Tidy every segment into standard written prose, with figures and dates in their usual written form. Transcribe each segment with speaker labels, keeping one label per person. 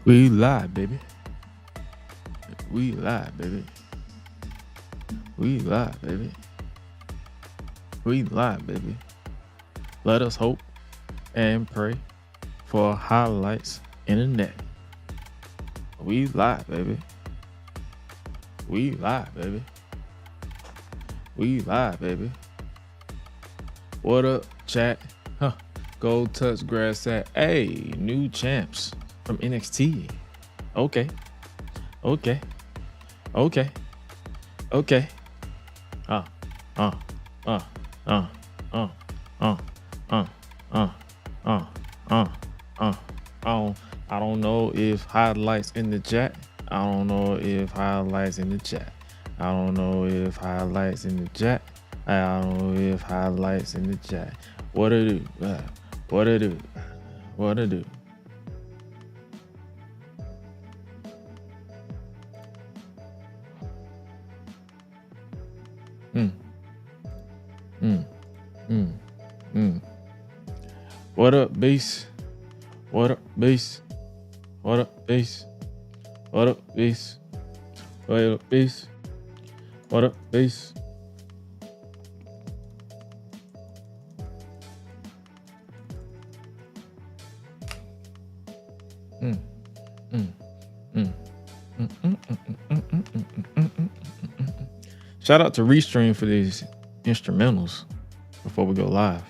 Speaker 1: We live, baby. We live, baby. We live, baby. We live, baby. Let us hope and pray for highlights in the net. We live, baby. We live, baby. We live, baby. What up, chat? Gold touch grass at new champs from NXT. Okay. Okay. Okay. Okay. I don't know if highlights in the chat. I don't know if highlights in the chat. I don't know if highlights in the chat. I don't know if highlights in the chat. What to do? What to do? What to do? What up, base? What up, base? What up, base? What up, base? What up, base? What up, base? Shout out to Restream for these instrumentals before we go live.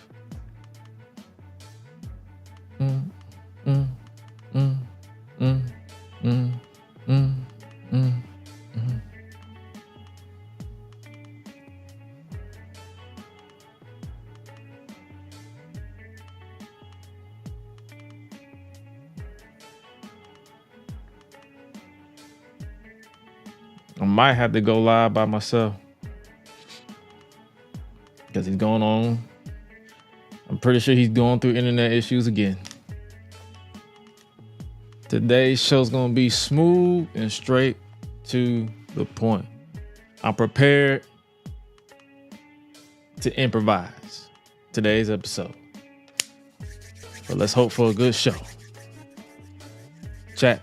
Speaker 1: I might have to go live by myself because he's going on. I'm pretty sure he's going through internet issues again. Today's show's gonna be smooth and straight to the point. I'm prepared to improvise today's episode. But let's hope for a good show. Chat,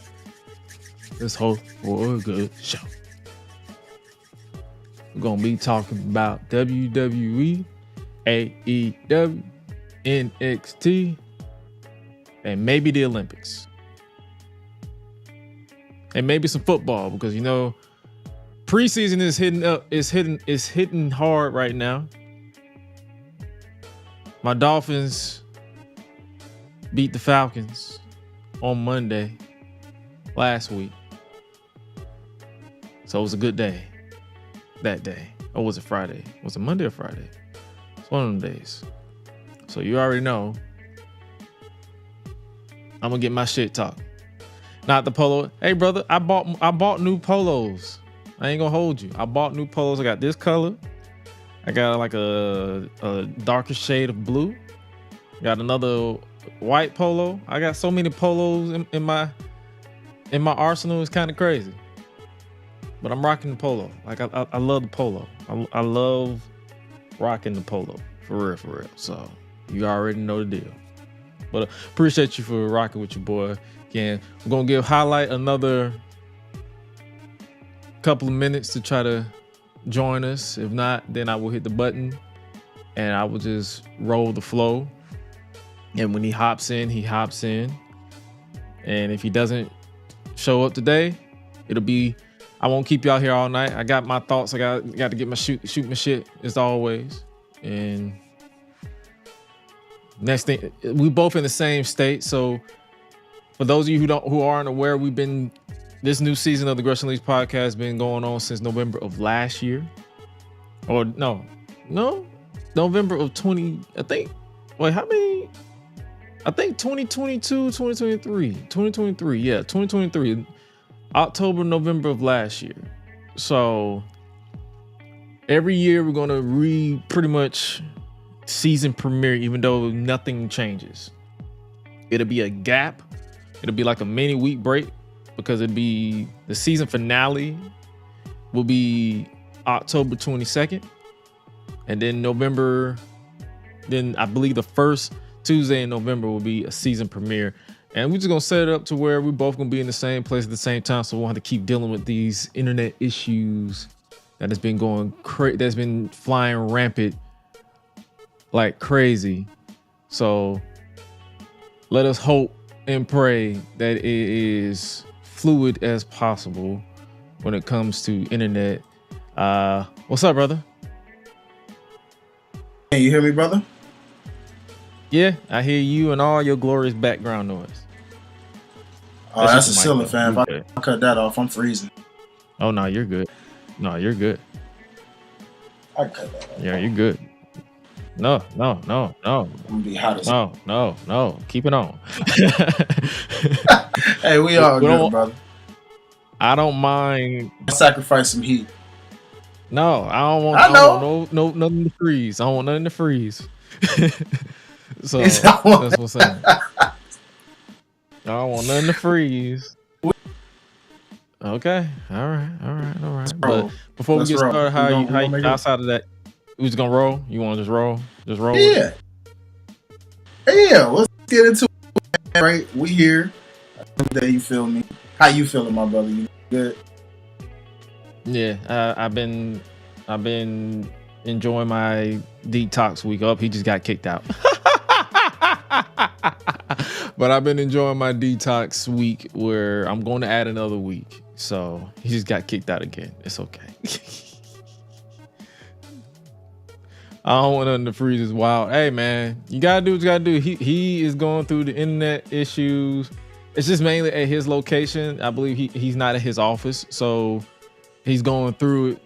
Speaker 1: let's hope for a good show. We're going to be talking about WWE, AEW, NXT, and maybe the Olympics. And maybe some football because, you know, preseason is hitting hard right now. My Dolphins beat the Falcons on Monday last week. So it was a good day. That day. Or was it Friday? Was it Monday or Friday? It's one of them days. So you already know I'm gonna get my shit talked. Not the polo. Hey brother, I bought new polos. I ain't gonna hold you. I bought new polos. I got this color. I got like a darker shade of blue. Got another white polo. I got so many polos in my arsenal. It's kind of crazy. But I'm rocking the polo. Like I love the polo. I love rocking the polo. For real. So you already know the deal. But appreciate you for rocking with your boy. Again, we're gonna give highlight another couple of minutes to try to join us. If not, then I will hit the button and I will just roll the flow. And when he hops in, he hops in. And if he doesn't show up today, it'll be, I won't keep y'all here all night. I got my thoughts. I got to get my shoot my shit as always. And next thing, we both in the same state. So for those of you who aren't aware, this new season of the GRESH Unleashed podcast has been going on since November of last year. Or no, November of 20, I think. Wait, how many? I think 2022, 2023. Yeah, 2023. October, November of last year. So every year we're going to pretty much season premiere, even though nothing changes. It'll be a gap. It'll be like a mini week break because it'll be the season finale will be October 22nd. And then I believe the first Tuesday in November will be a season premiere. And we're just gonna set it up to where we're both gonna be in the same place at the same time, so we won't have to keep dealing with these internet issues that has been that's been flying rampant like crazy. So let us hope and pray that it is fluid as possible when it comes to internet. What's up, brother?
Speaker 2: Can you hear me, brother?
Speaker 1: Yeah, I hear you and all your glorious background noise.
Speaker 2: Oh, that's a ceiling fan. If I cut that off, I'm freezing.
Speaker 1: Oh, no, you're good. No, you're good.
Speaker 2: I cut that off.
Speaker 1: Yeah, you're good. No.
Speaker 2: I'm gonna be hot as
Speaker 1: No. Keep it on.
Speaker 2: Hey, we all good, brother.
Speaker 1: I don't mind.
Speaker 2: I sacrifice some heat.
Speaker 1: No, I don't want. No, nothing to freeze. I don't want nothing to freeze. So that's what I'm saying. I don't want nothing to freeze. Okay, all right. But before we get started, how you outside of that? We just gonna roll? You want to just roll? Just roll?
Speaker 2: Yeah. Let's get into it. Right, we here. You feel me? How you feeling, my brother? You good?
Speaker 1: Yeah, I've been enjoying my detox week. He just got kicked out. But I've been enjoying my detox week where I'm going to add another week. So he just got kicked out again. It's okay. I don't want nothing to freeze his wild. Hey man, you gotta do what you gotta do. He is going through the internet issues. It's just mainly at his location. I believe he's not at his office, so he's going through it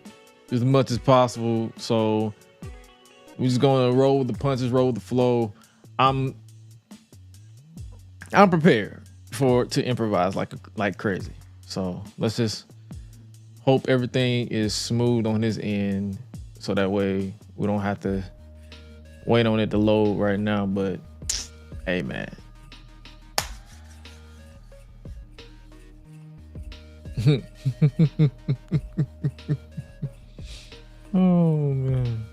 Speaker 1: as much as possible. So we're just gonna roll with the punches, roll with the flow. I'm prepared to improvise like crazy. So let's just hope everything is smooth on his end, so that way we don't have to wait on it to load right now. But hey, man. Oh man.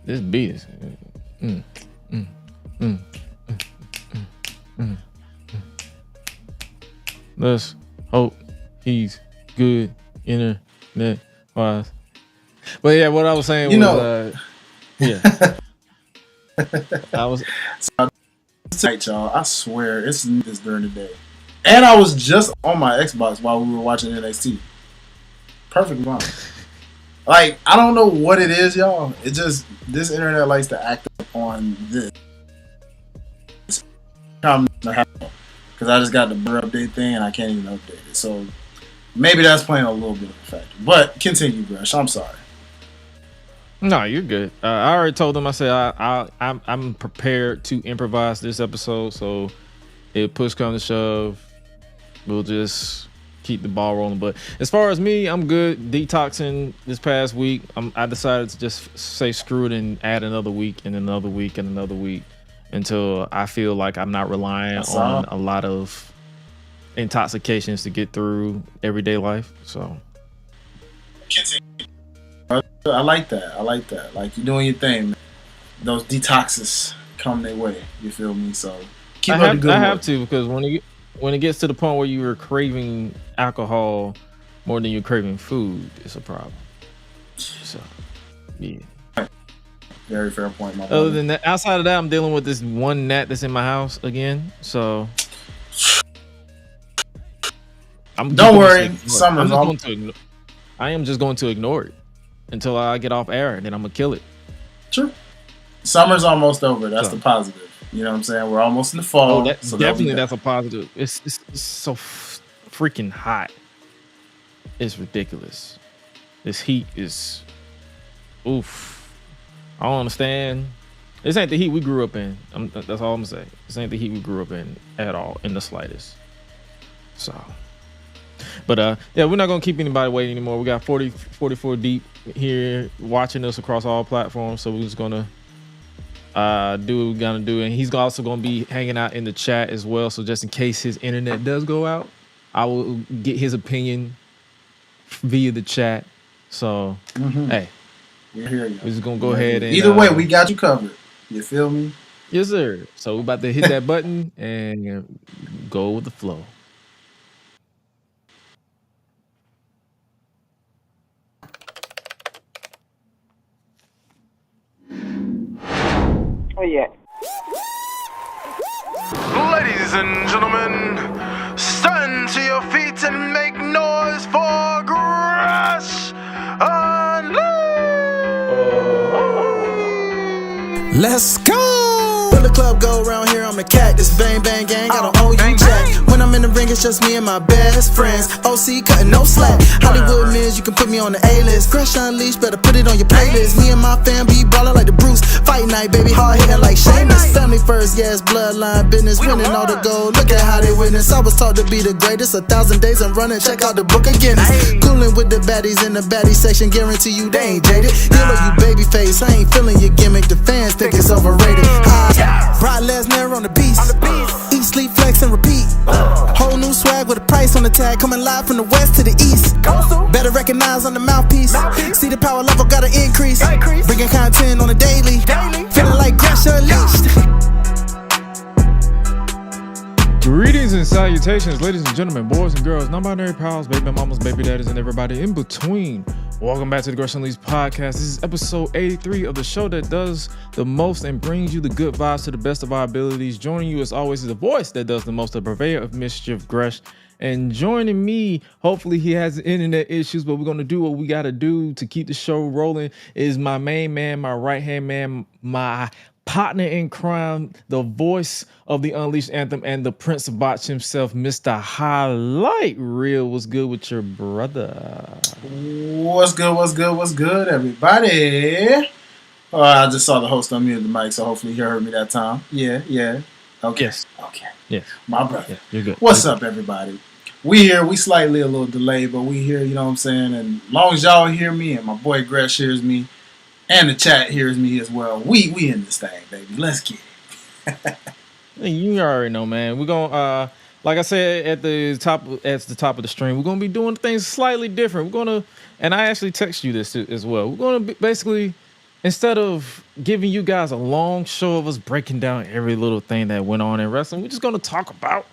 Speaker 1: This beat is Let's hope he's good internet wise. But yeah, what I was saying was I was
Speaker 2: tight, y'all. I swear it's this during the day. And I was just on my Xbox while we were watching NXT. Perfect fine. Like, I don't know what it is, y'all. It just, this internet likes to act on this. Because I just got the blur update thing and I can't even update it. So maybe that's playing a little bit of a factor. But continue, Gresh. I'm sorry.
Speaker 1: No, you're good. I already told them. I said I'm prepared to improvise this episode. So if push comes to shove, we'll just keep the ball rolling. But as far as me, I'm good. Detoxing this past week, I decided to just say screw it and add another week and another week and another week until I feel like I'm not relying on a lot of intoxications to get through everyday life. So
Speaker 2: I like that. Like, you're doing your thing, man. Those detoxes come their way. You feel me? So keep up the good work.
Speaker 1: I have to, because when it gets to the point where you are craving alcohol more than you're craving food, it's a problem. So yeah.
Speaker 2: Very fair point, my brother.
Speaker 1: Other than that, outside of that, I'm dealing with this one gnat that's in my house again. So
Speaker 2: don't worry, summer's
Speaker 1: I am just going to ignore it until I get off air, and then I'm gonna kill it.
Speaker 2: True. Summer's almost over. That's the positive. You know what I'm saying? We're almost in the fall.
Speaker 1: Definitely, that's a positive. It's so freaking hot. It's ridiculous. This heat is, oof. I don't understand. This ain't the heat we grew up in. That's all I'm gonna say. This ain't the heat we grew up in at all, in the slightest. So, but yeah, we're not gonna keep anybody waiting anymore. We got 44 deep here watching us across all platforms. So we're just gonna do what we're gonna do, and he's also gonna be hanging out in the chat as well. So just in case his internet does go out, I will get his opinion via the chat. So hey,
Speaker 2: We hear you.
Speaker 1: We're just gonna go ahead and
Speaker 2: either way, we got you covered. You feel me?
Speaker 1: Yes, sir. So we're about to hit that button and go with the flow.
Speaker 3: Oh yeah.
Speaker 4: Ladies and gentlemen, stand to your feet and make noise for GRESH UNLEASHED!
Speaker 5: Let's go! When the club go around here, I'm a cat. This bang bang gang, I don't owe you jack. When I'm in the ring, it's just me and my best friends. OC cutting no slack. Hollywood Miz, you can put me on the A-list. GRESH Unleashed, better put it on your playlist. Me and my fam be ballin' like the Bruce. Fight night, baby, hard hitting like Sheamus. Family first, yes, bloodline business. Winning all the gold, look at how they witness. I was taught to be the greatest. 1,000 days I'm running, check out the book of Guinness. Coolin' with the baddies in the baddie section. Guarantee you they ain't jaded. Healer, you baby face, I ain't feeling your gimmick. The fans think it's overrated. Brock Lesnar on the beast. Eat, sleep, flex, and repeat. Whole new swag with a price on the tag. Coming live from the west to the east. Better recognize on the mouthpiece. See the power level gotta increase. Bringing content on a daily. Feeling like GRESH Unleashed.
Speaker 1: Greetings and salutations, ladies and gentlemen, boys and girls, non-binary pals, baby mamas, baby daddies, and everybody in between. Welcome back to the GRESH Unleashed podcast. This is episode 83 of the show that does the most and brings you the good vibes to the best of our abilities. Joining you as always is the voice that does the most, the purveyor of mischief, Gresh. And joining me, hopefully he has internet issues, but we're going to do what we got to do to keep the show rolling, is my main man, my right-hand man, my partner in crime, the voice of the Unleashed Anthem, and the Prince of Botch himself, Mr. Highlight Reel. What's good with your brother?
Speaker 2: What's good, everybody? I just saw the host unmute the mic, so hopefully he heard me that time. Yeah. Okay.
Speaker 1: Yes.
Speaker 2: Okay.
Speaker 1: Yes.
Speaker 2: My brother.
Speaker 1: Yeah, you're good.
Speaker 2: What's up, everybody? We here. We slightly a little delayed, but we here, you know what I'm saying? And as long as y'all hear me and my boy Gresh hears me, and the chat hears me as well, we in this thing, baby. Let's get it.
Speaker 1: You already know, man. We're gonna like I said at the top of the stream, we're gonna be doing things slightly different. We're gonna, and I actually text you this as well. We're gonna basically, instead of giving you guys a long show of us breaking down every little thing that went on in wrestling, we're just gonna talk about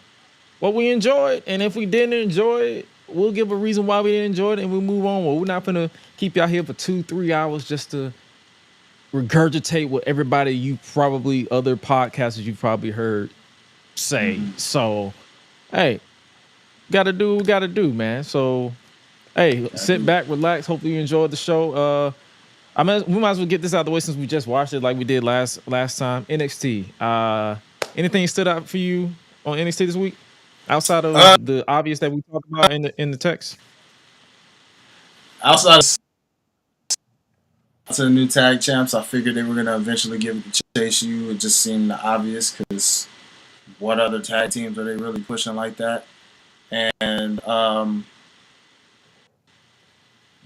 Speaker 1: what we enjoyed, and if we didn't enjoy it, we'll give a reason why we didn't enjoy it, and we'll move on. Well, we're not gonna keep y'all here for 2-3 hours just to regurgitate what everybody other podcasters you've probably heard say. So, hey, gotta do what we gotta do, man. So, hey, sit back, relax. Hopefully you enjoyed the show. We might as well get this out of the way since we just watched it like we did last time. NXT. Anything stood out for you on NXT this week outside of the obvious that we talked about in the text?
Speaker 2: Outside of to the new tag champs, I figured they were going to eventually give it to Chase U. It just seemed obvious because what other tag teams are they really pushing like that? And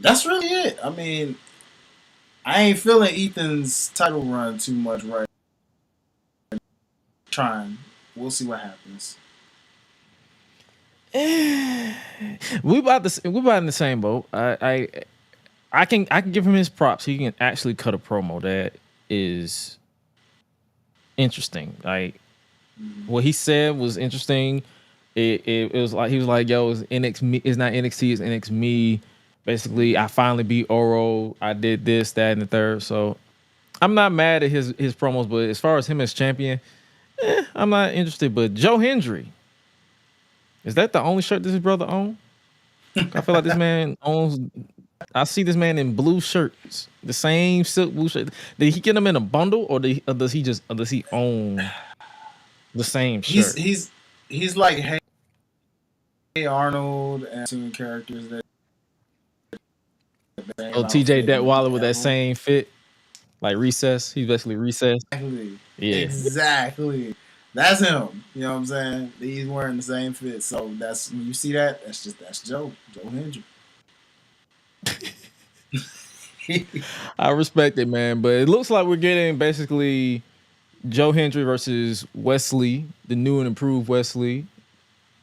Speaker 2: that's really it. I mean, I ain't feeling Ethan's title run too much right now. Trying. We'll see what happens.
Speaker 1: We about in the same boat. I can give him his props. He can actually cut a promo that is interesting. Like what he said was interesting. It was like he was like, "Yo, it's NXT. It's not NXT. It's NXT me." Basically, I finally beat Oro. I did this, that, and the third. So I'm not mad at his promos, but as far as him as champion, I'm not interested. But Joe Hendry, is that the only shirt this his brother owns? I feel like this man owns. I see this man in blue shirts, the same silk blue shirt. Did he get them in a bundle, or does he own the same shirt?
Speaker 2: He's like Hey Arnold and two characters that.
Speaker 1: Oh, TJ Detweiler with that same fit, like Recess. He's basically Recess.
Speaker 2: Exactly.
Speaker 1: Yeah.
Speaker 2: Exactly. That's him. You know what I'm saying? He's wearing the same fit. So that's when you see that. That's Joe Hendry.
Speaker 1: I respect it, man. But it looks like we're getting basically Joe Hendry versus Wesley, the new and improved Wesley,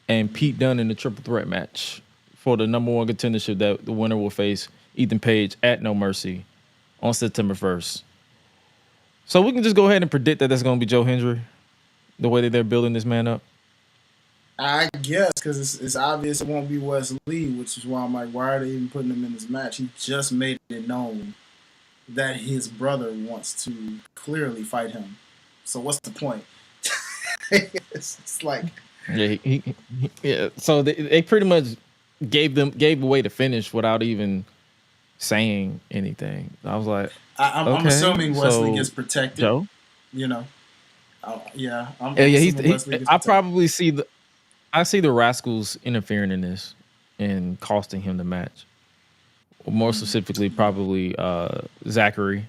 Speaker 1: and Pete Dunne in the triple threat match for the number one contendership that the winner will face Ethan Page at No Mercy on September 1st. So we can just go ahead and predict that that's going to be Joe Hendry, the way that they're building this man up.
Speaker 2: I guess because it's obvious it won't be Wesley, which is why I'm like, why are they even putting him in this match? He just made it known that his brother wants to clearly fight him. So what's the point? It's like,
Speaker 1: yeah, yeah. So they pretty much gave away the finish without even saying anything. I was like,
Speaker 2: I'm
Speaker 1: okay,
Speaker 2: assuming Wesley
Speaker 1: so
Speaker 2: gets protected.
Speaker 1: Joe,
Speaker 2: You know, yeah.
Speaker 1: I probably see the Rascals interfering in this and costing him the match. Or more specifically, probably Zachary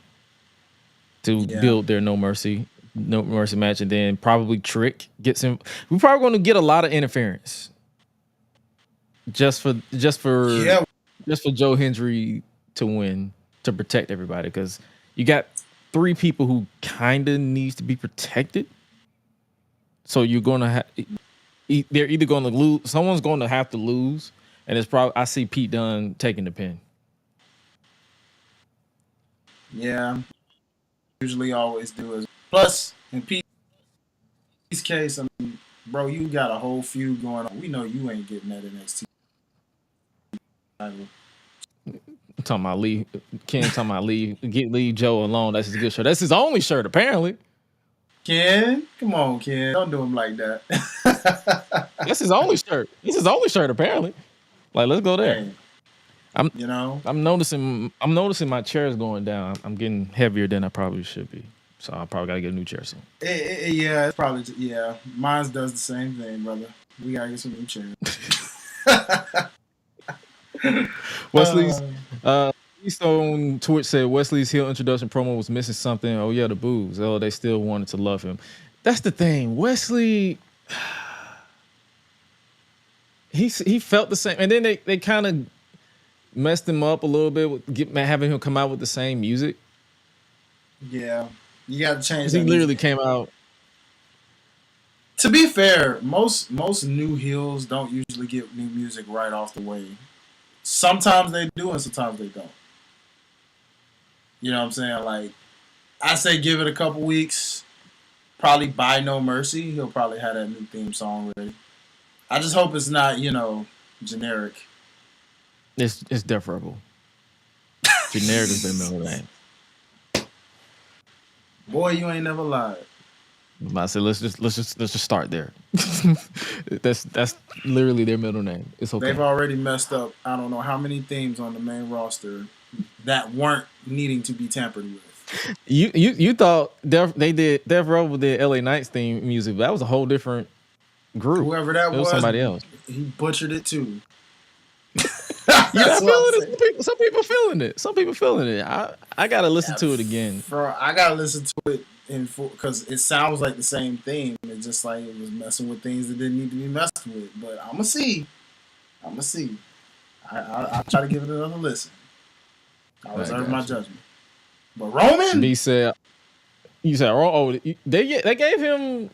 Speaker 1: to build their No Mercy match, and then probably Trick gets him. We're probably going to get a lot of interference just for Joe Hendry to win, to protect everybody, because you got 3 people who kind of needs to be protected. So you're going to have, they're either going to lose, someone's going to have to lose, and it's probably, I see Pete Dunne taking the pin.
Speaker 2: Yeah, usually always do as. Plus, in Pete's case, I mean, bro, you got a whole feud going on. We know you ain't getting that NXT title.
Speaker 1: Talking about leave, Ken talking about leave Joe alone. That's his good shirt. That's his only shirt, apparently.
Speaker 2: Ken, come on, Ken, don't do him like that.
Speaker 1: That's his only shirt. It's his only shirt, apparently. Like, let's go there.
Speaker 2: Hey,
Speaker 1: I'm noticing my chair is going down. I'm getting heavier than I probably should be. So I probably gotta get a new chair soon.
Speaker 2: Yeah, it's probably Mine does the same thing, brother. We gotta get some new chairs.
Speaker 1: Wesley's on Twitch said Wesley's heel introduction promo was missing something. Oh yeah, the boos. Oh, they still wanted to love him. That's the thing. Wesley, he felt the same, and then they kind of messed him up a little bit with having him come out with the same music.
Speaker 2: Yeah, you got to change.
Speaker 1: He literally came out.
Speaker 2: To be fair, most new heels don't usually get new music right off the way. Sometimes they do, and sometimes they don't. You know what I'm saying? Like, I say give it a couple weeks. Probably by No Mercy, he'll probably have that new theme song ready. I just hope it's not, generic.
Speaker 1: It's deferable. Generic is their middle name.
Speaker 2: Boy, you ain't never lied.
Speaker 1: I said let's just start there. that's literally their middle name. It's okay.
Speaker 2: They've already messed up I don't know how many themes on the main roster that weren't needing to be tampered with.
Speaker 1: You thought Death Row did LA Knights theme music, but that was a whole different group.
Speaker 2: Whoever that was,
Speaker 1: somebody else.
Speaker 2: He butchered it too.
Speaker 1: Some people feeling it. Some people feeling it. I gotta listen to it again.
Speaker 2: I gotta listen to it because it sounds like the same thing. It's just like it was messing with things that didn't need to be messed with. But I'm gonna see. I'll try to give it another listen. I reserve my judgment. But Roman,
Speaker 1: B said, you said, they gave him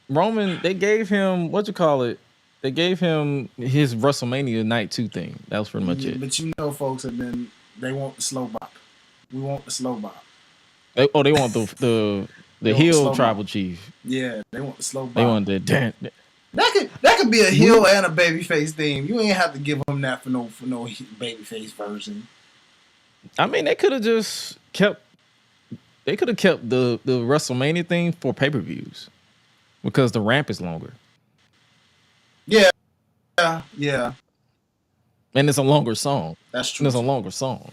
Speaker 1: Roman. They gave him They gave him his WrestleMania Night 2 thing. That was pretty much it.
Speaker 2: But folks they want the slow bop. We want the slow bop.
Speaker 1: They want the heel tribal chief.
Speaker 2: Yeah, they want the slow bop.
Speaker 1: They want the
Speaker 2: that could be a heel and a babyface theme. You ain't have to give them that for no babyface version.
Speaker 1: I mean, they could have just kept the WrestleMania thing for pay-per-views because the ramp is longer.
Speaker 2: Yeah.
Speaker 1: And it's a longer song.
Speaker 2: That's true.
Speaker 1: It's a longer song.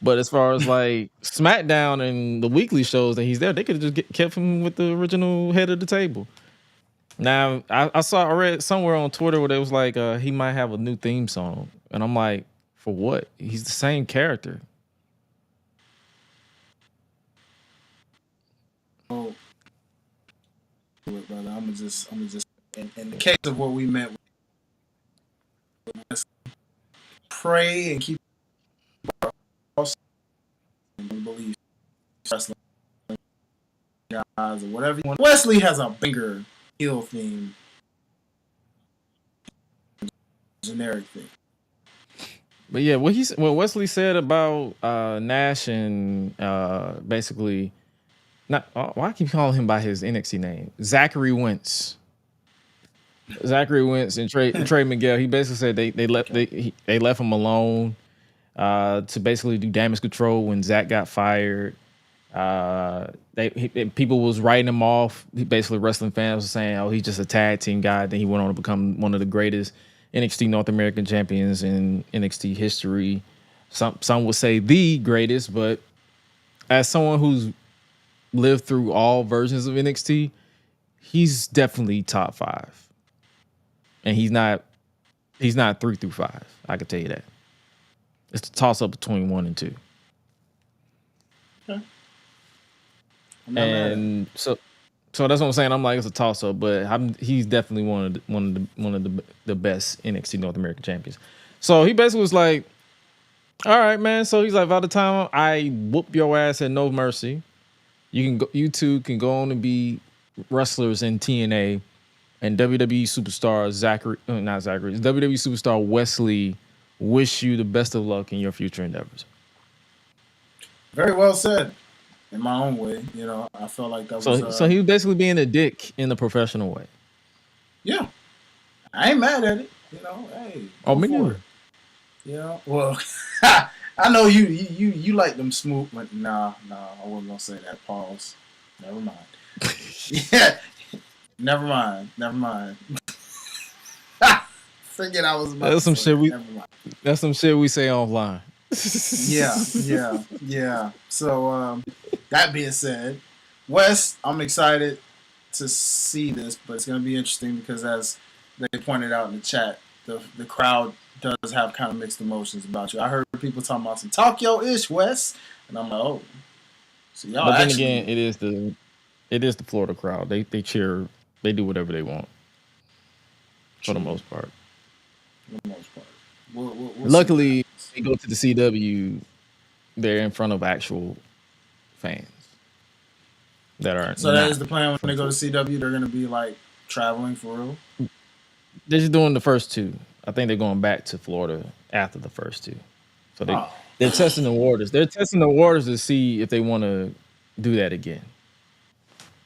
Speaker 1: But as far as like SmackDown and the weekly shows that he's there, they could have just kept him with the original head of the table. Now, I read somewhere on Twitter where it was like he might have a new theme song. And I'm like, for what? He's the same character.
Speaker 2: Oh, brother, I'm just in the case of what we meant, pray and keep and believe wrestling guys or whatever you want. Wesley has a bigger heel theme, generic thing.
Speaker 1: But yeah, what Wesley said about Nash and basically not why I keep calling him by his NXT name, Zachary Wentz. Zachary Wentz and Trey Miguel. He basically said they left him alone to basically do damage control when Zach got fired. People was writing him off. Basically, wrestling fans were saying, "Oh, he's just a tag team guy." Then he went on to become one of the greatest NXT North American champions in NXT history. Some would say the greatest, but as someone who's lived through all versions of NXT, he's definitely top 5, and he's not 3 through 5. I can tell you that. It's a toss up between 1 and 2.
Speaker 2: Okay.
Speaker 1: And so that's what I'm saying. I'm like, it's a toss up, but he's definitely one of the best NXT North American champions. So he basically was like, all right, man. So he's like, by the time I whoop your ass at No Mercy, you two can go on and be wrestlers in TNA, and WWE superstar WWE superstar Wesley wish you the best of luck in your future endeavors.
Speaker 2: Very well said. In my own way, I felt like that was.
Speaker 1: So he was basically being a dick in the professional way.
Speaker 2: Yeah, I ain't mad at it. Hey.
Speaker 1: Oh, me neither.
Speaker 2: Well, I know you like them smooth. But nah, I wasn't gonna say that. Pause. Never mind. Yeah, never mind. Figured I was about
Speaker 1: that's some shit
Speaker 2: never mind.
Speaker 1: That's some shit we say offline.
Speaker 2: Yeah. So that being said, Wes, I'm excited to see this, but it's going to be interesting because as they pointed out in the chat, the crowd does have kind of mixed emotions about you. I heard people talking about some Tokyo-ish, Wes, and I'm like, oh. So y'all
Speaker 1: but then again, it is the Florida crowd. They cheer, they do whatever they want. For the most part.
Speaker 2: We'll
Speaker 1: Luckily, they go to the CW, they're in front of actual fans that are.
Speaker 2: So that is the plan when they go to CW. They're going to be like traveling for real.
Speaker 1: They're just doing the first 2. I think they're going back to Florida after the first 2. So they're testing the waters. They're testing the waters to see if they want to do that again.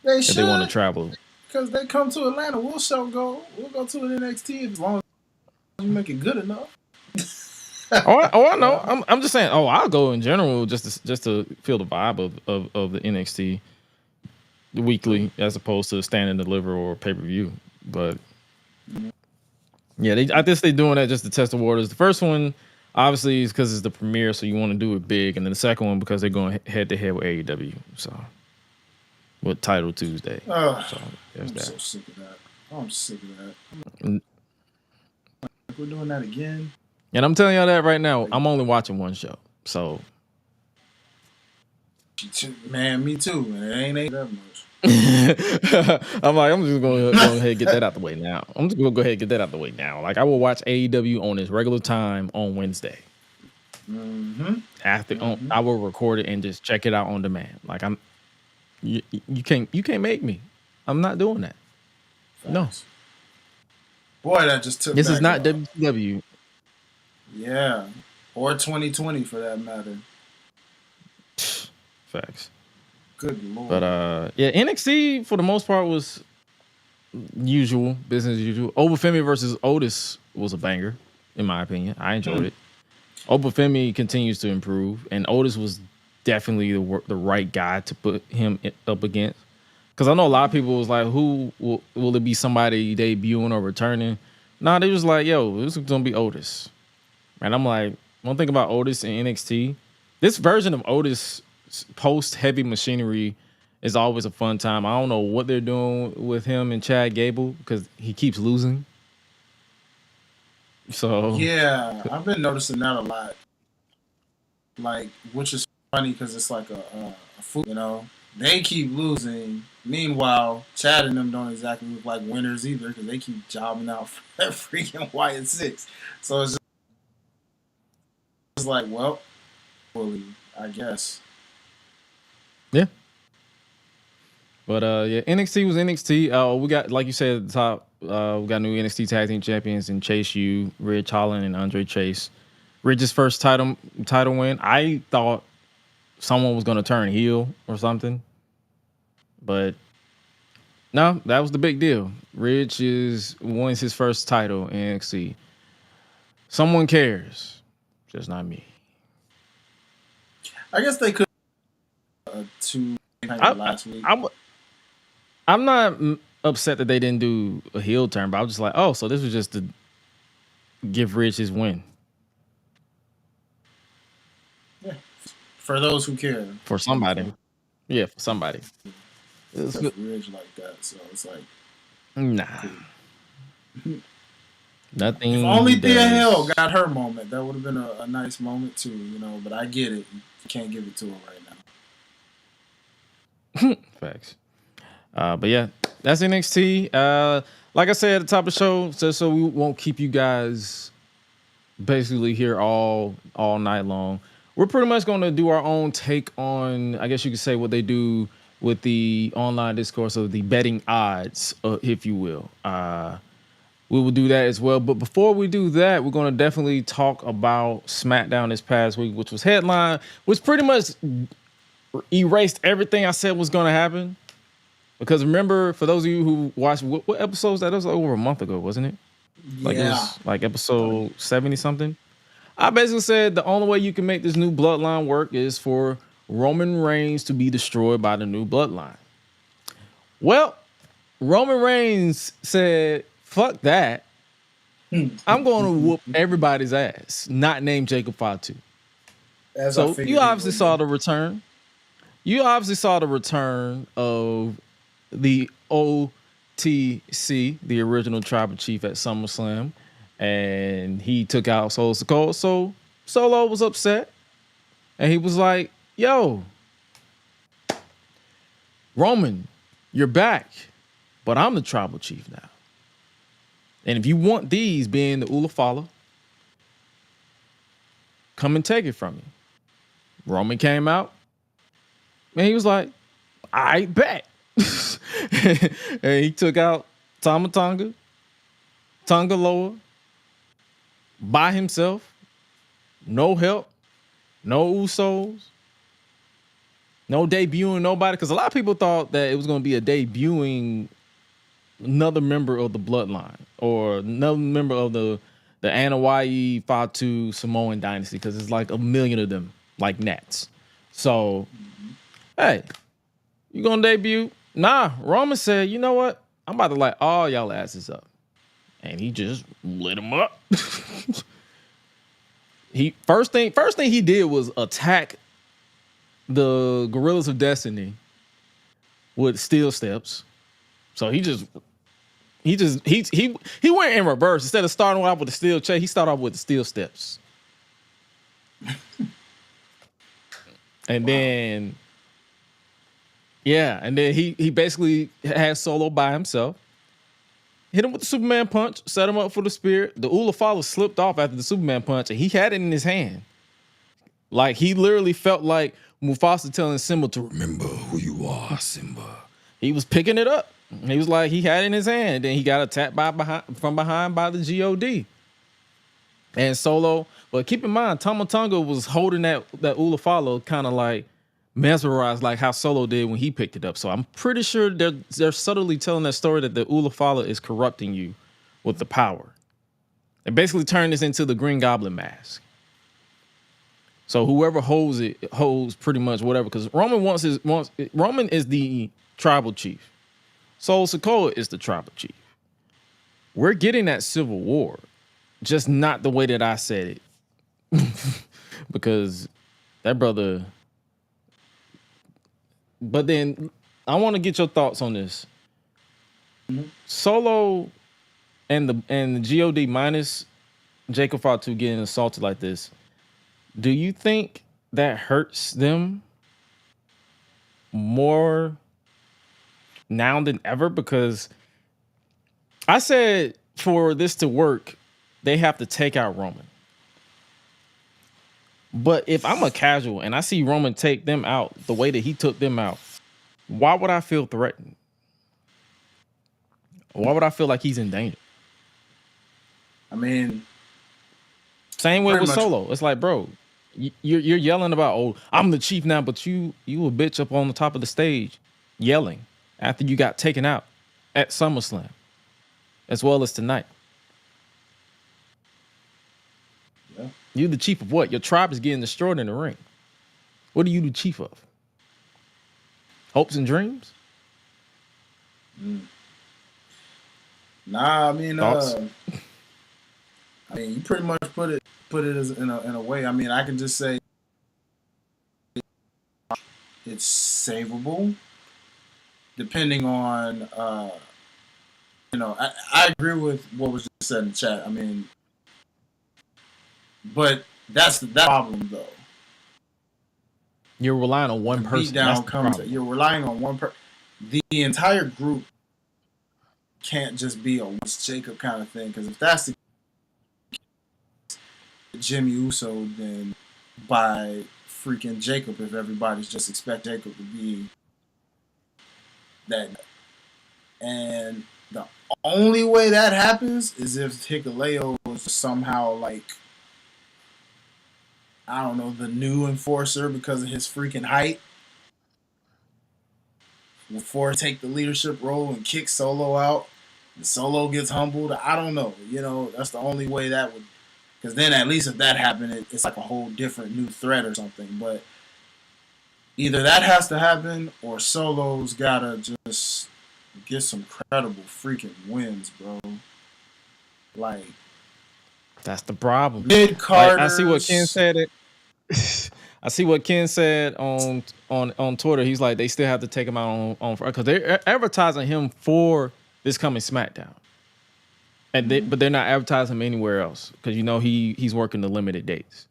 Speaker 2: They should.
Speaker 1: If they want to travel.
Speaker 2: Because they come to Atlanta, we'll go to an NXT as long as you make it good enough.
Speaker 1: I know. I'm just saying. I'll go in general just to feel the vibe of the NXT weekly as opposed to stand and deliver or pay per view. But yeah, I guess they're doing that just to test the waters. The first one obviously is because it's the premiere, so you want to do it big, and then the second one because they're going head to head with AEW. So with Title Tuesday. So there's that.
Speaker 2: So sick of that. I'm sick of that. We're doing that again.
Speaker 1: And I'm telling y'all that right now, I'm only watching one show. So,
Speaker 2: man, me too. And it ain't that much.
Speaker 1: I'm just going to go ahead and get that out the way now. Like, I will watch AEW on its regular time on Wednesday.
Speaker 2: Mm-hmm.
Speaker 1: I will record it and just check it out on demand. Like, you can't make me. I'm not doing that.
Speaker 2: Facts.
Speaker 1: No.
Speaker 2: Boy, that just took.
Speaker 1: This is not WCW.
Speaker 2: Yeah, or 2020 for that matter.
Speaker 1: Facts.
Speaker 2: Good lord.
Speaker 1: But yeah, NXT for the most part was usual, business as usual. Obafemi versus Otis was a banger, in my opinion. I enjoyed it. Obafemi continues to improve, and Otis was definitely the right guy to put him up against. Because I know a lot of people was like, who will it be somebody debuting or returning? Nah, they was like, yo, this is gonna be Otis. And I'm like, one thing about Otis in NXT, this version of Otis post Heavy Machinery is always a fun time. I don't know what they're doing with him and Chad Gable because he keeps losing. So
Speaker 2: yeah, I've been noticing that a lot. Like, which is funny because it's like a fool, They keep losing. Meanwhile, Chad and them don't exactly look like winners either because they keep jobbing out for that freaking Wyatt 6. So it's like, well, I guess.
Speaker 1: Yeah. But yeah, NXT was NXT. We got, like you said at the top, we got new NXT Tag Team Champions in Chase U, Ridge Holland, and Andre Chase. Ridge's first title win. I thought someone was gonna turn heel or something, but no, that was the big deal. Ridge wins his first title in NXT. Someone cares, just not me.
Speaker 2: I guess they could last week.
Speaker 1: I'm not upset that they didn't do a heel turn, but I was just like, oh, so this was just to give Ridge his win.
Speaker 2: Yeah. For those who care.
Speaker 1: For somebody. Yeah, for somebody.
Speaker 2: It's Ridge like that, so it's like
Speaker 1: nah. Nothing.
Speaker 2: If only Thea Hale got her moment, that would have been a nice moment too, you know. But I get it. You can't give it to her right now.
Speaker 1: Facts. But yeah, that's NXT. Like I said at the top of the show, so we won't keep you guys basically here all night long. We're pretty much going to do our own take on, I guess you could say, what they do with the online discourse of the betting odds, if you will. We will do that as well. But before we do that, we're going to definitely talk about SmackDown this past week, which was headline, which pretty much erased everything I said was going to happen. Because remember, for those of you who watched, what episodes that was like over a month ago, wasn't it? Like it was like episode 70 something. I basically said the only way you can make this new bloodline work is for Roman Reigns to be destroyed by the new bloodline. Well, Roman Reigns said, fuck that. I'm going to whoop everybody's ass, not named Jacob Fatu. So you obviously saw the return. You obviously saw the return of the OTC, the original tribal chief at SummerSlam, and he took out Solo Sikoa. So Solo was upset, and he was like, yo, Roman, you're back, but I'm the tribal chief now. And if you want these being the Ulafala, come and take it from me. Roman came out, and he was like, I bet. And he took out Tama Tonga, Tonga Loa, by himself, no help, no Usos, no debuting nobody. Because a lot of people thought that it was going to be a debuting another member of the bloodline or another member of the Anoa'i Fatu Samoan dynasty, because it's like a million of them, like gnats. So, hey, you gonna debut? Nah, Roman said, you know what? I'm about to light all y'all asses up. And he just lit them up. First thing he did was attack the Gorillas of Destiny with steel steps. So he went in reverse. Instead of starting off with the steel chair, he started off with the steel steps. And then he basically had Solo by himself. Hit him with the Superman punch, set him up for the spear. The Ulafala slipped off after the Superman punch, and he had it in his hand. Like, he literally felt like Mufasa telling Simba to remember who you are, Simba. He was picking it up. He was like, he had it in his hand. Then he got attacked from behind by the GOD. And Solo, but keep in mind, Tama Tonga was holding that Ulafala kind of like mesmerized, like how Solo did when he picked it up. So I'm pretty sure they're subtly telling that story that the Ulafala is corrupting you with the power. And basically turn this into the Green Goblin mask. So whoever holds it holds pretty much whatever. Because Roman is the tribal chief. Solo Sikoa is the tribal chief. We're getting that civil war, just not the way that I said it. Because that brother. But then I want to get your thoughts on this. Mm-hmm. Solo and the GOD minus Jacob Fatu getting assaulted like this. Do you think that hurts them more now than ever? Because I said for this to work, they have to take out Roman. But if I'm a casual and I see Roman take them out the way that he took them out, why would I feel threatened? Why would I feel like he's in danger?
Speaker 2: I mean,
Speaker 1: Same way
Speaker 2: Pretty
Speaker 1: with
Speaker 2: much.
Speaker 1: Solo. It's like, bro, you're yelling about, oh, I'm the chief now, but you a bitch up on the top of the stage yelling after you got taken out at SummerSlam, as well as tonight.
Speaker 2: Yeah.
Speaker 1: You the chief of what? Your tribe is getting destroyed in the ring. What are you the chief of? Hopes and dreams?
Speaker 2: Nah, I mean,
Speaker 1: Thoughts?
Speaker 2: you pretty much put it as in a way. I mean, I can just say it's savable, depending on I agree with what was just said in the chat. I mean, but that's the problem though.
Speaker 1: You're relying on one person. That's the problem.
Speaker 2: You're relying on one person. The entire group can't just be a Jacob kind of thing, because if that's the Jimmy Uso, then by freaking Jacob, if everybody's just expect Jacob to be that. And the only way that happens is if Hikuleo was somehow like, I don't know, the new enforcer because of his freaking height. Before take the leadership role and kick Solo out, and Solo gets humbled. I don't know. That's the only way that would. Because then at least if that happened, it's like a whole different new threat or something. But either that has to happen or Solo's got to just get some credible freaking wins, bro. Like,
Speaker 1: that's the problem.
Speaker 2: Mid-carders.
Speaker 1: I see what Ken said. I see what Ken said on Twitter. He's like, they still have to take him out on because they're advertising him for this coming SmackDown, and but they're not advertising him anywhere else because he's working the limited dates.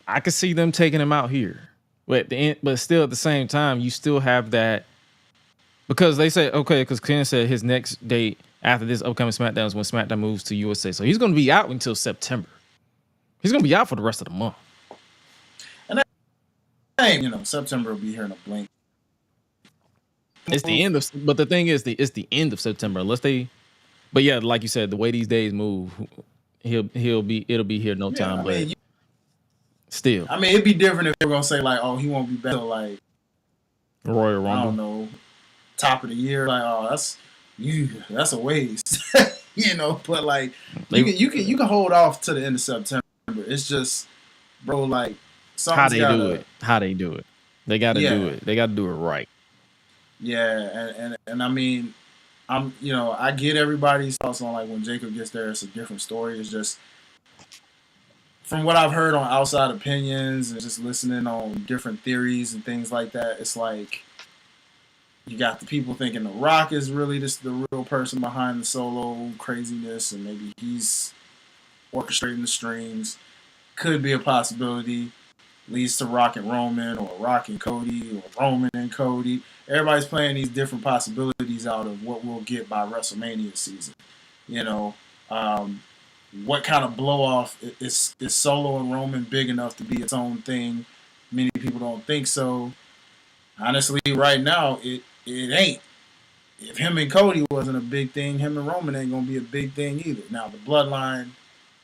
Speaker 1: I could see them taking him out here, but still at the same time, you still have that because they say because Ken said his next date after this upcoming SmackDown is when SmackDown moves to USA, so he's going to be out until September. He's going to be out for the rest of the month.
Speaker 2: September will be here in a blink.
Speaker 1: It's the end of, but the thing is, it's the end of September. Unless they, but yeah, like you said, the way these days move, it'll be here no time. Still,
Speaker 2: I mean, it'd be different if they were gonna say like, oh, he won't be back till like
Speaker 1: Royal Rumble.
Speaker 2: I don't know, top of the year. Like, oh, that's a waste, But like, you can hold off to the end of September. It's just, bro, like.
Speaker 1: How they do it. They got to do it. They got to do it right.
Speaker 2: Yeah, and I mean, I get everybody's thoughts on like when Jacob gets there, it's a different story. It's just from what I've heard on outside opinions and just listening on different theories and things like that. It's like you got the people thinking The Rock is really just the real person behind the Solo craziness, and maybe he's orchestrating the strings. Could be a possibility. Leads to Rock and Roman, or Rock and Cody, or Roman and Cody. Everybody's playing these different possibilities out of what we'll get by WrestleMania season. What kind of blow off is Solo and Roman big enough to be its own thing? Many people don't think so. Honestly, right now it ain't. If him and Cody wasn't a big thing, him and Roman ain't gonna be a big thing either. Now the Bloodline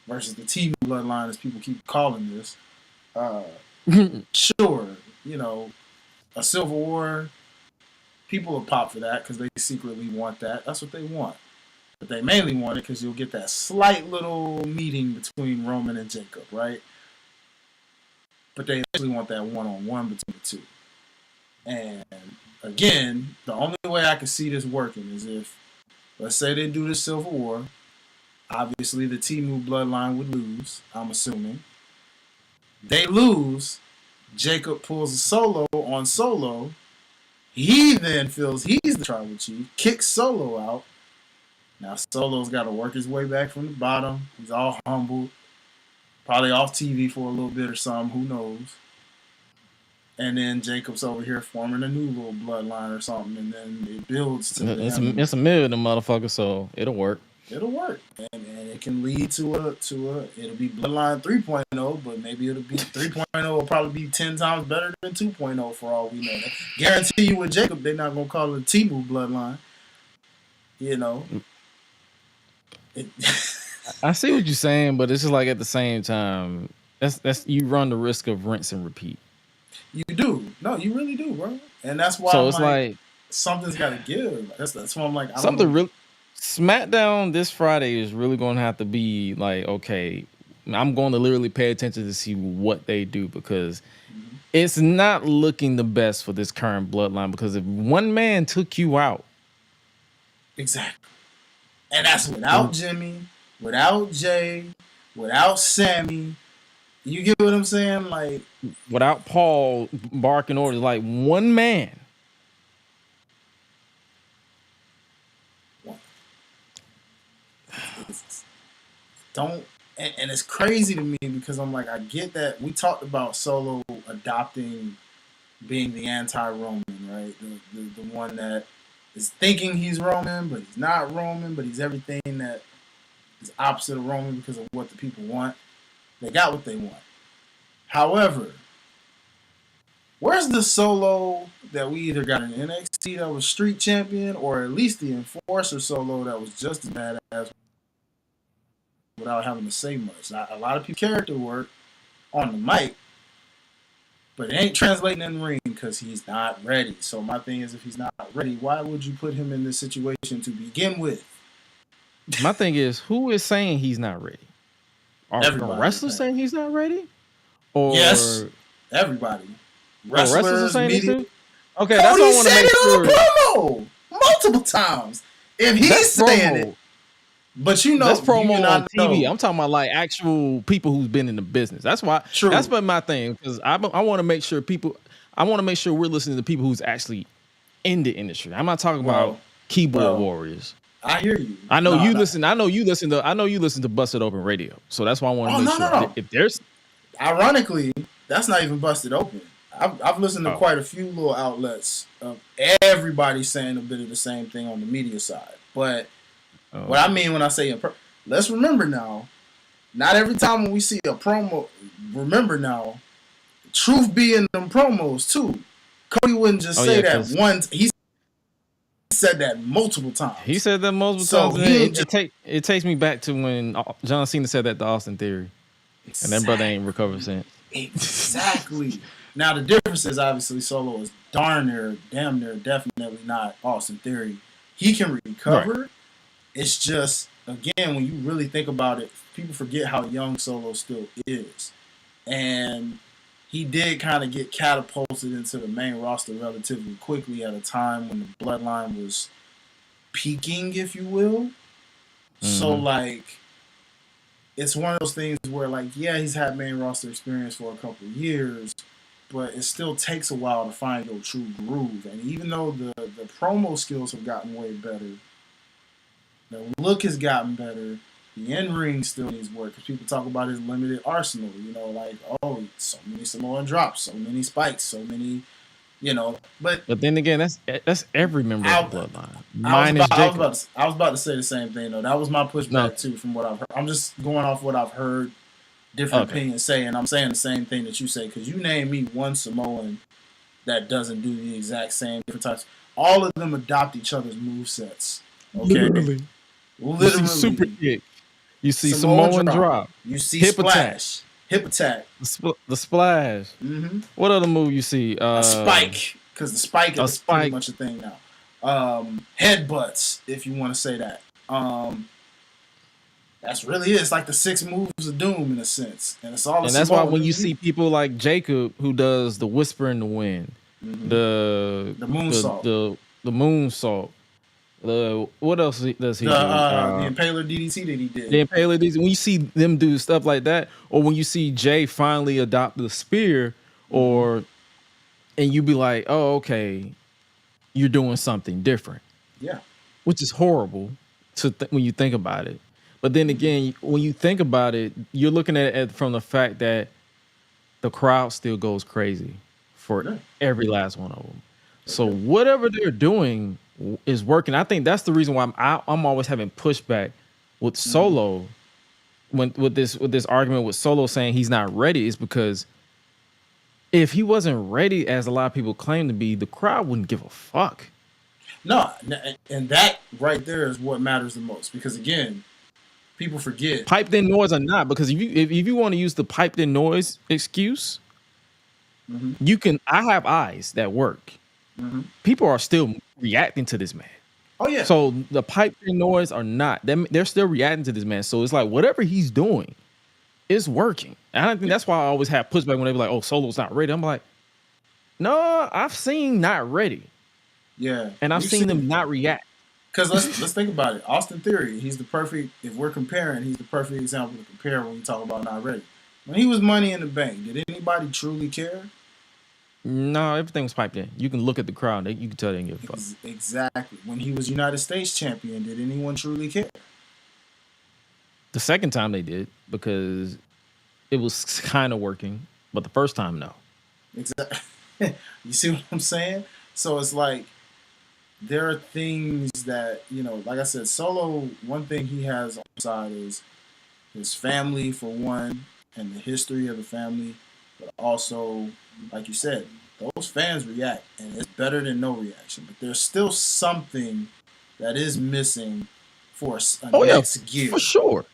Speaker 2: versus the Team Bloodline, as people keep calling this. Sure, a Civil War, people will pop for that because they secretly want that. That's what they want. But they mainly want it because you'll get that slight little meeting between Roman and Jacob, right? But they actually want that one-on-one between the two. And again, the only way I can see this working is if, let's say they do the Civil War, obviously the Timu Bloodline would lose, I'm assuming. They lose. Jacob pulls a Solo on Solo. He then feels he's the tribal chief, kicks Solo out. Now Solo's got to work his way back from the bottom. He's all humbled. Probably off TV for a little bit or something. Who knows? And then Jacob's over here forming a new little bloodline or something. And then it builds to
Speaker 1: it's a million of them motherfuckers, so it'll work.
Speaker 2: It'll work, and it can lead to it'll be Bloodline 3.0, but maybe it'll be 3.0 will probably be 10 times better than 2.0 for all we know. Guarantee you with Jacob, they're not gonna call it Timu Bloodline.
Speaker 1: I see what you're saying, but it's just like at the same time, that's you run the risk of rinse and repeat.
Speaker 2: You do. No, you really do, bro. And that's why
Speaker 1: So
Speaker 2: I'm
Speaker 1: it's
Speaker 2: like,
Speaker 1: like
Speaker 2: something's got to give. That's why I'm like, I don't
Speaker 1: something
Speaker 2: know.
Speaker 1: real. SmackDown this Friday is really going to have to be like, okay, I'm going to literally pay attention to see what they do because it's not looking the best for this current bloodline. Because if one man took you out,
Speaker 2: Exactly. And that's without Jimmy, without Jay, without Sammy. You get what I'm saying? Like,
Speaker 1: without Paul barking orders, like one man.
Speaker 2: don't. And it's crazy to me because I'm like, I get that we talked about Solo adopting being the anti-Roman, right? The one that is thinking he's Roman, but he's not Roman, but he's everything that is opposite of Roman because of what the people want. They got what they want. However, where's the Solo that we either got in NXT that was street champion or at least the Enforcer Solo that was just as badass without having to say much? Now, a lot of people character work on the mic, but it ain't translating in the ring because he's not ready. So my thing is, if he's not ready, why would you put him in this situation to begin with?
Speaker 1: My thing is, who is saying he's not ready? Are wrestlers saying he's not ready? Or
Speaker 2: yes, everybody.
Speaker 1: Wrestlers are saying
Speaker 2: media.
Speaker 1: it too? Okay,
Speaker 2: Cody
Speaker 1: that's what I want to make sure.
Speaker 2: It on a promo multiple times. If he's saying it, but you know,
Speaker 1: that's promo on TV.
Speaker 2: Know.
Speaker 1: I'm talking about like actual people who's been in the business. That's why.
Speaker 2: True.
Speaker 1: That's been my thing because I want to make sure people. I want to make sure we're listening to people who's actually in the industry. I'm not talking about keyboard warriors.
Speaker 2: I hear you.
Speaker 1: I know you listen. I know you listen to Busted Open Radio. So that's why I want to make sure if there's.
Speaker 2: Ironically, that's not even Busted Open. I've listened to quite a few little outlets of everybody saying a bit of the same thing on the media side. But what I mean when I say let's remember now, not every time when we see a promo, remember now, truth be in them promos too. Cody wouldn't just say that once. He said that multiple times.
Speaker 1: He said that multiple times. It takes me back to when John Cena said that to Austin Theory. Exactly. And that brother ain't recovered since.
Speaker 2: Exactly. Now the difference is obviously Solo is damn near, definitely not Austin Theory. He can recover. Right. It's just, again, when you really think about it, people forget how young Solo still is. And he did kind of get catapulted into the main roster relatively quickly at a time when the Bloodline was peaking, if you will. Mm-hmm. So, like, it's one of those things where, like, yeah, he's had main roster experience for a couple of years, but it still takes a while to find your true groove. And even though the promo skills have gotten way better, the look has gotten better, the in-ring still needs work because people talk about his limited arsenal. You know, like, oh, so many Samoan drops, so many spikes, so many, you know. But
Speaker 1: then again, that's every member of the Bloodline. Minus Jacob.
Speaker 2: I was about to say the same thing, though. That was my pushback, too, from what I've heard. I'm just going off what I've heard different opinions say, and I'm saying the same thing that you say because you name me one Samoan that doesn't do the exact same different types. All of them adopt each other's movesets. Okay? Literally.
Speaker 1: You see super kick. You see Samoan drop.
Speaker 2: You see hip splash. Hip attack.
Speaker 1: The splash.
Speaker 2: Mm-hmm.
Speaker 1: What other move you see?
Speaker 2: A spike. Because the spike is pretty much a thing now. Headbutts, if you want to say that. That's really it. It's like the 6 moves of doom in a sense. And it's all
Speaker 1: and that's why when you see people like Jacob who does the whisper in the wind,
Speaker 2: mm-hmm.
Speaker 1: the moonsault. The moonsault. What else does he do?
Speaker 2: The Impaler DDT that he did.
Speaker 1: The Impaler DDT. When you see them do stuff like that, or when you see Jay finally adopt the spear, and you be like, oh, okay, you're doing something different.
Speaker 2: Yeah.
Speaker 1: Which is horrible when you think about it. But then again, when you think about it, you're looking at it from the fact that the crowd still goes crazy for every last one of them. So whatever they're doing is working. I think that's the reason why I'm always having pushback with Solo with this argument with Solo saying he's not ready is because if he wasn't ready, as a lot of people claim to be, the crowd wouldn't give a fuck.
Speaker 2: No, and that right there is what matters the most. Because again, people forget.
Speaker 1: Piped in noise or not, because if you want to use the piped in noise excuse, you can. I have eyes that work. People are still reacting to this man.
Speaker 2: Oh yeah.
Speaker 1: So the piped in noise or not, they're still reacting to this man. So it's like whatever he's doing is working. And I think that's why I always have pushback when they be like, "Oh, Solo's not ready." I'm like, no, I've seen not ready.
Speaker 2: Yeah.
Speaker 1: And I've seen them not react.
Speaker 2: Because let's think about it. Austin Theory, he's the perfect. If we're comparing, he's the perfect example to compare when we talk about not ready. When he was Money in the Bank, did anybody truly care?
Speaker 1: No, everything was piped in. You can look at the crowd; you can tell they didn't give a fuck.
Speaker 2: Exactly. When he was United States champion, did anyone truly care?
Speaker 1: The second time they did, because it was kind of working, but the first time, no.
Speaker 2: Exactly. You see what I'm saying? So it's like there are things that, like I said, Solo, one thing he has on the side is his family, for one, and the history of the family, but also, like you said, those fans react, and it's better than no reaction. But there's still something that is missing for next gear.
Speaker 1: For sure.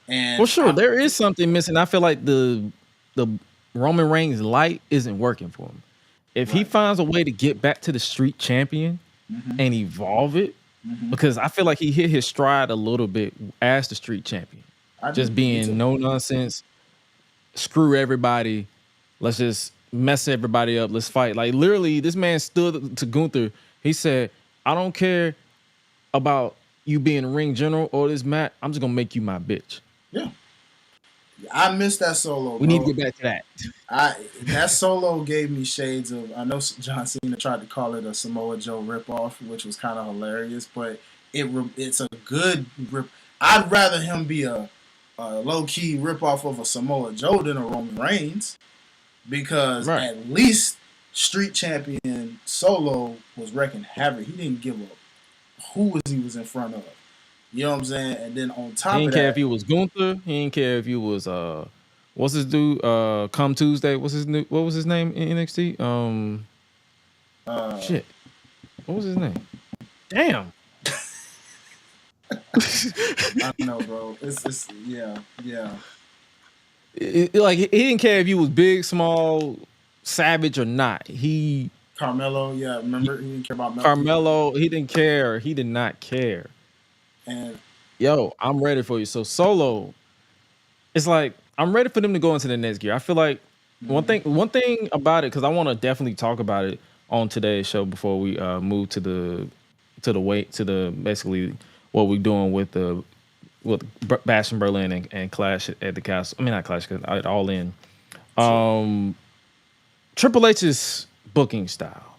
Speaker 2: And
Speaker 1: for sure, there is something missing. I feel like the Roman Reigns light isn't working for him. If he finds a way to get back to the street champion and evolve it, because I feel like he hit his stride a little bit as the street champion. Just being no nonsense, screw everybody, let's just mess everybody up, let's fight. Like literally, this man stood to Gunther. He said, "I don't care about you being ring general or this match. I'm just gonna make you my bitch."
Speaker 2: Yeah. I missed that Solo.
Speaker 1: We need to get back to that.
Speaker 2: That Solo gave me shades of. I know John Cena tried to call it a Samoa Joe ripoff, which was kind of hilarious, but it's a good rip. I'd rather him be a low key ripoff of a Samoa Joe than a Roman Reigns, because at least street champion Solo was wrecking havoc. He didn't give a who he was in front of. You know what I'm saying? And then on top of that,
Speaker 1: he didn't care if he was Gunther. He didn't care if he was what's his dude? Come Tuesday. What was his name in NXT? Shit. What was his name? Damn.
Speaker 2: I know, bro. It's yeah.
Speaker 1: Like he didn't care if he was big, small, savage or not.
Speaker 2: Carmelo, yeah. Remember, he didn't care about
Speaker 1: Carmelo. He didn't care. He did not care.
Speaker 2: And
Speaker 1: yo, I'm ready for you. So Solo, it's like I'm ready for them to go into the next gear. I feel like one thing about it, because I want to definitely talk about it on today's show before we move to basically what we're doing with Bash in Berlin and Clash at the Castle. I mean, not Clash, because All In. Triple H's booking style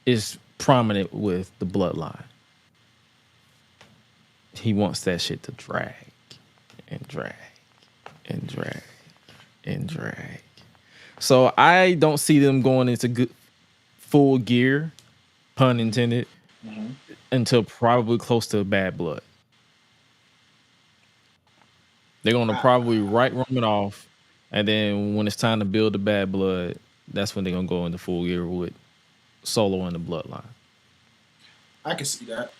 Speaker 1: is prominent with the Bloodline. He wants that shit to drag and drag and drag and drag. So I don't see them going into good full gear, pun intended, until probably close to Bad Blood. They're going to probably write Roman off, and then when it's time to build the Bad Blood, that's when they're going to go into full gear with Solo and the Bloodline.
Speaker 2: I can see that.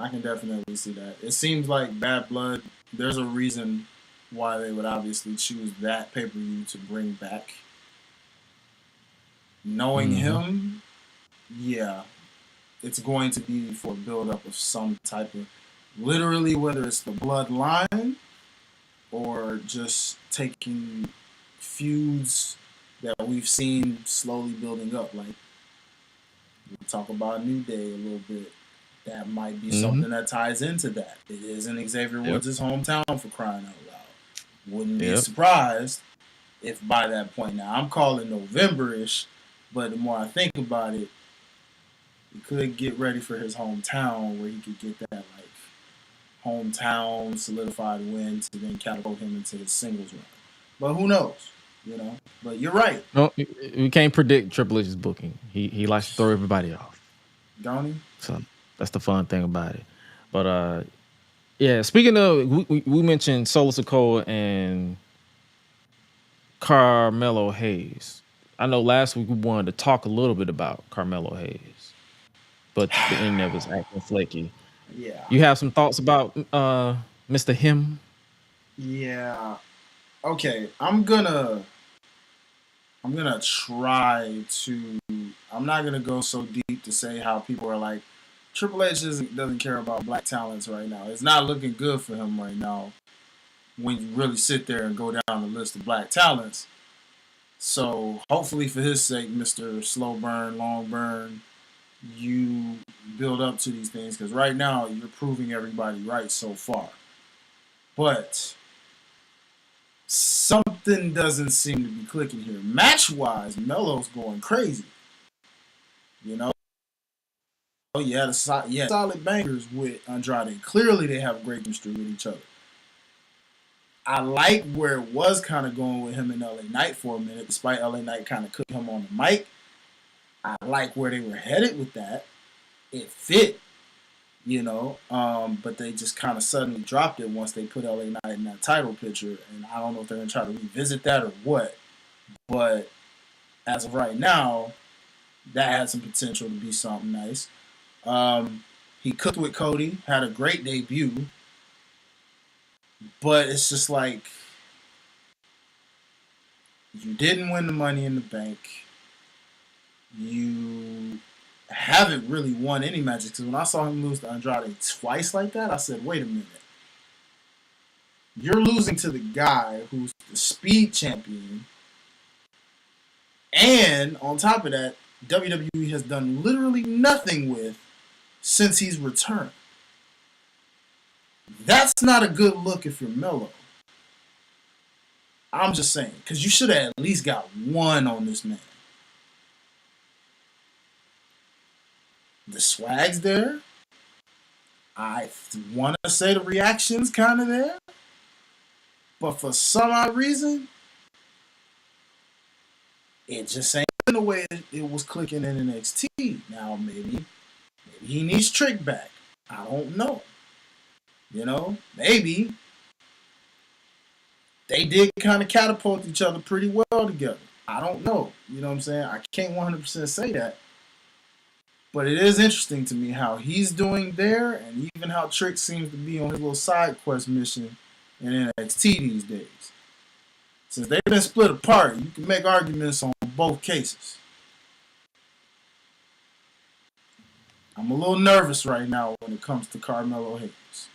Speaker 2: I can definitely see that. It seems like Bad Blood, there's a reason why they would obviously choose that pay-per-view to bring back. Knowing him, yeah, it's going to be for a build-up of some type of, literally, whether it's the Bloodline or just taking feuds that we've seen slowly building up. Like, we talk about New Day a little bit. That might be something that ties into that. It isn't Xavier Woods' hometown, for crying out loud. Wouldn't be surprised if by that point, now I'm calling November-ish, but the more I think about it, he could get ready for his hometown where he could get that like hometown solidified win to then catapult him into his singles run. But who knows? But you're right.
Speaker 1: No, we can't predict Triple H's booking. He likes to throw everybody off.
Speaker 2: Don't he?
Speaker 1: So that's the fun thing about it. But yeah, speaking of, we mentioned Solo Sikoa and Carmelo Hayes. I know last week we wanted to talk a little bit about Carmelo Hayes, but the internet was acting flaky.
Speaker 2: Yeah.
Speaker 1: You have some thoughts about Mr. Him.
Speaker 2: Yeah. Okay, I'm gonna try to. I'm not gonna go so deep to say how people are like Triple H doesn't care about black talents right now. It's not looking good for him right now when you really sit there and go down the list of black talents. So hopefully for his sake, Mr. Slow Burn, Long Burn, you build up to these things because right now you're proving everybody right so far. But something doesn't seem to be clicking here. Match-wise, Melo's going crazy. You know? You had solid bangers with Andrade. Clearly they have great chemistry with each other. I like where it was kind of going with him and LA Knight for a minute, despite LA Knight kind of cooking him on the mic. I like where they were headed with that. It fit, but they just kind of suddenly dropped it once they put LA Knight in that title picture, and I don't know if they're going to try to revisit that or what, but as of right now, that had some potential to be something nice. He cooked with Cody, had a great debut, but it's just like, you didn't win the Money in the Bank. You haven't really won any matches. Because when I saw him lose to Andrade twice like that, I said, wait a minute. You're losing to the guy who's the speed champion. And on top of that, WWE has done literally nothing with since he's returned. That's not a good look if you're Melo. I'm just saying. Because you should have at least got one on this man. The swag's there. I want to say the reaction's kind of there. But for some odd reason, it just ain't the way it was clicking in NXT. Now, maybe he needs Trick back. I don't know. Maybe they did kind of catapult each other pretty well together. I don't know. You know what I'm saying? I can't 100% say that. But it is interesting to me how he's doing there and even how Trick seems to be on his little side quest mission in NXT these days. Since they've been split apart, you can make arguments on both cases. I'm a little nervous right now when it comes to Carmelo Hayes.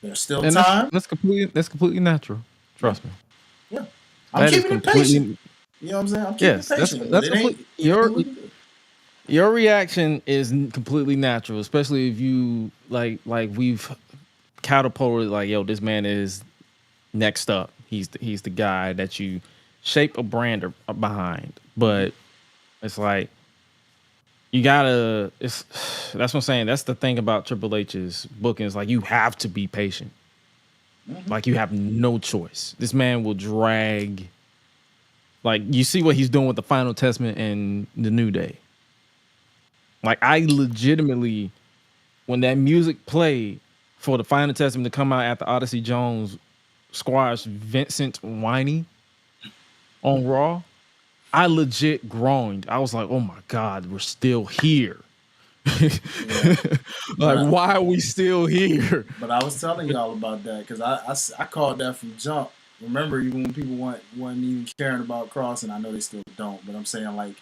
Speaker 2: There's still time.
Speaker 1: That's completely natural. Trust me.
Speaker 2: Yeah. I'm keeping it patient. You know what I'm saying? I'm keeping it patient.
Speaker 1: That's your reaction is completely natural, especially if you like we've catapulted like, yo, this man is next up. He's the guy that you shape a brand behind. But it's like that's what I'm saying. That's the thing about Triple H's bookings. Like, you have to be patient. Mm-hmm. Like, you have no choice. This man will drag. Like, you see what he's doing with the Final Testament and the New Day. Like, I legitimately, when that music played for the Final Testament to come out after Odyssey Jones squashed Vincent Whiny on Raw, I legit groaned. I was like, oh my God, we're still here. Why are we still here?
Speaker 2: But I was telling y'all about that because I called that from jump. Remember, even when people weren't even caring about Cross, and I know they still don't, but I'm saying, like,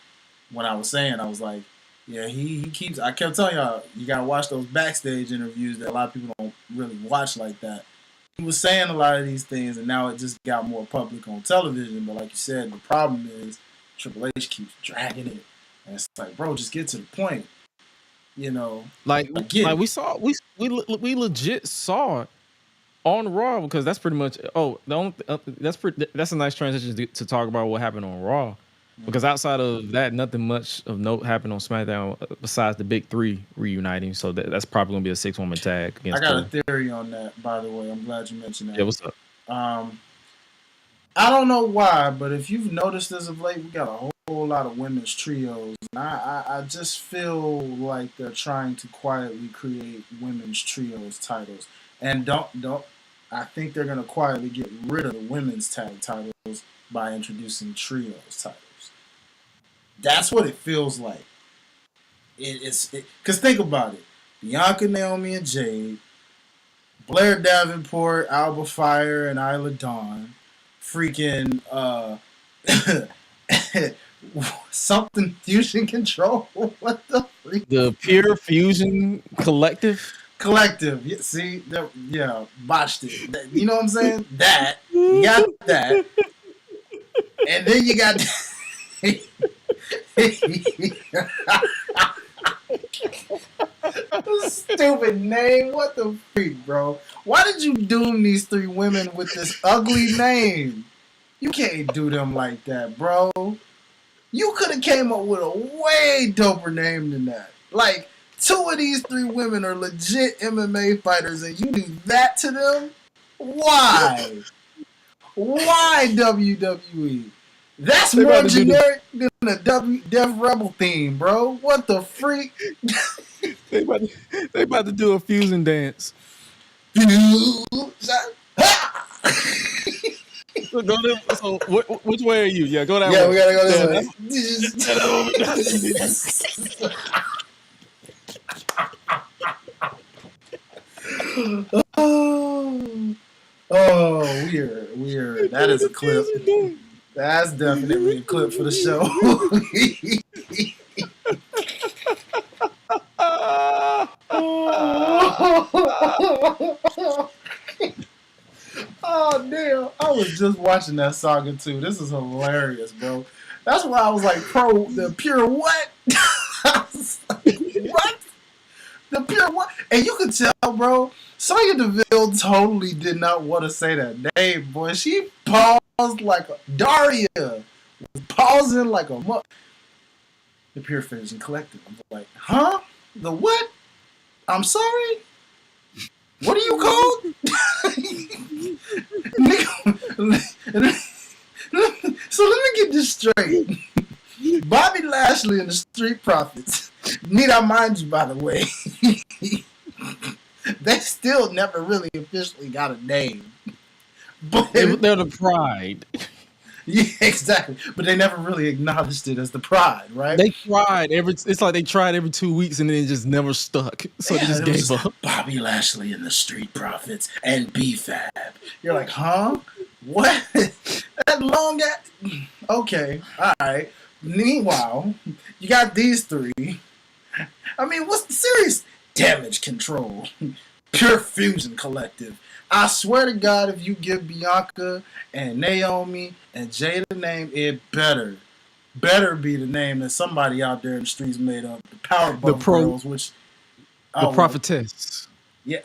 Speaker 2: when I was saying, I was like, yeah, he keeps. I kept telling y'all, you gotta watch those backstage interviews that a lot of people don't really watch like that. He was saying a lot of these things, and now it just got more public on television. But like you said, the problem is Triple H keeps dragging it, and it's like, bro, just get to the point.
Speaker 1: Like we legit saw it on Raw, because that's pretty much. That's a nice transition to talk about what happened on Raw. Because outside of that, nothing much of note happened on SmackDown besides the big three reuniting. So that's probably going to be a 6-woman tag against
Speaker 2: I got a theory on that, by the way. I'm glad you mentioned that.
Speaker 1: Yeah, what's up?
Speaker 2: I don't know why, but if you've noticed as of late, we got a whole lot of women's trios. And I just feel like they're trying to quietly create women's trios titles. And I think they're going to quietly get rid of the women's tag titles by introducing trios titles. That's what it feels like. Because think about it. Bianca, Naomi, and Jade, Blair Davenport, Alba Fire, and Isla Dawn. Freaking something Fusion Control. What the freak?
Speaker 1: The Pure Fusion Collective.
Speaker 2: Collective. See, yeah, botched it. You know what I'm saying? That you got that, and then you got. Stupid name. What the freak, bro? Why did you doom these 3 women with this ugly name? You can't do them like that, bro. You could have came up with a way doper name than that. Like, 2 of these 3 women are legit MMA fighters, and you do that to them? Why? Why WWE? That's more generic than a Def Rebel theme, bro. What the freak?
Speaker 1: They about to do a fusion dance. So which way are you? Yeah, go that way.
Speaker 2: Yeah, we gotta go this way. Oh, weird. That is a clip. That's definitely a clip for the show. Oh damn! I was just watching that saga too. This is hilarious, bro. That's why I was like, the pure what? I was like, what? The pure what? And you could tell, bro. Sonya Deville totally did not want to say that name, boy. She paused like a Daria was pausing like a the Pure Fusion Collective. I'm like, huh? The what? I'm sorry. What are you called? So let me get this straight. Bobby Lashley and the Street Profits. Need I mind you, by the way, they still never really officially got a name. But
Speaker 1: they're the Pride.
Speaker 2: Yeah, exactly. But they never really acknowledged it as the Pride, right?
Speaker 1: They tried it's like they tried every 2 weeks and then it just never stuck. So they just gave up.
Speaker 2: Bobby Lashley and the Street Profits and BFAB. You're like, huh? What? That long ass. Okay, all right. Meanwhile, you got these 3. I mean, what's the series? Damage Control, Pure Fusion Collective. I swear to God, if you give Bianca and Naomi and Jade a name, it better be the name that somebody out there in the streets made up. The Powerbomb Girls, which
Speaker 1: the Prophetess.
Speaker 2: Yeah.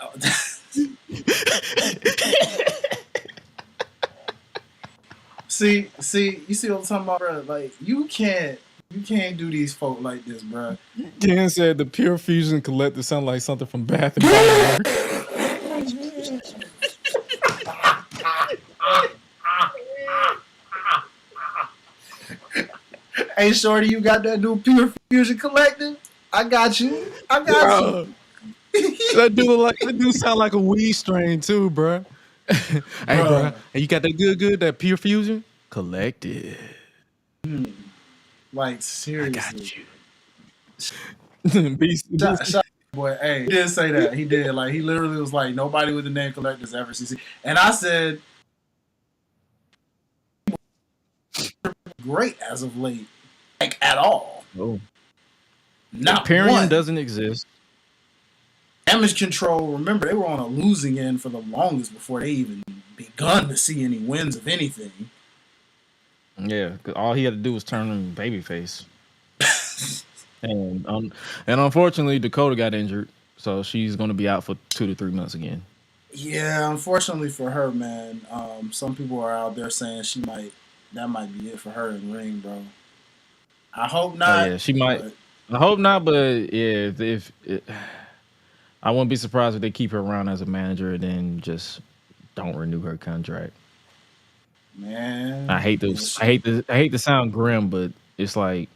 Speaker 2: See, you see what I'm talking about, bro? Like, you can't do these folk like this, bro.
Speaker 1: Dan said the Pure Fusion Collective sound like something from Bath and Body Works.
Speaker 2: Hey, shorty, you got that new Pure Fusion Collective? I got you. You.
Speaker 1: That dude sound like a weed strain too, bro. Hey, bro, and you got that good that Pure Fusion Collective.
Speaker 2: Like, seriously.
Speaker 1: I got you. Beast.
Speaker 2: Boy, hey, he did say that. He did. Like, he literally was like, nobody with the name Collector's ever seen. And I said, great as of late. Like, at all.
Speaker 1: Oh.
Speaker 2: Not
Speaker 1: Imperium
Speaker 2: one.
Speaker 1: doesn't exist.
Speaker 2: Damage Control, remember, they were on a losing end for the longest before they even begun to see any wins of anything.
Speaker 1: Yeah, because all he had to do was turn him babyface. and unfortunately, Dakota got injured, so she's going to be out for 2 to 3 months again.
Speaker 2: Yeah, unfortunately for her, man. Some people are out there saying that might be it for her in the ring, bro. I hope not.
Speaker 1: Yeah, she might. I hope not, but yeah, I wouldn't be surprised if they keep her around as a manager and then just don't renew her contract.
Speaker 2: Man,
Speaker 1: I hate to sound grim, but it's like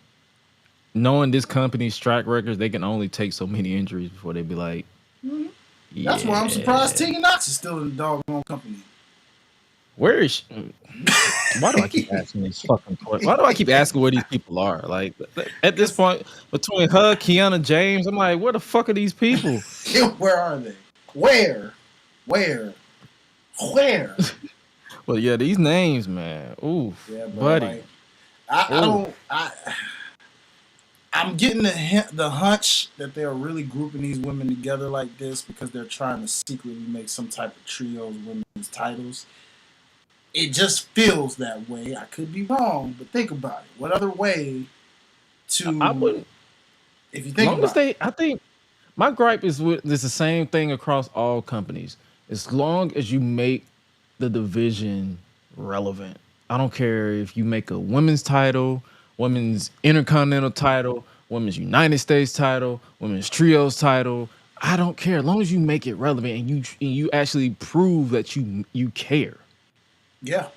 Speaker 1: knowing this company's track records, they can only take so many injuries before they be like,
Speaker 2: yeah. That's why I'm surprised Tegan Knox is still in the doggone company.
Speaker 1: Where is she? Why do I keep asking these fucking questions? Why do I keep asking where these people are? Like, at this point, between her, Kiana James, I'm like, where the fuck are these people?
Speaker 2: Where are they? Where? Where?
Speaker 1: Well, yeah, these names, man. Ooh,
Speaker 2: Yeah, bro.
Speaker 1: buddy.
Speaker 2: Like, I'm getting the hunch that they're really grouping these women together like this because they're trying to secretly make some type of trio of women's titles. It just feels that way. I could be wrong, but think about it. What other way to?
Speaker 1: I wouldn't.
Speaker 2: If you think
Speaker 1: Long
Speaker 2: about
Speaker 1: as they, I think my gripe is with it's the same thing across all companies. As long as you make the division relevant, I don't care if you make a women's title, women's intercontinental title, women's United States title, women's trios title. I don't care as long as you make it relevant and you actually prove that you care.
Speaker 2: yeah.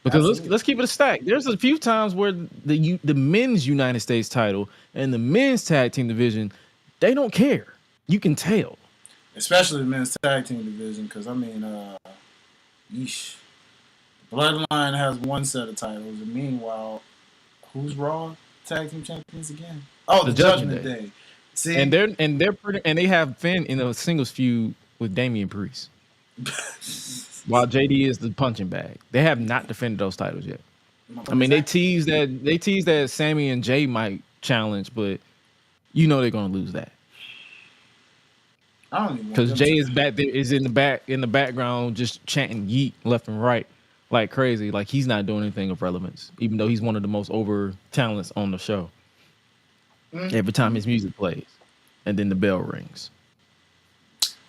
Speaker 1: Because
Speaker 2: Absolutely.
Speaker 1: let's keep it a stack. There's a few times where the men's United States title and the men's tag team division, they don't care. You can tell.
Speaker 2: Especially the men's tag team division, because I mean, yeesh. Bloodline has one set of titles, and meanwhile, who's Raw tag team champions again? Oh, the Judgment Day. See,
Speaker 1: And they have Finn in a singles feud with Damian Priest. While JD is the punching bag. They have not defended those titles yet. I mean, they teased that Sammy and Jay might challenge, but you know they're gonna lose that.
Speaker 2: I don't even
Speaker 1: Because Jay is back there, is in the background, just chanting yeet left and right like crazy. Like he's not doing anything of relevance, even though he's one of the most over talents on the show. Every time his music plays, and then the bell rings.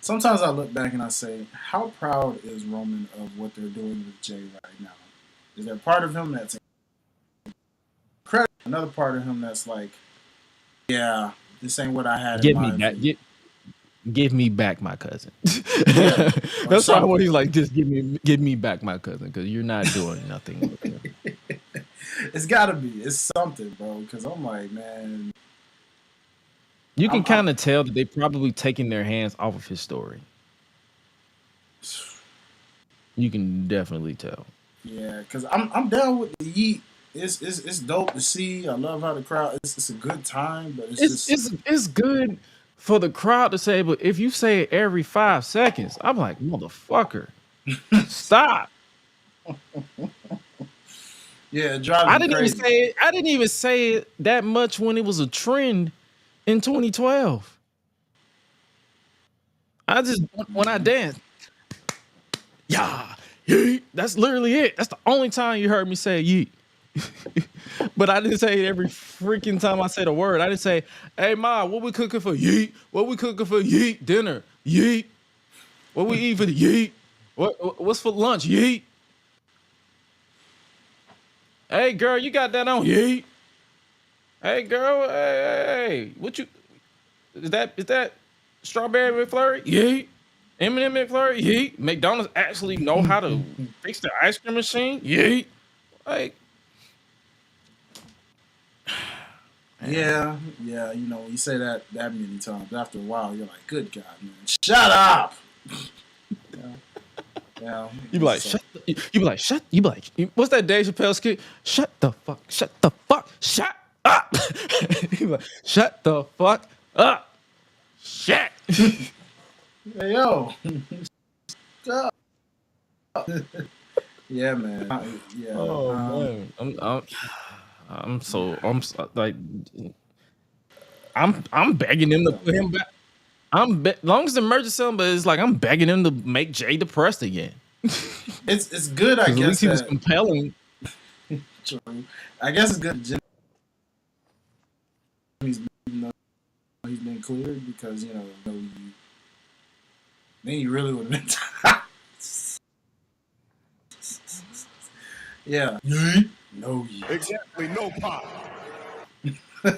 Speaker 2: Sometimes I look back and I say, how proud is Roman of what they're doing with Jay right now? Is there part of him that's credit? Another part of him that's like, yeah, this ain't what I had in mind.
Speaker 1: Give me back my cousin.
Speaker 2: Yeah,
Speaker 1: That's why when he's like, just give me back my cousin, because you're not doing nothing with him.
Speaker 2: It's gotta be. It's something, bro. Because I'm like, man.
Speaker 1: You can kind of tell that they probably taking their hands off of his story. You can definitely tell.
Speaker 2: Yeah, because I'm down with the yeet. It's dope to see. I love how the crowd. It's a good time, but
Speaker 1: it's good for the crowd to say. But if you say it every 5 seconds, I'm like, motherfucker, stop.
Speaker 2: Yeah, it drives
Speaker 1: I
Speaker 2: me
Speaker 1: didn't
Speaker 2: crazy.
Speaker 1: even say it. I didn't even say it that much when it was a trend in 2012. I just when I danced, yeah, yeet. That's literally it. That's the only time you heard me say yeet. But I didn't say it every freaking time I said a word. I didn't say, "Hey Ma, what we cooking for yeet? What we cooking for yeet dinner? Yeet. What we eat for the yeet? What's for lunch? Yeet. Hey girl, you got that on? Yeet. Hey girl, hey, what you is that strawberry McFlurry? Yeet. M&M McFlurry? Yeet. McDonald's actually know how to fix the ice cream machine? Yeet. Like,
Speaker 2: Yeah, you know, when you say that many times, after a while, you're like, good God, man, shut up. Yeah.
Speaker 1: you be like, what's that Dave Chappelle skit? Shut the fuck, shut up. You be like, shut the fuck up. Shit.
Speaker 2: Hey, yo. Stop. Yeah, man. Yeah.
Speaker 1: Oh man, I'm begging them to put him back. Long as the merch is selling, but it's like I'm begging him to make Jay depressed again.
Speaker 2: It's good, I
Speaker 1: At
Speaker 2: guess.
Speaker 1: least he was compelling.
Speaker 2: True. I guess it's good. He's been cleared because then you really would have been. Yeah. No.
Speaker 4: Exactly, no pop.
Speaker 2: My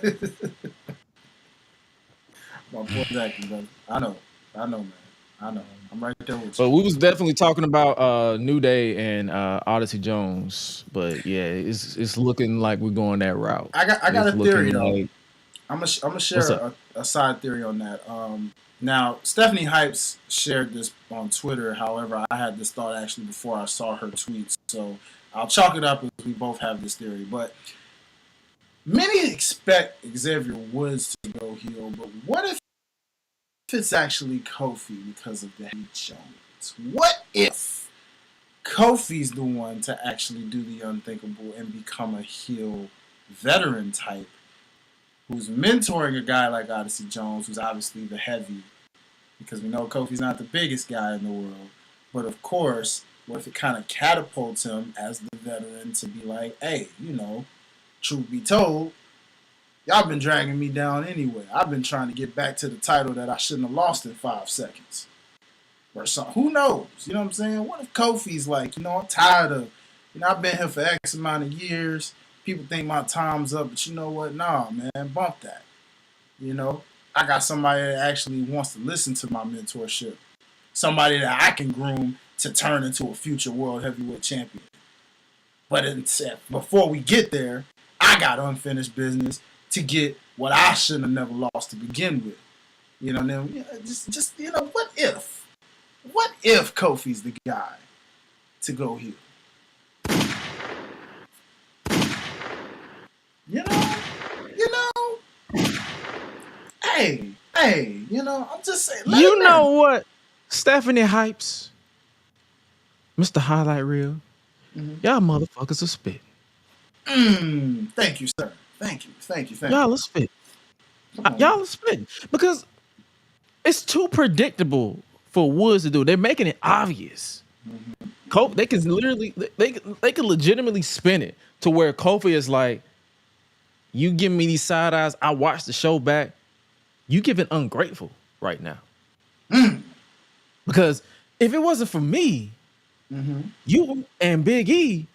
Speaker 2: poor Jackie, brother. I know, man. I know. I'm right there with you.
Speaker 1: But we was definitely talking about New Day and Odyssey Jones. But yeah, it's looking like we're going that route.
Speaker 2: I got a theory though.
Speaker 1: Like,
Speaker 2: I'm gonna share a side theory on that. Now Stephanie Hypes shared this on Twitter. However, I had this thought actually before I saw her tweets, so I'll chalk it up as we both have this theory. But many expect Xavier Woods to go heel, but what if it's actually Kofi because of the Jones? this. What if Kofi's the one to actually do the unthinkable and become a heel veteran type who's mentoring a guy like Odyssey Jones, who's obviously the heavy, because we know Kofi's not the biggest guy in the world. But of course, what if it kind of catapults him as the veteran to be like, hey, truth be told, y'all been dragging me down anyway. I've been trying to get back to the title that I shouldn't have lost in 5 seconds. Or something. Who knows? You know what I'm saying? What if Kofi's like, I'm tired of, I've been here for X amount of years. People think my time's up, but you know what? Nah, man, bump that. I got somebody that actually wants to listen to my mentorship. Somebody that I can groom to turn into a future world heavyweight champion. But before we get there, I got unfinished business to get what I shouldn't have never lost to begin with. What if? What if Kofi's the guy to go heel? Hey, I'm just saying.
Speaker 1: You know what? Stephanie Hypes, Mr. Highlight Reel, y'all motherfuckers are spit.
Speaker 2: Thank you, sir. Thank you.
Speaker 1: Y'all are spit. Y'all are spit. Because it's too predictable for Woods to do. They're making it obvious. They can literally, they can legitimately spin it to where Kofi is like, you give me these side eyes, I watch the show back. You giving ungrateful right now. Because if it wasn't for me, you and Big E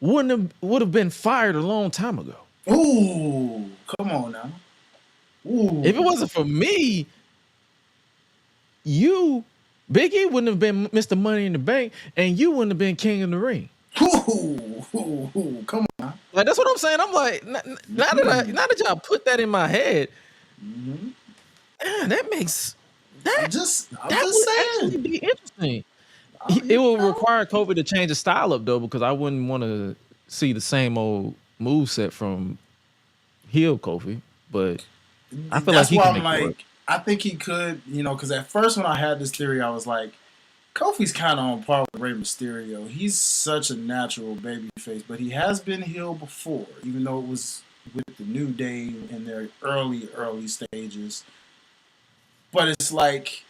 Speaker 1: would have been fired a long time ago.
Speaker 2: Ooh, come on now. Ooh.
Speaker 1: If it wasn't for me, Big E wouldn't have been Mr. Money in the Bank, and you wouldn't have been King of the Ring.
Speaker 2: Ooh, come on.
Speaker 1: Like, that's what I'm saying. I'm like, now that y'all put that in my head, man, that makes that.
Speaker 2: I'm just
Speaker 1: would
Speaker 2: saying.
Speaker 1: actually be interesting. It will require Kofi to change the style up though, because I wouldn't want to see the same old moveset from heel Kofi. But I feel
Speaker 2: that's
Speaker 1: like he
Speaker 2: why
Speaker 1: can
Speaker 2: I'm
Speaker 1: make it work.
Speaker 2: like, I think he could, because at first when I had this theory, I was like, Kofi's kind of on par with Rey Mysterio. He's such a natural babyface, but he has been heel before, even though it was with the New Day in their early stages. But it's like,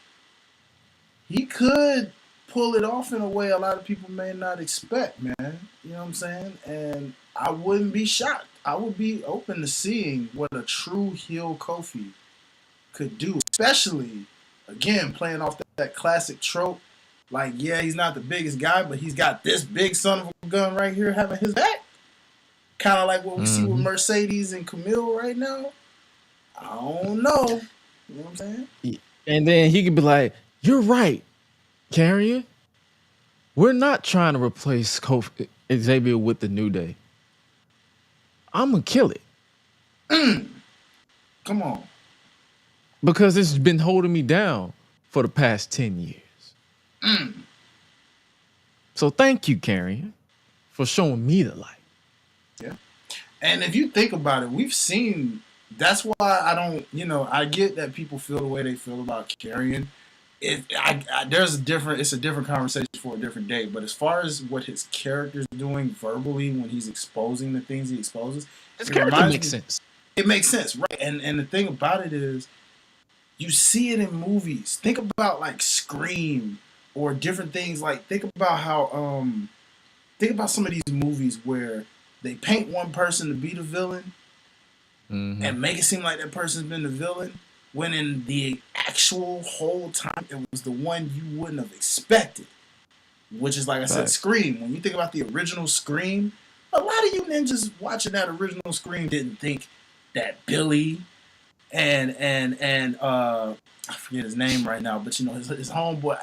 Speaker 2: he could pull it off in a way a lot of people may not expect, man. You know what I'm saying? And I wouldn't be shocked. I would be open to seeing what a true heel Kofi could do, especially, again, playing off that classic trope. Like, yeah, he's not the biggest guy, but he's got this big son of a gun right here having his back. Kind of like what we see with Mercedes and Camille right now. I don't know. You know what I'm saying?
Speaker 1: And then he could be like, you're right, Carrion. We're not trying to replace Kofi Xavier with the New Day. I'm going to kill it.
Speaker 2: Come on.
Speaker 1: Because it's been holding me down for the past 10 years. So thank you, Carrion, for showing me the light.
Speaker 2: Yeah. And if you think about it, we've seen, that's why I don't, I get that people feel the way they feel about Carrion. It's a different conversation for a different day. But as far as what his character's doing verbally when he's exposing the things he exposes,
Speaker 1: his character makes sense.
Speaker 2: It makes sense, right? And the thing about it is, you see it in movies. Think about like Scream or different things. Like think about some of these movies where they paint one person to be the villain and make it seem like that person's been the villain, when in the actual whole time it was the one you wouldn't have expected. Which is, like I said, Scream. When you think about the original Scream, a lot of you ninjas watching that original Scream didn't think that Billy and I forget his name right now, but his homeboy,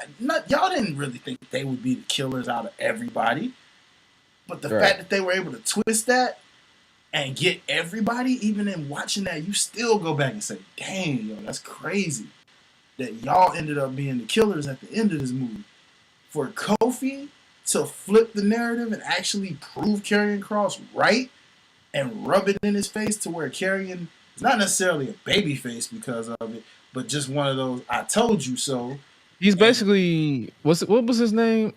Speaker 2: y'all didn't really think they would be the killers out of everybody. But the fact that they were able to twist that and get everybody, even in watching that, you still go back and say, dang, yo, that's crazy that y'all ended up being the killers at the end of this movie. For Kofi to flip the narrative and actually prove Karrion Kross right and rub it in his face to where Karrion is not necessarily a baby face because of it, but just one of those I told you so,
Speaker 1: He's basically what was his name?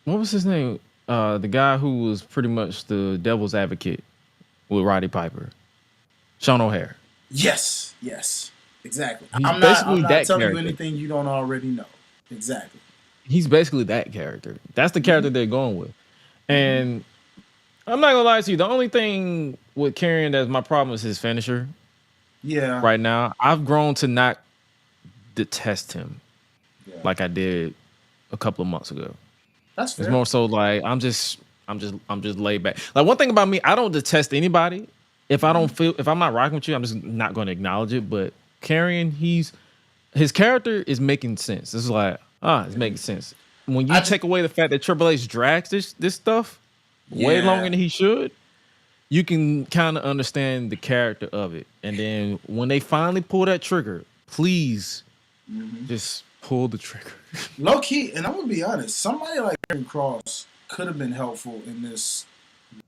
Speaker 1: What was his name? The guy who was pretty much the devil's advocate with Roddy Piper, Sean O'Hare.
Speaker 2: Yes, exactly.
Speaker 1: He's
Speaker 2: I'm
Speaker 1: basically
Speaker 2: not
Speaker 1: that
Speaker 2: telling
Speaker 1: character.
Speaker 2: you anything you don't already know. Exactly.
Speaker 1: He's basically that character. That's the character they're going with. And I'm not gonna lie to you. The only thing with Karrion that's my problem is his finisher.
Speaker 2: Yeah.
Speaker 1: Right now, I've grown to not detest him
Speaker 2: Yeah.
Speaker 1: like I did a couple of months ago.
Speaker 2: That's fair.
Speaker 1: It's more so like I'm just laid back. Like one thing about me, I don't detest anybody. If I don't feel, if I'm not rocking with you, I'm just not going to acknowledge it. But Karrion, his character is making sense. It's like it's making sense. When you take away the fact that Triple H drags this stuff way longer than he should, you can kind of understand the character of it. And then when they finally pull that trigger, please just pull the trigger.
Speaker 2: Low key, and I'm gonna be honest, somebody like Karrion Kross could have been helpful in this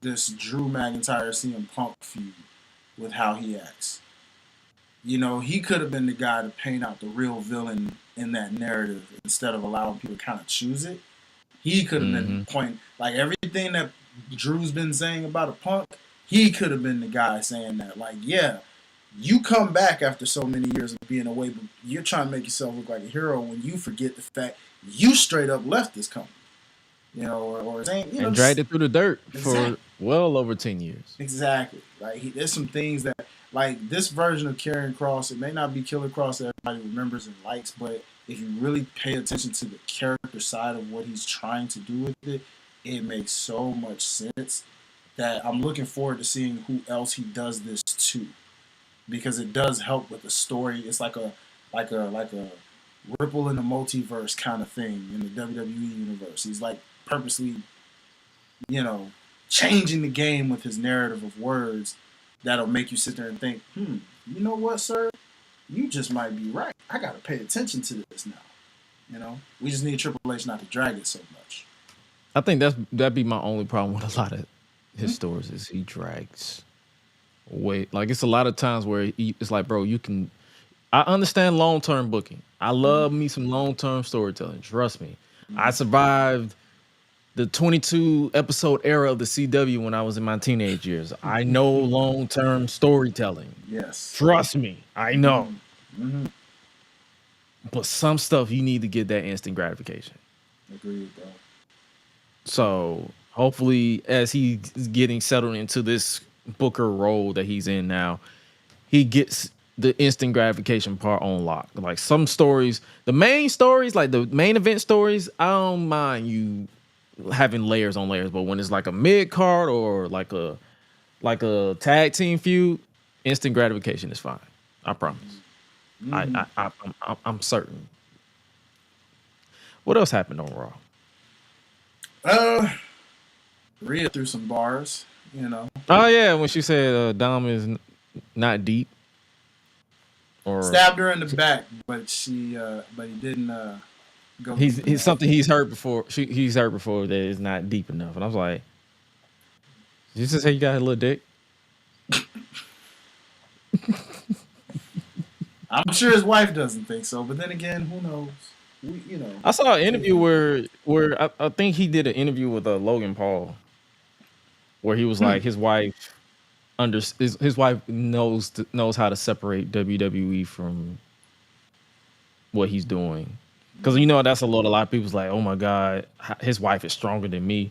Speaker 2: Drew McIntyre CM Punk feud with how he acts. You know, he could have been the guy to paint out the real villain in that narrative instead of allowing people to kind of choose it. He could have been pointing, like everything that Drew's been saying about a Punk, he could have been the guy saying that. Like, yeah, you come back after so many years of being away, but you're trying to make yourself look like a hero when you forget the fact you straight up left this company. You know, or saying, you know,
Speaker 1: and dragged it through the dirt for well over 10 years.
Speaker 2: Exactly. Like, there's some things that, like, this version of Karrion Kross, it may not be Killer Kross that everybody remembers and likes, but if you really pay attention to the character side of what he's trying to do with it, it makes so much sense that I'm looking forward to seeing who else he does this to, because it does help with the story. It's like a ripple in the multiverse kind of thing in the WWE universe. He's like purposely, you know, changing the game with his narrative of words that'll make you sit there and think, you know what, sir? You just might be right. I got to pay attention to this now. You know, we just need Triple H not to drag it so much.
Speaker 1: I think that'd be my only problem with a lot of his stories is he drags way. Like it's a lot of times where it's like, bro, I understand long-term booking. I love me some long-term storytelling. Trust me. I survived the 22 episode era of the CW when I was in my teenage years. I know long-term storytelling.
Speaker 2: Yes.
Speaker 1: Trust me. I know. But some stuff you need to get that instant gratification.
Speaker 2: Agreed, bro.
Speaker 1: So hopefully as he's getting settled into this Booker role that he's in now, he gets the instant gratification part on lock. Like some stories, the main stories, like the main event stories, I don't mind you having layers on layers, but when it's like a mid card or like a tag team feud, instant gratification is fine. I promise. I'm certain. What else happened on Raw?
Speaker 2: Rhea threw some bars, you know.
Speaker 1: Oh yeah, when she said Dom is not deep, or
Speaker 2: stabbed her in the back, but he didn't go.
Speaker 1: He's something he's heard before. He's heard before that is not deep enough, and I was like, "Did you just say you got a little dick?"
Speaker 2: I'm sure his wife doesn't think so, but then again, who knows? You know.
Speaker 1: I saw an interview where I think he did an interview with Logan Paul, where he was like his wife his wife knows how to separate WWE from what he's doing, because you know that's a lot of people's like, oh my god, his wife is stronger than me.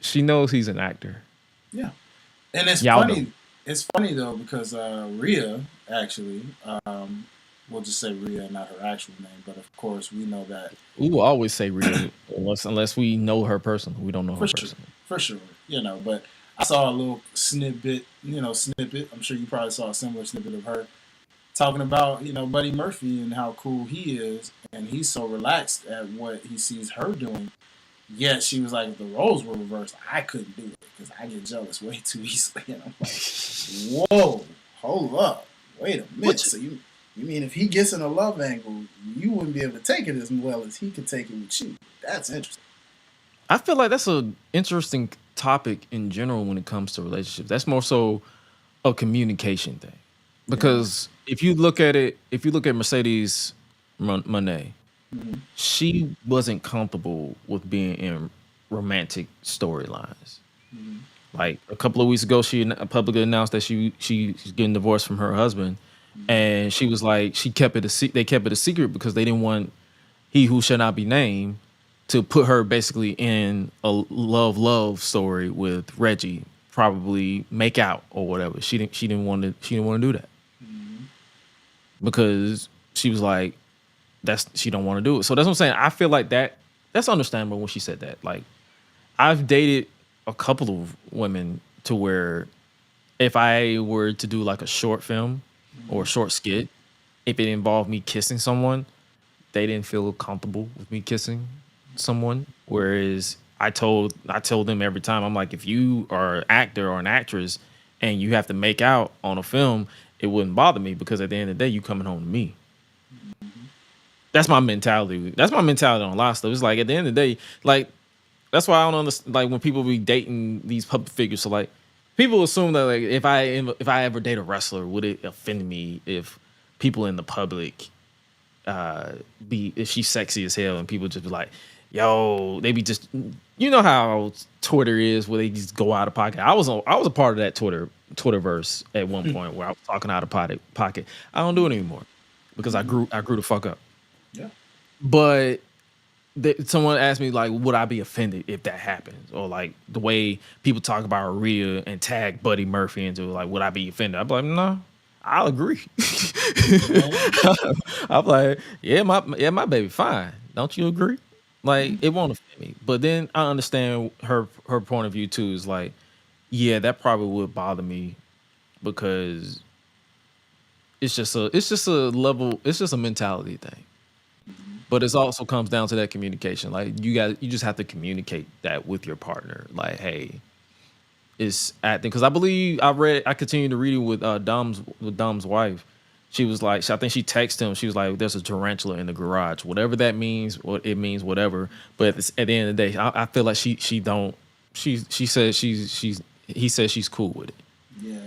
Speaker 1: She knows he's an actor.
Speaker 2: Yeah, and it's funny. It's funny though because Rhea actually. We'll just say Rhea, not her actual name, but of course we know that.
Speaker 1: We will always say Rhea unless we know her personally. We don't know her personally.
Speaker 2: For sure, you know. But I saw a little snippet. I'm sure you probably saw a similar snippet of her talking about, Buddy Murphy and how cool he is, and he's so relaxed at what he sees her doing. Yet she was like, if the roles were reversed, I couldn't do it because I get jealous way too easily. And I'm like, whoa, hold up, wait a minute. So you mean if he gets in a love angle, you wouldn't be able to take it as well as he could take it with you? That's interesting.
Speaker 1: I feel like that's an interesting topic in general when it comes to relationships. That's more so a communication thing. Because if you look at Mercedes Monet, she wasn't comfortable with being in romantic storylines. Like a couple of weeks ago, she publicly announced that she's getting divorced from her husband, and she was like, they kept it a secret because they didn't want he who shall not be named to put her basically in a love story with Reggie, probably make out or whatever. She didn't want to do that because she was like, she don't want to do it. So that's what I'm saying. I feel like that's understandable when she said that. Like, I've dated a couple of women to where if I were to do like a short film or a short skit, if it involved me kissing someone, they didn't feel comfortable with me kissing someone. Whereas I told them every time, I'm like, if you are an actor or an actress and you have to make out on a film, it wouldn't bother me because at the end of the day, you coming home to me. That's my mentality. That's my mentality on a lot of stuff. It's like at the end of the day, like that's why I don't understand. Like when people be dating these public figures, so like people assume that like if I ever date a wrestler, would it offend me if people in the public if she's sexy as hell and people just be like, yo, they be just, you know how Twitter is where they just go out of pocket. I was a part of that Twitterverse at one point where I was talking out of pocket. I don't do it anymore because I grew the fuck up.
Speaker 2: Yeah.
Speaker 1: But someone asked me like, would I be offended if that happens? Or like the way people talk about Rhea and tag Buddy Murphy into like, would I be offended? I'd be like, no, I'll agree. I'm like, yeah, my baby, fine. Don't you agree? Like, it won't offend me. But then I understand her point of view too. Is like, yeah, that probably would bother me because it's just a mentality thing. But it also comes down to that communication. Like you just have to communicate that with your partner. Like, hey, it's acting. Because I continued to read it with Dom's wife. She was like, I think she texted him. She was like, "There's a tarantula in the garage. Whatever that means, what it means, whatever." But at the end of the day, I feel like he says she's cool with it.
Speaker 2: Yeah.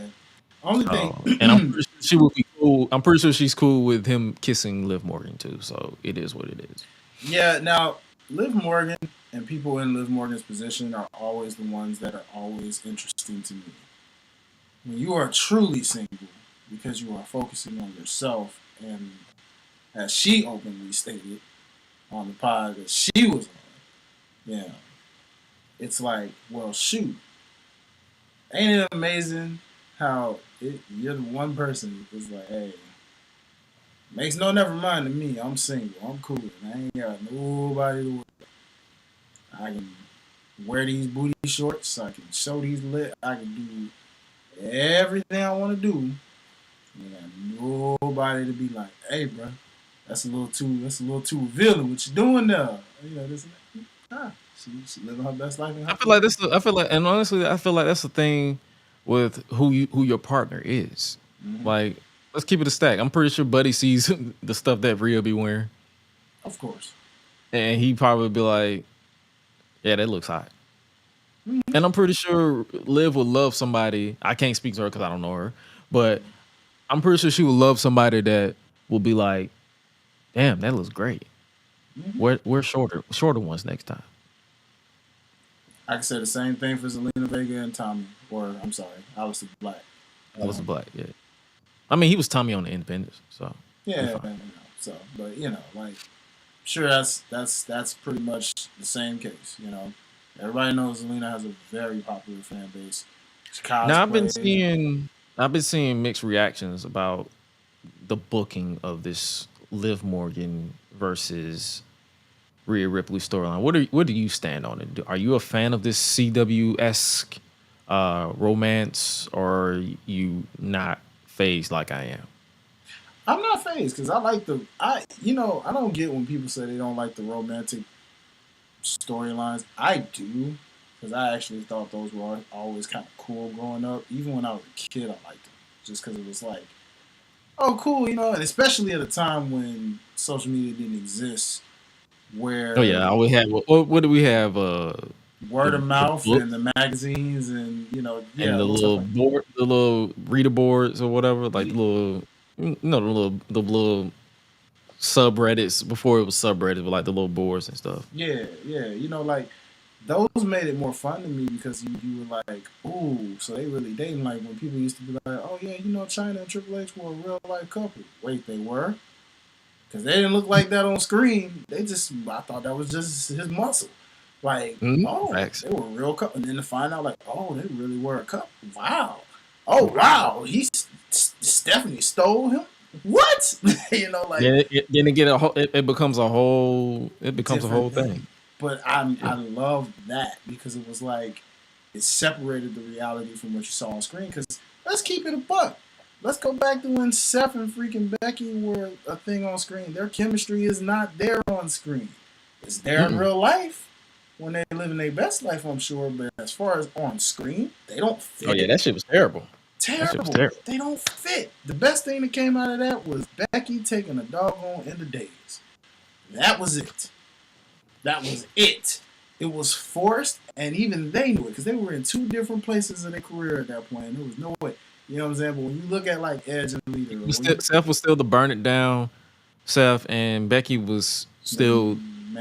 Speaker 2: Only thing,
Speaker 1: and I'm pretty sure she would be cool. I'm pretty sure she's cool with him kissing Liv Morgan too. So it is what it is.
Speaker 2: Yeah. Now, Liv Morgan and people in Liv Morgan's position are always the ones that are always interesting to me. When you are truly single because you are focusing on yourself, and as she openly stated on the pod that she was on, yeah, it's like, well, shoot, ain't it amazing how you're the one person that's like, hey, makes no never mind to me. I'm single. I'm cool. And I ain't got nobody to worry about. I can wear these booty shorts. I can show these lit. I can do everything I want to do. You got nobody to be like, hey, bro, that's a little too revealing. What you doing there? You know, this and that. She living her best life.
Speaker 1: I feel like, and honestly, I feel like that's the thing with who your partner is.
Speaker 2: Mm-hmm.
Speaker 1: Like, let's keep it a stack. I'm pretty sure Buddy sees the stuff that Rhea be wearing.
Speaker 2: Of course.
Speaker 1: And he probably be like, yeah, that looks hot. Mm-hmm. And I'm pretty sure Liv would love somebody. I can't speak to her because I don't know her. But I'm pretty sure she would love somebody that will be like, damn, that looks great. Mm-hmm. Wear shorter ones next time.
Speaker 2: I can say the same thing for Zelina Vega and Tommy. Or, I'm sorry, Aleister Black.
Speaker 1: Aleister Black, yeah. I mean, he was Tommy on the Independence, so.
Speaker 2: Yeah, so, but, you know, like, sure, that's pretty much the same case, you know. Everybody knows Zelina has a very popular fan base.
Speaker 1: Now, I've been seeing mixed reactions about the booking of this Liv Morgan versus Rhea Ripley storyline. What do you stand on it? Are you a fan of this CW-esque romance, or are you not phased like I am?
Speaker 2: I'm not phased because I don't get when people say they don't like the romantic storylines. I do, because I actually thought those were always kind of cool growing up. Even when I was a kid, I liked them just because it was like, oh, cool, you know. And especially at a time when social media didn't exist, where
Speaker 1: we had what do we have?
Speaker 2: Word of mouth and the magazines and and
Speaker 1: the little reader boards or whatever, like the little subreddits before it was subreddits with like the little boards and stuff.
Speaker 2: Yeah, you know, like those made it more fun to me because you were like, ooh, so they really dating. Like when people used to be like, oh yeah, you know, China and Triple H were a real life couple. Wait, they were? Because they didn't look like that on screen. I thought that was just his muscle. Like,
Speaker 1: Facts.
Speaker 2: they were a real couple. And then to find out, like, oh, they really were a couple. Wow. Oh, wow. Stephanie stole him? What? You know, like.
Speaker 1: Then it becomes a whole thing.
Speaker 2: But I love that because it was like, it separated the reality from what you saw on screen. Because let's keep it a buck. Let's go back to when Seth and freaking Becky were a thing on screen. Their chemistry is not there on screen. It's there in real life when they live in their best life, I'm sure. But as far as on screen, they don't fit.
Speaker 1: Oh, yeah, that shit was terrible.
Speaker 2: Terrible. They don't fit. The best thing that came out of that was Becky taking a doggone end of days. That was it. It was forced, and even they knew it because they were in two different places in their career at that point. There was no way. You know what I'm saying? But when you look at like Edge and Lita,
Speaker 1: Seth was still the burn it down Seth, and Becky was still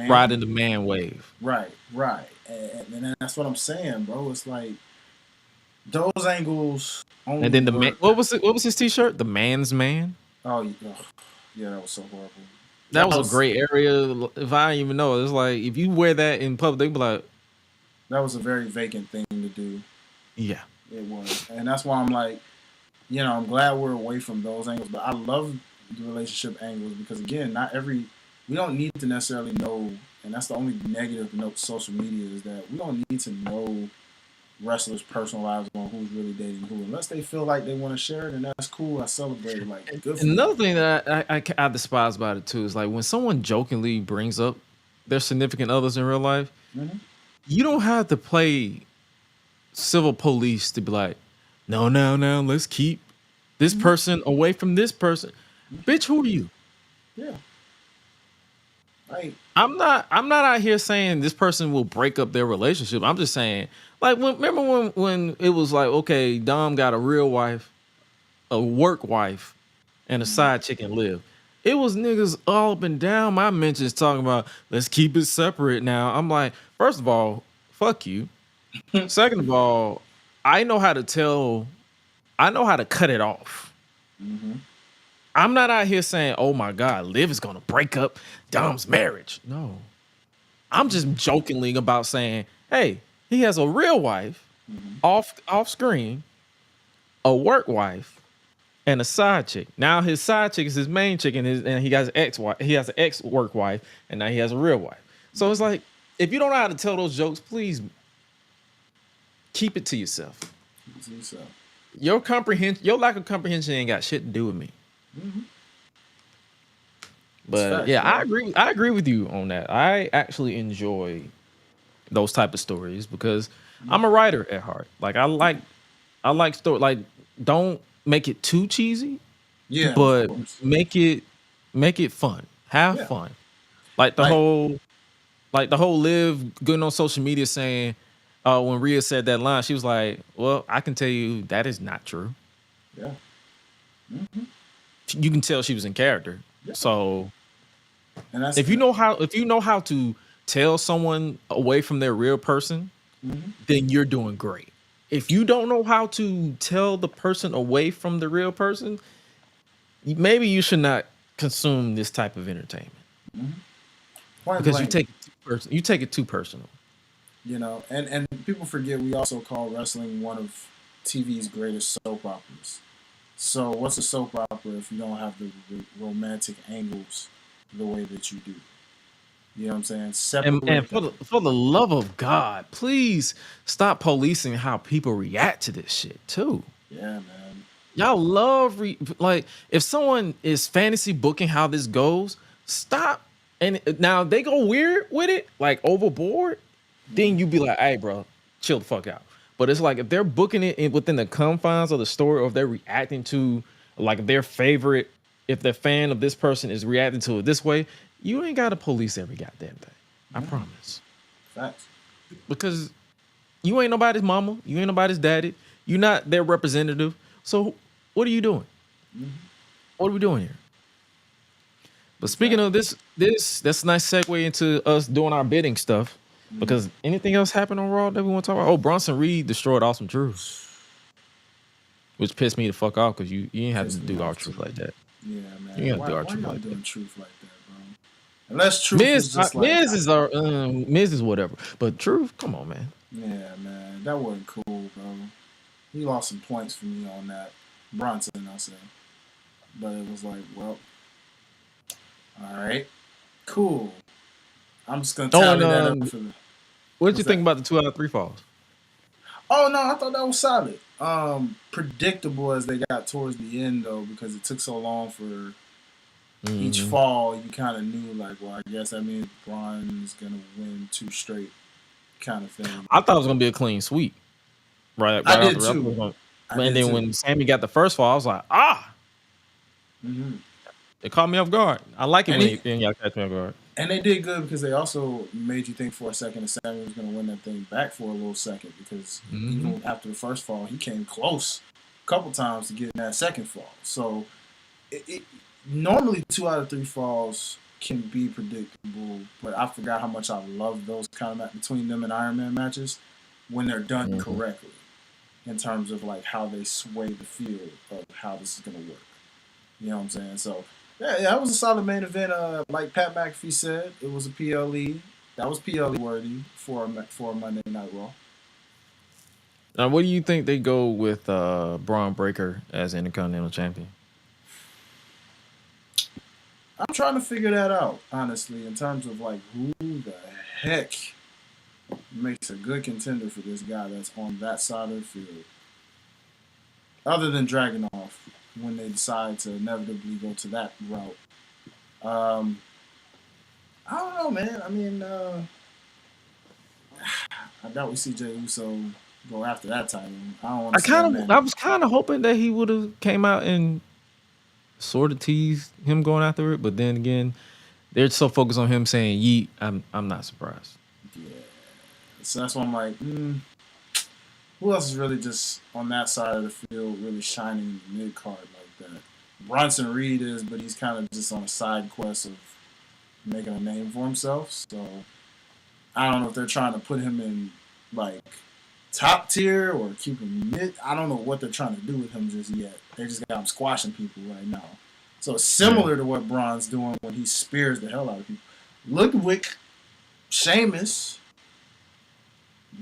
Speaker 1: riding the man wave.
Speaker 2: Right. And that's what I'm saying, bro. It's like those angles. Only
Speaker 1: and then the man, what was his T-shirt? The man's man.
Speaker 2: Oh yeah, that was so horrible.
Speaker 1: That was a great area. If I didn't even know, it's like if you wear that in public, they'd be like,
Speaker 2: that was a very vacant thing to do.
Speaker 1: Yeah,
Speaker 2: it was, and that's why I'm like, you know, I'm glad we're away from those angles, but I love the relationship angles because again, we don't need to necessarily know, and that's the only negative to note social media is that we don't need to know wrestlers' personal lives on who's really dating who, unless they feel like they want to share it, and that's cool. I celebrate it. Like, good for
Speaker 1: another thing that I despise about it too is like when someone jokingly brings up their significant others in real life, you don't have to play civil police to be like, no, let's keep this person away from this person. Bitch, who are you?
Speaker 2: Yeah. Like,
Speaker 1: I'm not out here saying this person will break up their relationship. I'm just saying, like, remember when it was like, okay, Dom got a real wife, a work wife, and a side chick and Liv. It was niggas all up and down my mentions talking about let's keep it separate now. I'm like, first of all, fuck you. Second of all, I know how to cut it off. I'm not out here saying, oh my God, Liv is gonna break up Dom's marriage. No. I'm just jokingly about saying, hey, he has a real wife off screen, a work wife, and a side chick. Now his side chick is his main chick, and he has an ex-wife. He has an ex-work wife, and now he has a real wife. So it's like, if you don't know how to tell those jokes, please keep it to yourself. Your lack of comprehension ain't got shit to do with me. But yeah, I agree with you on that. I actually enjoy those type of stories because I'm a writer at heart. Like I like story. Like don't make it too cheesy. Yeah, but make it fun. Have fun. Like the whole Liv getting on social media saying when Rhea said that line, she was like, "Well, I can tell you that is not true."
Speaker 2: Yeah.
Speaker 1: You can tell she was in character.
Speaker 2: Yeah.
Speaker 1: So if you know how to tell someone away from their real person, then you're doing great. If you don't know how to tell the person away from the real person, maybe you should not consume this type of entertainment. Because you take it too personal.
Speaker 2: You know, and people forget we also call wrestling one of TV's greatest soap operas. So what's a soap opera if you don't have the romantic angles the way that you do? You know what I'm saying?
Speaker 1: And for the love of God, please stop policing how people react to this shit too.
Speaker 2: Yeah, man.
Speaker 1: Y'all love like if someone is fantasy booking how this goes, stop. And now they go weird with it, like overboard. Then you be like, "Hey, bro, chill the fuck out." But it's like if they're booking it within the confines of the story, or if they're reacting to like their favorite, if they're fan of this person is reacting to it this way, you ain't got to police every goddamn thing. I promise.
Speaker 2: Facts.
Speaker 1: Because you ain't nobody's mama, you ain't nobody's daddy, you're not their representative. So what are you doing? What are we doing here? But speaking of this, that's a nice segue into us doing our bidding stuff. Because anything else happened on Raw that we want to talk about? Oh, Bronson Reed destroyed Awesome Truth, which pissed me the fuck off because you didn't have to do our truth like that.
Speaker 2: Yeah, man.
Speaker 1: You got to do our
Speaker 2: Why
Speaker 1: truth
Speaker 2: y'all
Speaker 1: like
Speaker 2: doing
Speaker 1: that.
Speaker 2: truth like that, bro? Unless truth is just like
Speaker 1: Miz is our Miz is whatever, but truth, come on, man.
Speaker 2: yeah, man, that wasn't cool, bro. He lost some points for me on that. Bronson, I say, but it was like, well, all right, cool. I'm just gonna tally that up for the.
Speaker 1: What did you think about the 2 out of 3 falls?
Speaker 2: Oh no, I thought that was solid. Predictable as they got towards the end though, because it took so long for each fall. You kind of knew like, well, I guess that means Braun's gonna win 2 straight, kind of thing.
Speaker 1: I thought it was gonna be a clean sweep. Right
Speaker 2: I did too.
Speaker 1: And then when Sammy got the first fall, I was like, It caught me off guard. I like it when y'all catch me off guard.
Speaker 2: And they did good because they also made you think for a second that Sammy was going to win that thing back for a little second because even after the first fall, he came close a couple times to getting that second fall. So normally 2 out of 3 falls can be predictable, but I forgot how much I love those kind of between them and Iron Man matches when they're done correctly in terms of like how they sway the field of how this is going to work. You know what I'm saying? So yeah, that was a solid main event. Like Pat McAfee said, it was a PLE. That was PLE worthy for a Monday Night Raw.
Speaker 1: Now, what do you think they go with Braun Breaker as Intercontinental Champion?
Speaker 2: I'm trying to figure that out, honestly, in terms of like who the heck makes a good contender for this guy that's on that side of the field, other than Dragunov, when they decide to inevitably go to that route. I don't know, man. I mean, I doubt we see Jey Uso go after that title.
Speaker 1: I was kind of hoping that he would have came out and sort of teased him going after it, but then again, they're so focused on him saying yeet. I'm not surprised.
Speaker 2: Yeah. So that's why I'm like, who else is really just on that side of the field, really shining in the mid card like that? Bronson Reed is, but he's kind of just on a side quest of making a name for himself. So I don't know if they're trying to put him in like top tier or keep him mid. I don't know what they're trying to do with him just yet. They just got him squashing people right now. So it's similar to what Braun's doing when he spears the hell out of people. Ludwig, Sheamus,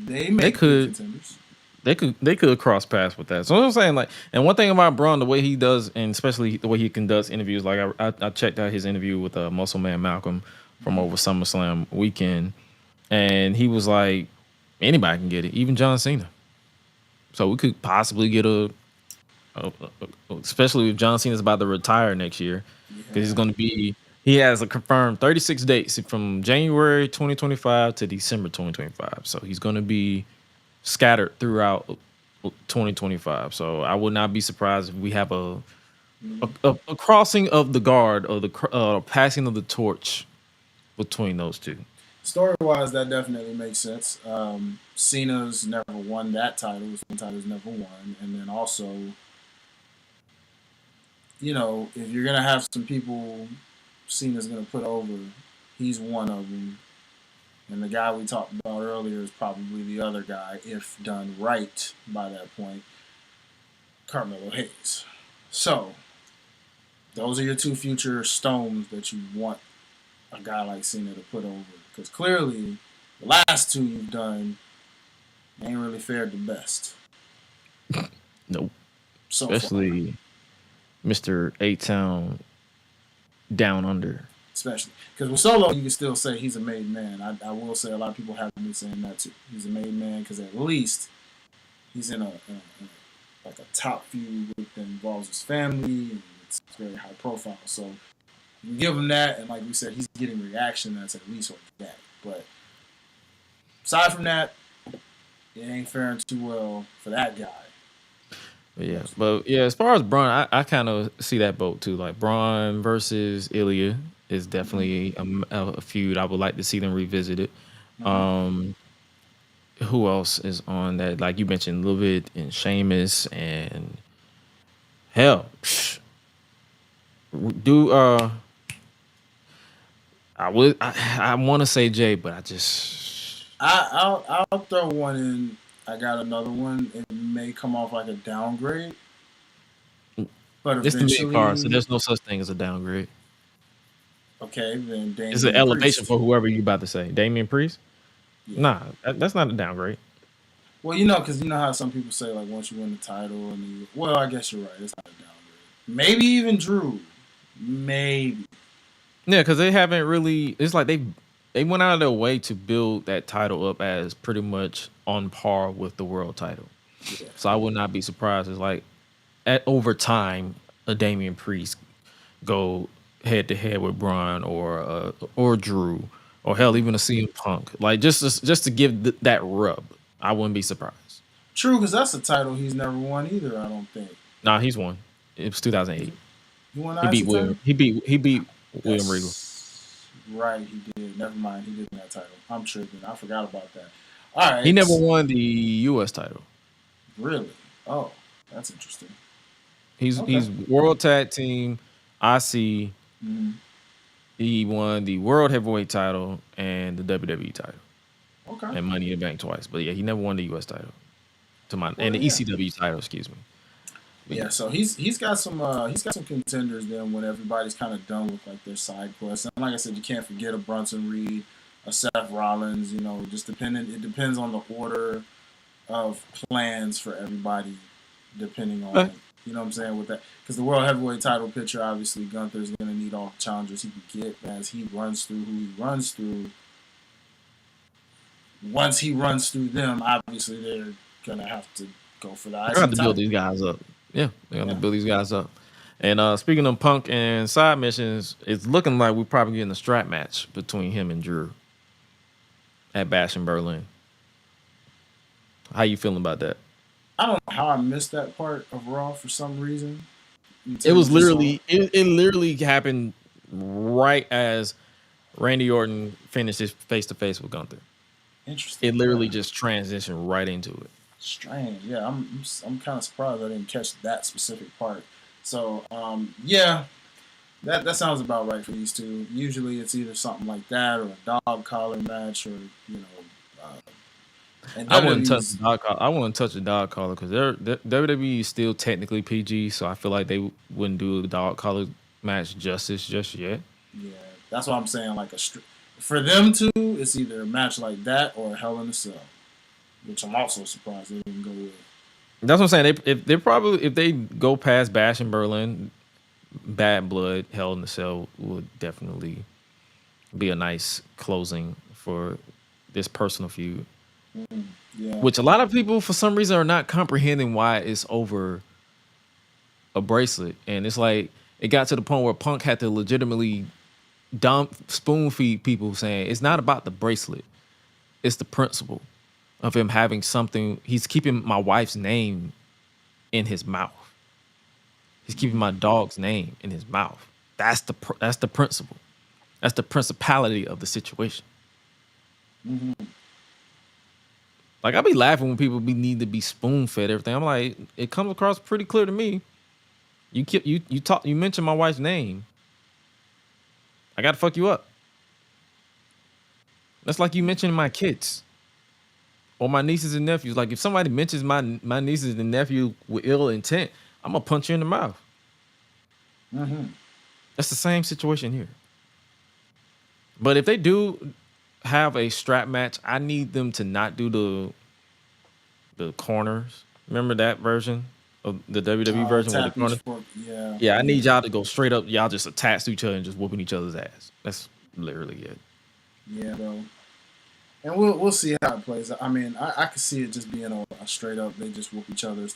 Speaker 2: they could contenders.
Speaker 1: They could cross paths with that. So I'm saying, like, and one thing about Braun, the way he does, and especially the way he conducts interviews, like I checked out his interview with Muscle Man Malcolm from over SummerSlam weekend, and he was like, anybody can get it, even John Cena. So we could possibly get especially if John Cena's about to retire next year, because he has a confirmed 36 dates from January 2025 to December 2025. So he's going to be scattered throughout 2025. So I would not be surprised if we have a crossing of the guard or the passing of the torch between those two.
Speaker 2: Story-wise, that definitely makes sense. Cena's never won that title. It's one title he's never won. And then also, you know, if you're going to have some people Cena's going to put over, he's one of them. And the guy we talked about earlier is probably the other guy, if done right by that point, Carmelo Hayes. So, those are your 2 future stones that you want a guy like Cena to put over. Because clearly, the last 2 you've done ain't really fared the best.
Speaker 1: Nope.
Speaker 2: So
Speaker 1: especially far. Mr. A-Town Down Under.
Speaker 2: Especially. Because with Solo, you can still say he's a made man. I will say a lot of people have been saying that too. He's a made man because at least he's in a top feud that involves his family and it's very high profile. So you give him that, and like we said, he's getting reaction that's at least organic. But aside from that, it ain't faring too well for that guy.
Speaker 1: But as far as Braun, I kind of see that boat too. Like Braun versus Ilya is definitely a feud I would like to see them revisit it. Who else is on that? Like you mentioned, Ludwig and Sheamus and hell, I would. I want to say Jay, but I just.
Speaker 2: I'll throw one in. I got another one. It may come off like a downgrade, but
Speaker 1: It's the mid card, so
Speaker 2: eventually,
Speaker 1: there's no such thing as a downgrade.
Speaker 2: okay, then
Speaker 1: It's an
Speaker 2: Damian
Speaker 1: elevation
Speaker 2: Priest.
Speaker 1: for whoever you about to say. Damian Priest?
Speaker 2: Yeah.
Speaker 1: Nah, that's not a downgrade.
Speaker 2: Well, because you know how some people say like once you win the title and well, I guess you're right. It's not a downgrade. Maybe even Drew. Maybe.
Speaker 1: Yeah, because they haven't really. It's like they went out of their way to build that title up as pretty much on par with the world title.
Speaker 2: Yeah.
Speaker 1: So I would not be surprised. It's like over time, a Damian Priest go head to head with Braun or Drew or hell even a CM Punk. Like just to give that rub, I wouldn't be surprised.
Speaker 2: True, because that's a title he's never won either. I don't think.
Speaker 1: Nah, he's won. It was 2008.
Speaker 2: He won.
Speaker 1: He beat William. He beat William Regal.
Speaker 2: Right, he did. Never mind, he did win that title. I'm tripping. I forgot about that. All right.
Speaker 1: He never won the U.S. title.
Speaker 2: Really? Oh, that's interesting.
Speaker 1: He's World Tag Team IC.
Speaker 2: Mm-hmm.
Speaker 1: He won the World Heavyweight title and the WWE title.
Speaker 2: Okay.
Speaker 1: And Money in the Bank twice. But yeah, he never won the US title. And the ECW title, excuse me. But
Speaker 2: yeah, so he's got some contenders then when everybody's kind of done with like their side quests. And like I said, you can't forget a Bronson Reed, a Seth Rollins, just it depends on the order of plans for everybody depending on you know what I'm saying with that, because the world heavyweight title picture, obviously Gunther's going to need all the challengers he can get as he runs through who he runs through. Once he runs through them, obviously they're going to have to go for the IC
Speaker 1: they're going to
Speaker 2: title.
Speaker 1: build these guys up. Yeah, they're going to build these guys up. And speaking of Punk and side missions, it's looking like we're probably getting a strap match between him and Drew at Bash in Berlin. How you feeling about that?
Speaker 2: I don't know how I missed that part of Raw for some reason.
Speaker 1: It was literally it literally happened right as Randy Orton finished his face-to-face with Gunther.
Speaker 2: Interesting.
Speaker 1: It literally just transitioned right into it.
Speaker 2: Strange. Yeah, I'm kind of surprised I didn't catch that specific part. So, yeah, that sounds about right for these two. Usually it's either something like that or a dog collar match or, and
Speaker 1: I wouldn't touch the dog collar. I wouldn't touch the dog collar because WWE is still technically PG, so I feel like they wouldn't do the dog collar match justice just yet.
Speaker 2: Yeah, that's what I'm saying. Like for them two, it's either a match like that or a Hell in a Cell, which I'm also surprised they didn't go with.
Speaker 1: That's what I'm saying. If they go past Bash in Berlin, Bad Blood, Hell in a Cell would definitely be a nice closing for this personal feud.
Speaker 2: Yeah.
Speaker 1: Which a lot of people, for some reason, are not comprehending why it's over a bracelet. And it's like, it got to the point where Punk had to legitimately spoon feed people saying, it's not about the bracelet. It's the principle of him having something. He's keeping my wife's name in his mouth. He's keeping my dog's name in his mouth. That's the principle. That's the principality of the situation.
Speaker 2: Mm-hmm.
Speaker 1: Like, I be laughing when people need to be spoon fed everything. I'm like, it comes across pretty clear to me. You mentioned my wife's name. I gotta fuck you up. That's like you mentioning my kids or my nieces and nephews. Like, if somebody mentions my nieces and nephews with ill intent, I'm gonna punch you in the mouth.
Speaker 2: Mm-hmm.
Speaker 1: That's the same situation here. But if they do have a strap match, I need them to not do the corners. Remember that version of the WWE version with the corner? Yeah, I need y'all to go straight up. Y'all just attached to each other and just whooping each other's ass. That's literally it.
Speaker 2: Yeah, though. And we'll see how it plays. I mean, I could see it just being a straight up, they just whoop each other's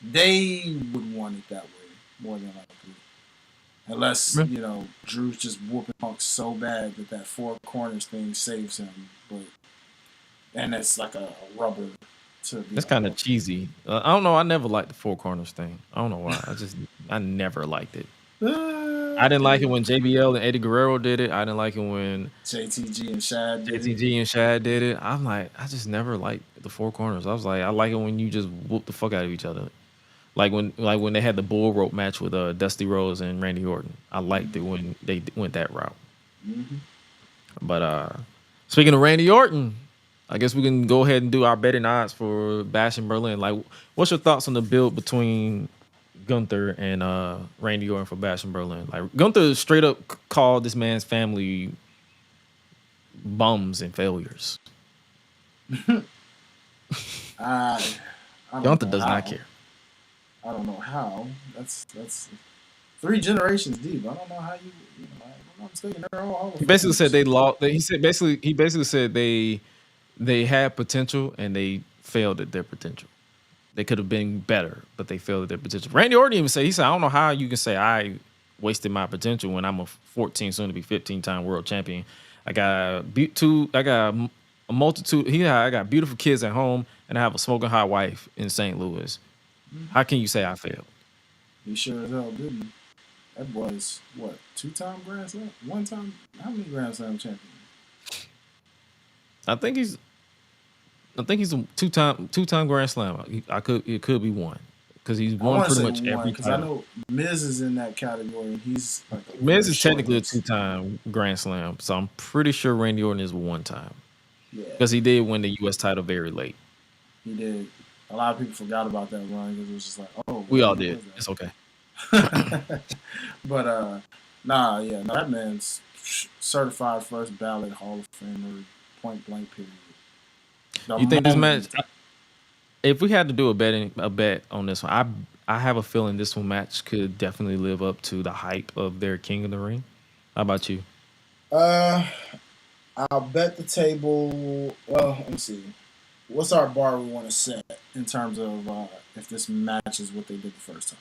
Speaker 2: they would want it that way more than likely. Unless, Drew's just whooping Punk so bad that four corners thing saves him. And it's like a rubber to be.
Speaker 1: That's kind of cheesy. I don't know. I never liked the four corners thing. I don't know why. I never liked it. I didn't like it when JBL and Eddie Guerrero did it. I didn't like it when
Speaker 2: JTG and
Speaker 1: Shad did it. I'm like, I just never liked the four corners. I was like, I like it when you just whoop the fuck out of each other. Like when they had the bull rope match with Dusty Rhodes and Randy Orton. I liked it when they went that route.
Speaker 2: Mm-hmm.
Speaker 1: But speaking of Randy Orton, I guess we can go ahead and do our betting odds for Bash in Berlin. Like, what's your thoughts on the build between Gunther and Randy Orton for Bash in Berlin? Like, Gunther straight up called this man's family bums and failures.
Speaker 2: I don't
Speaker 1: Gunther
Speaker 2: know
Speaker 1: does
Speaker 2: how.
Speaker 1: not care.
Speaker 2: I don't know how. That's 3 generations deep. I don't know how you know, I'm mistaken. They're all
Speaker 1: He basically said they lost. He basically said they had potential and they failed at their potential. They could have been better, but they failed at their potential. Randy Orton even said, he said, I don't know how you can say I wasted my potential when I'm a 14, soon to be 15-time world champion. I got a multitude. I got beautiful kids at home, and I have a smoking hot wife in St. Louis. How can you say I failed?
Speaker 2: He sure as hell didn't. That was what, 2-time Grand Slam? 1 time? How many Grand Slam champions?
Speaker 1: I think he's a two-time Grand Slam. It could be 1 because he's won pretty much every
Speaker 2: because I
Speaker 1: time.
Speaker 2: know Miz is in that category and he's like
Speaker 1: Miz is technically a 2-time Grand Slam, so I'm pretty sure Randy Orton is 1 time.
Speaker 2: Yeah,
Speaker 1: Because he did win the U.S. title very late.
Speaker 2: he did. A lot of people forgot about that run because it was just like, oh,
Speaker 1: We all did. It's okay.
Speaker 2: But that man's certified first ballot Hall of Famer, point blank period.
Speaker 1: You think this match? If we had to do a bet on this one, I have a feeling this one match could definitely live up to the hype of their King of the Ring. How about you?
Speaker 2: I'll bet the table. Well, let me see. What's our bar we want to set in terms of if this matches what they did the first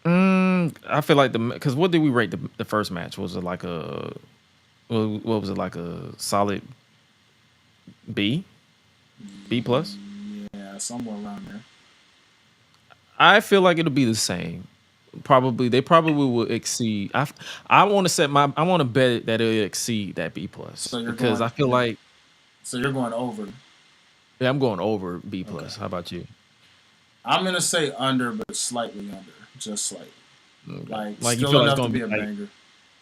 Speaker 2: time?
Speaker 1: I feel like because what did we rate the first match? Was it like a what was it, like a solid B plus?
Speaker 2: Yeah, somewhere around there.
Speaker 1: I feel like it'll be the same. They probably will exceed. I want to bet that it'll exceed that B plus because I feel like.
Speaker 2: So you're going over.
Speaker 1: Yeah, I'm going over B plus. Okay. How about you?
Speaker 2: I'm gonna say under, but slightly under, just slightly.
Speaker 1: Okay.
Speaker 2: Like you feel like it's gonna be a banger.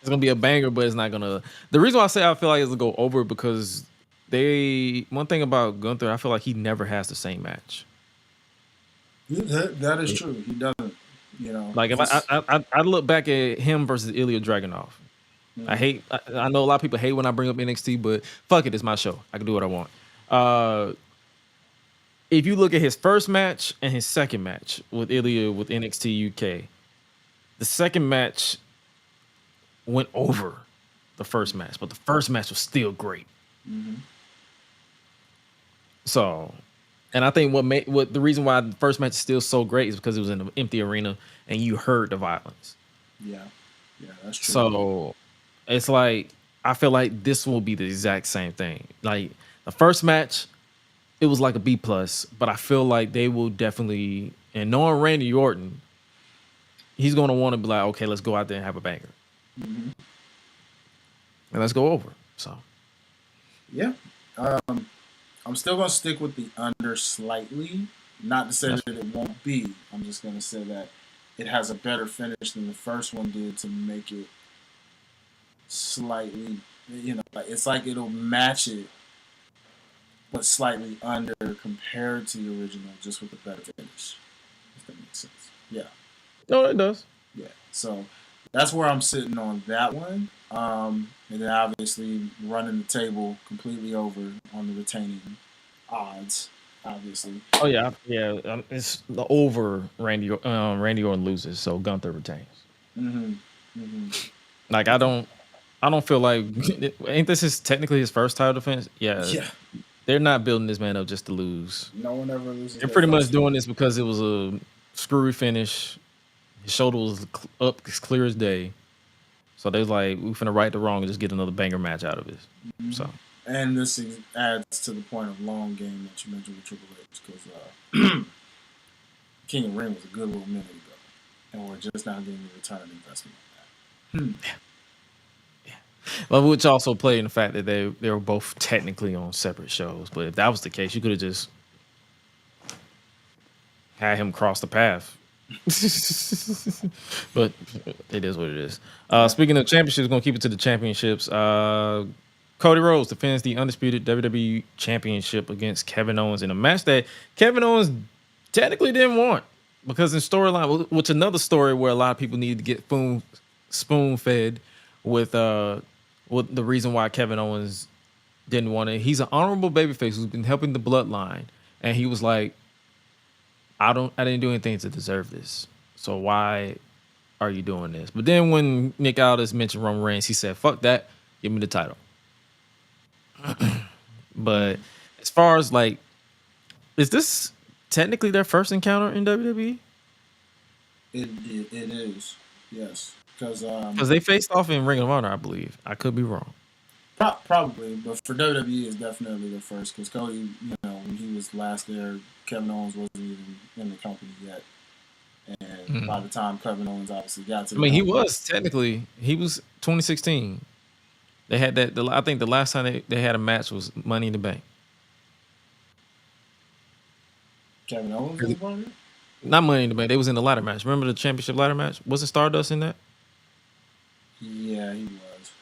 Speaker 1: It's gonna be a banger, but it's not gonna. The reason why I say I feel like it's gonna go over because one thing about Gunther, I feel like he never has the same match.
Speaker 2: That is true. He doesn't. You know,
Speaker 1: like if I look back at him versus Ilya Dragunov. Mm-hmm. I know a lot of people hate when I bring up NXT, but fuck it, it's my show. I can do what I want. If you look at his first match and his second match with Ilya with NXT UK, the second match went over the first match, but the first match was still great.
Speaker 2: Mm-hmm.
Speaker 1: So, and I think what the reason why the first match is still so great is because it was in an empty arena and you heard the violence.
Speaker 2: Yeah, that's true.
Speaker 1: So it's like I feel like this will be the exact same thing. Like the first match, it was like a B plus, but I feel like they will definitely, and knowing Randy Orton, he's going to want to be like, okay, let's go out there and have a banger.
Speaker 2: Mm-hmm.
Speaker 1: And let's go over. So,
Speaker 2: yeah. I'm still going to stick with the under slightly. Not to say that it won't be. I'm just going to say that it has a better finish than the first one did to make it slightly, it's like it'll match it, but slightly under compared to the original, just with a better finish. If that makes sense. Yeah.
Speaker 1: No, it does.
Speaker 2: Yeah. So that's where I'm sitting on that one. And then obviously running the table completely over on the retaining odds, obviously.
Speaker 1: Oh yeah. It's the over Randy Orton loses, so Gunther retains.
Speaker 2: Mm-hmm. Mm-hmm.
Speaker 1: Like I don't feel like ain't this technically his first title defense? Yeah. They're not building this man up just to lose.
Speaker 2: No one ever loses.
Speaker 1: They're pretty much doing this because it was a screwy finish. His shoulder was up as clear as day. So they was like, we finna right the wrong and just get another banger match out of this.
Speaker 2: Mm-hmm. So, and this adds to the point of long game that you mentioned with Triple H because King of the Ring was a good little minute ago, and we're just now getting the return on investment on that.
Speaker 1: Yeah. Well, which also played in the fact that they were both technically on separate shows. But if that was the case, you could have just had him cross the path But it is what it is. Speaking of championships, gonna keep it to the championships. Cody Rhodes defends the undisputed WWE Championship against Kevin Owens in a match that Kevin Owens technically didn't want, because in storyline, which another story where a lot of people need to get spoon fed with the reason why Kevin Owens didn't want it. He's an honorable babyface who's been helping the Bloodline, and he was like, I didn't do anything to deserve this. So why are you doing this? But then when Nick Aldis mentioned Roman Reigns, he said, fuck that, give me the title. But as far as like, is this technically their first encounter in WWE?
Speaker 2: It is, yes, because
Speaker 1: they faced off in Ring of Honor, I believe. I could be wrong.
Speaker 2: Probably, but for WWE, it's definitely the first, because Cody, when he was last there, Kevin Owens wasn't even in the company yet, and by the time Kevin Owens obviously got to,
Speaker 1: he was 2016. They had that. I think the last time they had a match was Money in the Bank.
Speaker 2: Kevin Owens was part of it?
Speaker 1: Not Money in the Bank. They was in the ladder match. Remember the championship ladder match? Wasn't Stardust in that?
Speaker 2: Yeah, he was.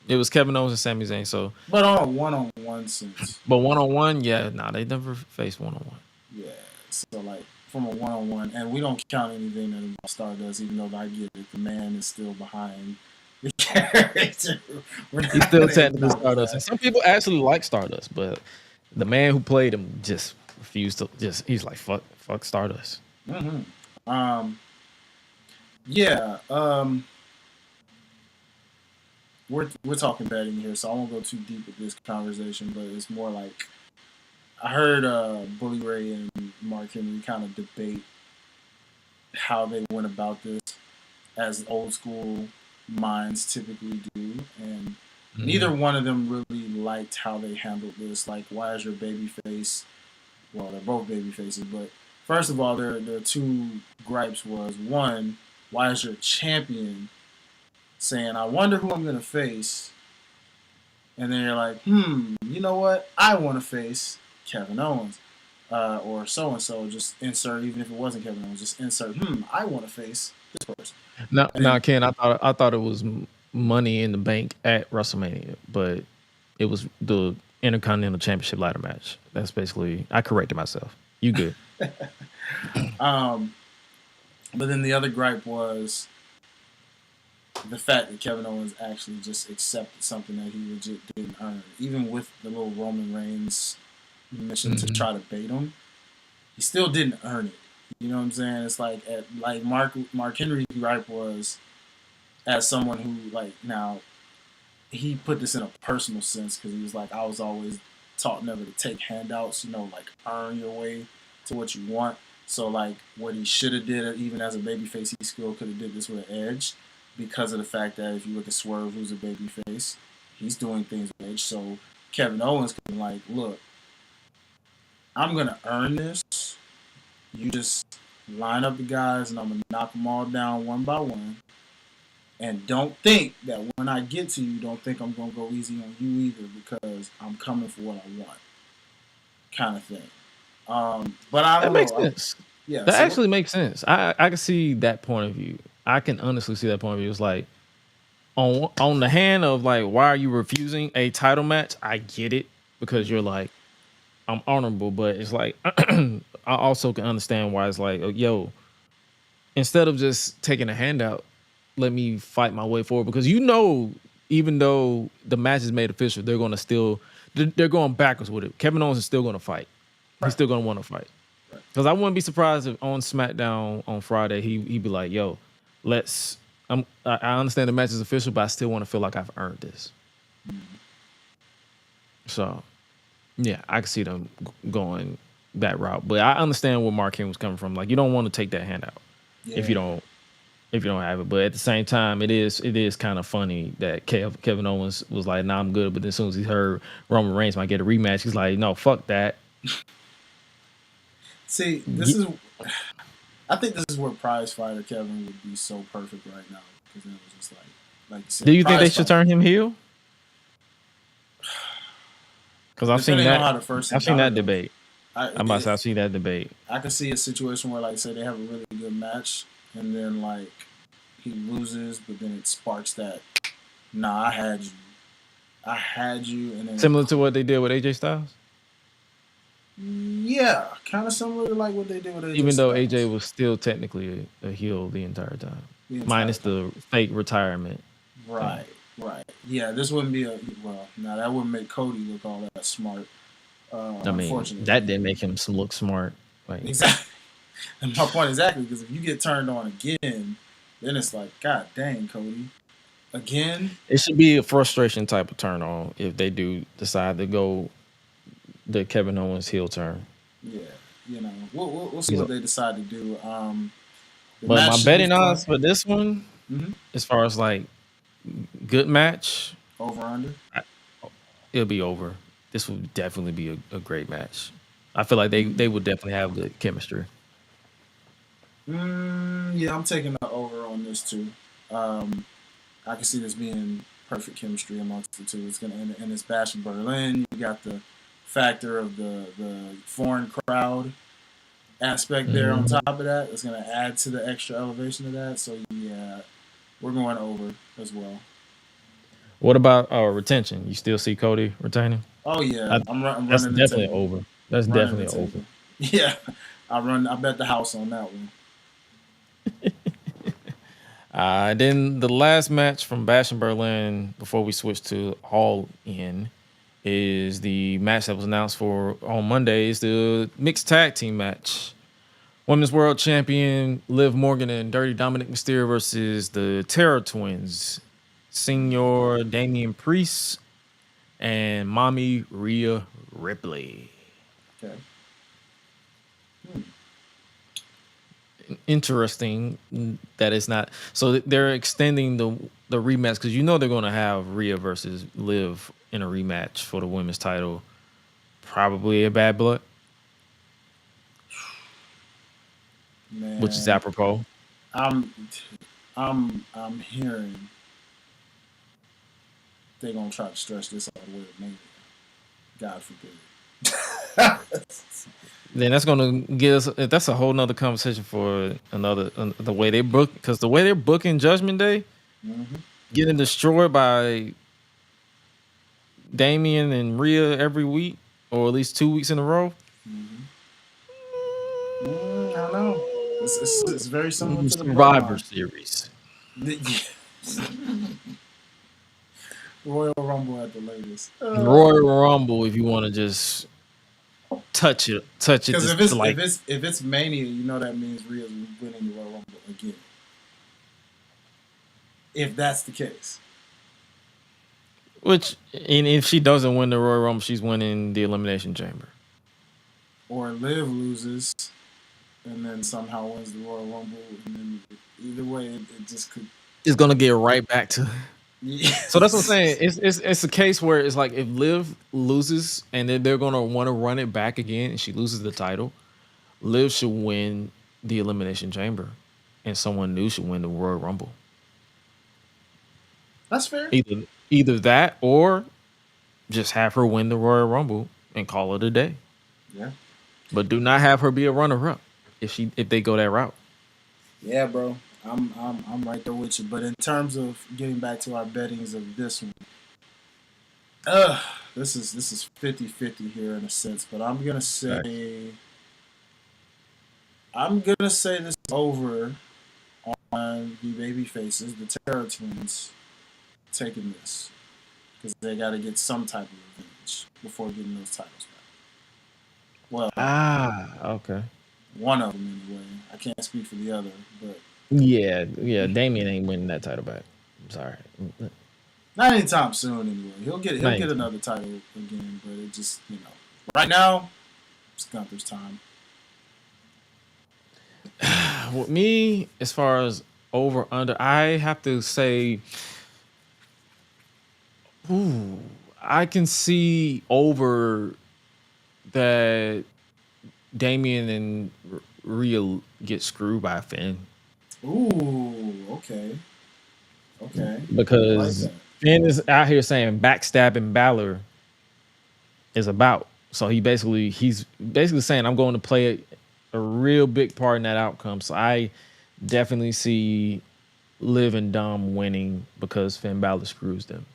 Speaker 1: It was Kevin Owens and Sami Zayn. So,
Speaker 2: but on a one-on-one sense.
Speaker 1: But one-on-one, yeah, they never faced one-on-one.
Speaker 2: Yeah, so like from a one-on-one, and we don't count anything that about Stardust, even though I get it. The man is still behind the character.
Speaker 1: He's still technically Stardust, and some people actually like Stardust, but the man who played him just refused to. He's like fuck Stardust.
Speaker 2: Mm-hmm. Yeah. We're talking betting here, so I won't go too deep with this conversation, but it's more like I heard Bully Ray and Mark Henry kind of debate how they went about this, as old school minds typically do, and neither one of them really liked how they handled this. Like, why is your baby face? Well, they're both baby faces, but first of all, their two gripes was, one, why is your champion saying, I wonder who I'm going to face? And then you're like, you know what? I want to face Kevin Owens. Or so-and-so, just insert, even if it wasn't Kevin Owens, just insert, I want to face this person.
Speaker 1: Now, Ken, I thought it was Money in the Bank at WrestleMania, but it was the Intercontinental Championship ladder match. That's basically, I corrected myself. You good.
Speaker 2: But then the other gripe was the fact that Kevin Owens actually just accepted something that he legit didn't earn. Even with the little Roman Reigns mission to try to bait him, he still didn't earn it. You know what I'm saying? It's like Mark Henry's gripe was, as someone who, like, now he put this in a personal sense, because he was like, I was always taught never to take handouts, like earn your way to what you want. So like what he should have did, even as a babyface, he still could have did this with an edge, because of the fact that if you look at Swerve, who's a babyface, he's doing things with edge. So Kevin Owens could be like, look, I'm going to earn this. You just line up the guys, and I'm going to knock them all down one by one. And don't think that when I get to you, don't think I'm going to go easy on you either, because I'm coming for what I want, kind of thing. But I don't know.
Speaker 1: That makes sense. That actually makes sense. I can see that point of view. I can honestly see that point of view. It's like, on the hand of like, why are you refusing a title match? I get it, because you're like, I'm honorable, but it's like, I also can understand why it's like, yo, instead of just taking a handout, let me fight my way forward, because even though the match is made official, they're going backwards with it. Kevin Owens is still going to fight. He's still going to want to fight. Because I wouldn't be surprised if on SmackDown on Friday he'd be like, yo, I understand the match is official, but I still want to feel like I've earned this. So, yeah, I can see them going that route. But I understand where Mark Henry was coming from. Like, you don't want to take that handout if you don't have it. But at the same time, it is kind of funny that Kevin Owens was like, nah, I'm good. But then as soon as he heard Roman Reigns might get a rematch, he's like, no, fuck that.
Speaker 2: See, I think this is where prize fighter Kevin would be so perfect right now, because it was just like you said.
Speaker 1: Do you think they should turn him heel? Because I've seen that. I've seen that debate. I'm about to say, I see that debate.
Speaker 2: I can see a situation where, like, say they have a really good match, and then like he loses, but then it sparks that. Nah, I had you, and then
Speaker 1: Similar to what they did with AJ Styles.
Speaker 2: yeah, kind of similar to like what they did with AJ.
Speaker 1: Even though
Speaker 2: Styles.
Speaker 1: AJ was still technically a heel the entire time, minus
Speaker 2: time.
Speaker 1: the fake retirement.
Speaker 2: Right, right. Yeah, this wouldn't be that wouldn't make Cody look all that smart.
Speaker 1: I mean, that didn't make him look smart. Like,
Speaker 2: exactly. And my point exactly, because if you get turned on again, then it's like, God dang, Cody. Again?
Speaker 1: It should be a frustration type of turn on if they do decide to go the Kevin Owens heel turn.
Speaker 2: Yeah, we'll see what they decide to do.
Speaker 1: But my betting odds for this one, as far as like good match,
Speaker 2: over under,
Speaker 1: it'll be over. This would definitely be a great match. I feel like they would definitely have good chemistry.
Speaker 2: Yeah, I'm taking the over on this too. I can see this being perfect chemistry amongst the two. It's gonna end, and it's Bash in Berlin. You got the factor of the foreign crowd aspect there on top of that. It's gonna add to the extra elevation of that. So yeah, we're going over as well.
Speaker 1: What about retention? You still see Cody retaining?
Speaker 2: Oh yeah, I'm running.
Speaker 1: That's definitely over. That's definitely over.
Speaker 2: Yeah, I bet the house on that one.
Speaker 1: Then the last match from Bash in Berlin before we switch to All In is the match that was announced for on Monday. Is the mixed tag team match. Women's World Champion Liv Morgan and Dirty Dominic Mysterio versus the Terror Twins, Senor Damian Priest and Mommy Rhea Ripley.
Speaker 2: Okay.
Speaker 1: Interesting that it's not. So they're extending the rematch because they're going to have Rhea versus Liv in a rematch for the women's title. Probably a Bad Blood. Man, which is apropos.
Speaker 2: I'm hearing they're gonna try to stretch this all the way to Mania. God forbid.
Speaker 1: Then that's gonna get us. That's a whole nother conversation for the way they book, because the way they're booking Judgment Day, getting destroyed by Damian and Rhea every week, or at least 2 weeks in a row.
Speaker 2: I don't know. It's very similar to the
Speaker 1: Survivor Series.
Speaker 2: Royal Rumble at the latest.
Speaker 1: Royal Rumble, if you want to just touch it.
Speaker 2: Because if it's Mania, that means Rhea's winning the Royal Rumble again. If that's the case.
Speaker 1: And if she doesn't win the Royal Rumble, she's winning the Elimination Chamber. Or
Speaker 2: Liv loses and then somehow wins the Royal Rumble. And then either way, it just could.
Speaker 1: It's gonna get right back to. Yeah. So that's what I'm saying. It's a case where it's like if Liv loses and then they're gonna want to run it back again, and she loses the title, Liv should win the Elimination Chamber, and someone new should win the Royal Rumble.
Speaker 2: That's fair.
Speaker 1: Either that or just have her win the Royal Rumble and call it a day.
Speaker 2: Yeah.
Speaker 1: But do not have her be a runner-up if they go that route.
Speaker 2: Yeah, bro. I'm right there with you. But in terms of getting back to our bettings of this one, this is 50-50 here in a sense. But I'm gonna say this is over on the baby faces, the Terror Twins, taking this because they got to get some type of revenge before getting those titles back. Well,
Speaker 1: okay.
Speaker 2: One of them anyway. I can't speak for the other, but
Speaker 1: yeah. Damian ain't winning that title back. I'm sorry.
Speaker 2: Not anytime soon anyway. He'll get another title again, but it just right now it's Gunther's time.
Speaker 1: With me, as far as over under, I have to say, I can see over that Damian and Rhea get screwed by Finn.
Speaker 2: Ooh, okay.
Speaker 1: Because Finn is out here saying backstabbing Balor is about. So he's basically saying I'm going to play a real big part in that outcome. So I definitely see Liv and Dom winning because Finn Balor screws them.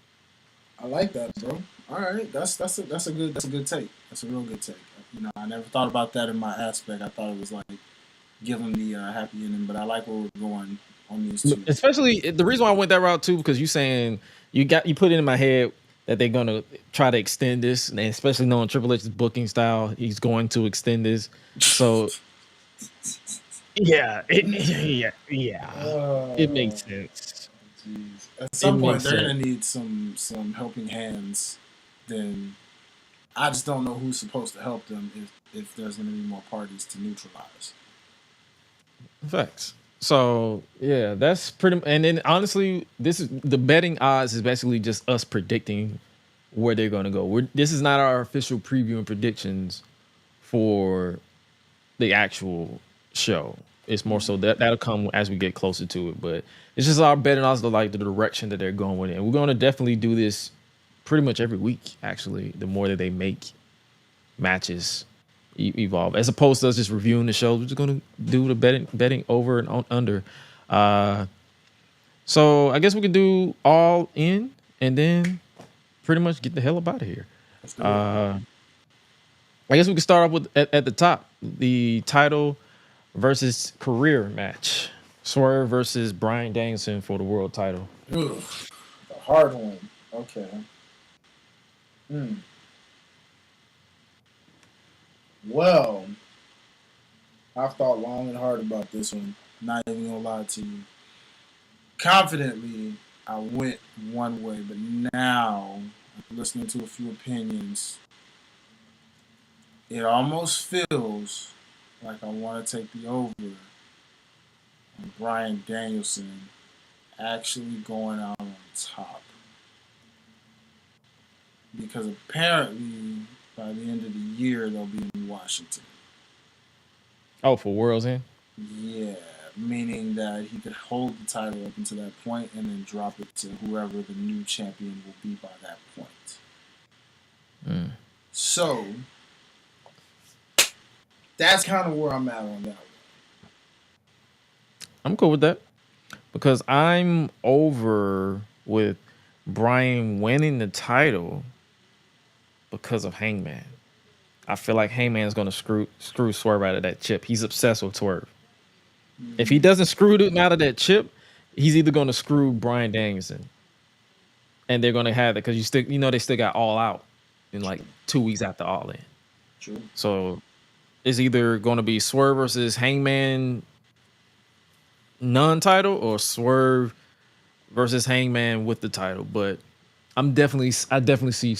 Speaker 2: I like that, bro. All right, that's a good take. That's a real good take. I never thought about that in my aspect. I thought it was like give them the happy ending, but I like where we're going on these two.
Speaker 1: Especially the reason why I went that route too, because you saying you put it in my head that they're gonna try to extend this, and especially knowing Triple H's booking style, he's going to extend this. So yeah, it makes sense.
Speaker 2: Geez. At some point, they're gonna need some helping hands. Then I just don't know who's supposed to help them if there's gonna be more parties to neutralize.
Speaker 1: Facts. So yeah, that's pretty. And then honestly, this is the betting odds is basically just us predicting where they're going to go. This is not our official preview and predictions for the actual show. It's more so that'll come as we get closer to it. But it's just our betting odds, like the direction that they're going with it. And we're going to definitely do this pretty much every week. Actually, the more that they make matches evolve, as opposed to us just reviewing the shows, we're just going to do the betting over and under. So I guess we can do all in and then pretty much get the hell up out of here. I guess we can start off with at the top, the title versus career match. Swerve versus Bryan Danielson for the world title.
Speaker 2: Ugh, a hard one. Okay. Well, I've thought long and hard about this one. Not even gonna lie to you. Confidently, I went one way, but now, listening to a few opinions, it almost feels like I want to take the over on Bryan Danielson actually going out on top. Because apparently, by the end of the year, they'll be in Washington.
Speaker 1: Oh, for World's End?
Speaker 2: Yeah, meaning that he could hold the title up until that point and then drop it to whoever the new champion will be by that point. So, that's kind of where I'm at on that one.
Speaker 1: I'm cool with that because I'm over with Bryan winning the title because of Hangman. I feel like Hangman is going to screw Swerve out of that chip. He's obsessed with Swerve. If he doesn't screw him out of that chip, he's either going to screw Bryan Danielson, and they're going to have it because they still got All Out in like 2 weeks after All In.
Speaker 2: True.
Speaker 1: So it's either going to be Swerve versus Hangman non-title or Swerve versus Hangman with the title. But I definitely see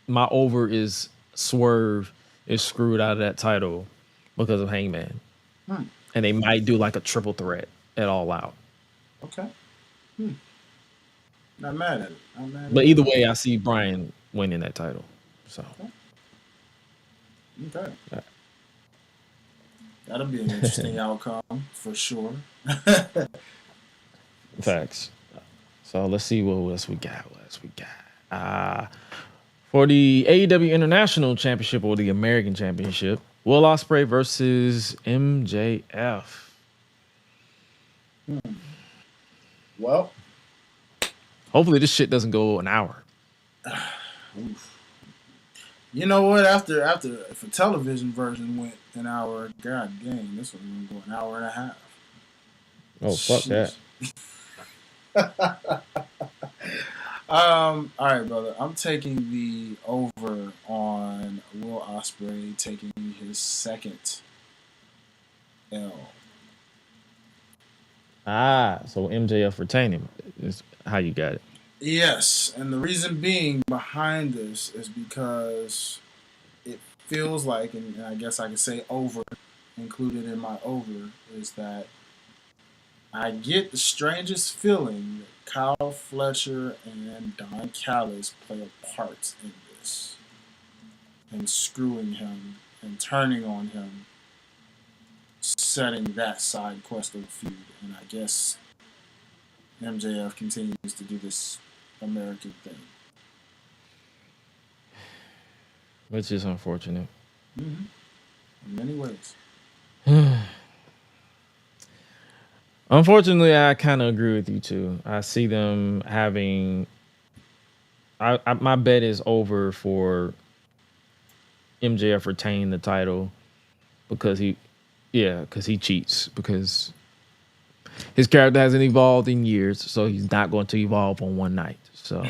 Speaker 1: my over is Swerve is screwed out of that title because of Hangman. And they might do like a triple threat at All Out.
Speaker 2: Okay. Not mad at it.
Speaker 1: But either way, I see Bryan winning that title. So.
Speaker 2: Okay. That'll be an interesting outcome for sure.
Speaker 1: Facts. So let's see what else we got. For the AEW International Championship or the American Championship, Will Ospreay versus MJF.
Speaker 2: Well,
Speaker 1: hopefully this shit doesn't go an hour.
Speaker 2: You know what? After if a television version went an hour, god dang, this one gonna go an hour and a half.
Speaker 1: Oh, fuck that.
Speaker 2: All right, brother. I'm taking the over on Will Ospreay taking his second L.
Speaker 1: So MJF retaining is how you got it.
Speaker 2: Yes, and the reason being behind this is because it feels like, and I guess I could say over, included in my over, is that I get the strangest feeling that Kyle Fletcher and Don Callis play a part in this, and screwing him and turning on him, setting that side quest of a feud, and I guess MJF continues to do this American thing.
Speaker 1: which is unfortunate.
Speaker 2: In many ways.
Speaker 1: Unfortunately, I kind of agree with you too. I see them having. My bet is over for MJF retaining the title because because he cheats because his character hasn't evolved in years, so he's not going to evolve on one night. So,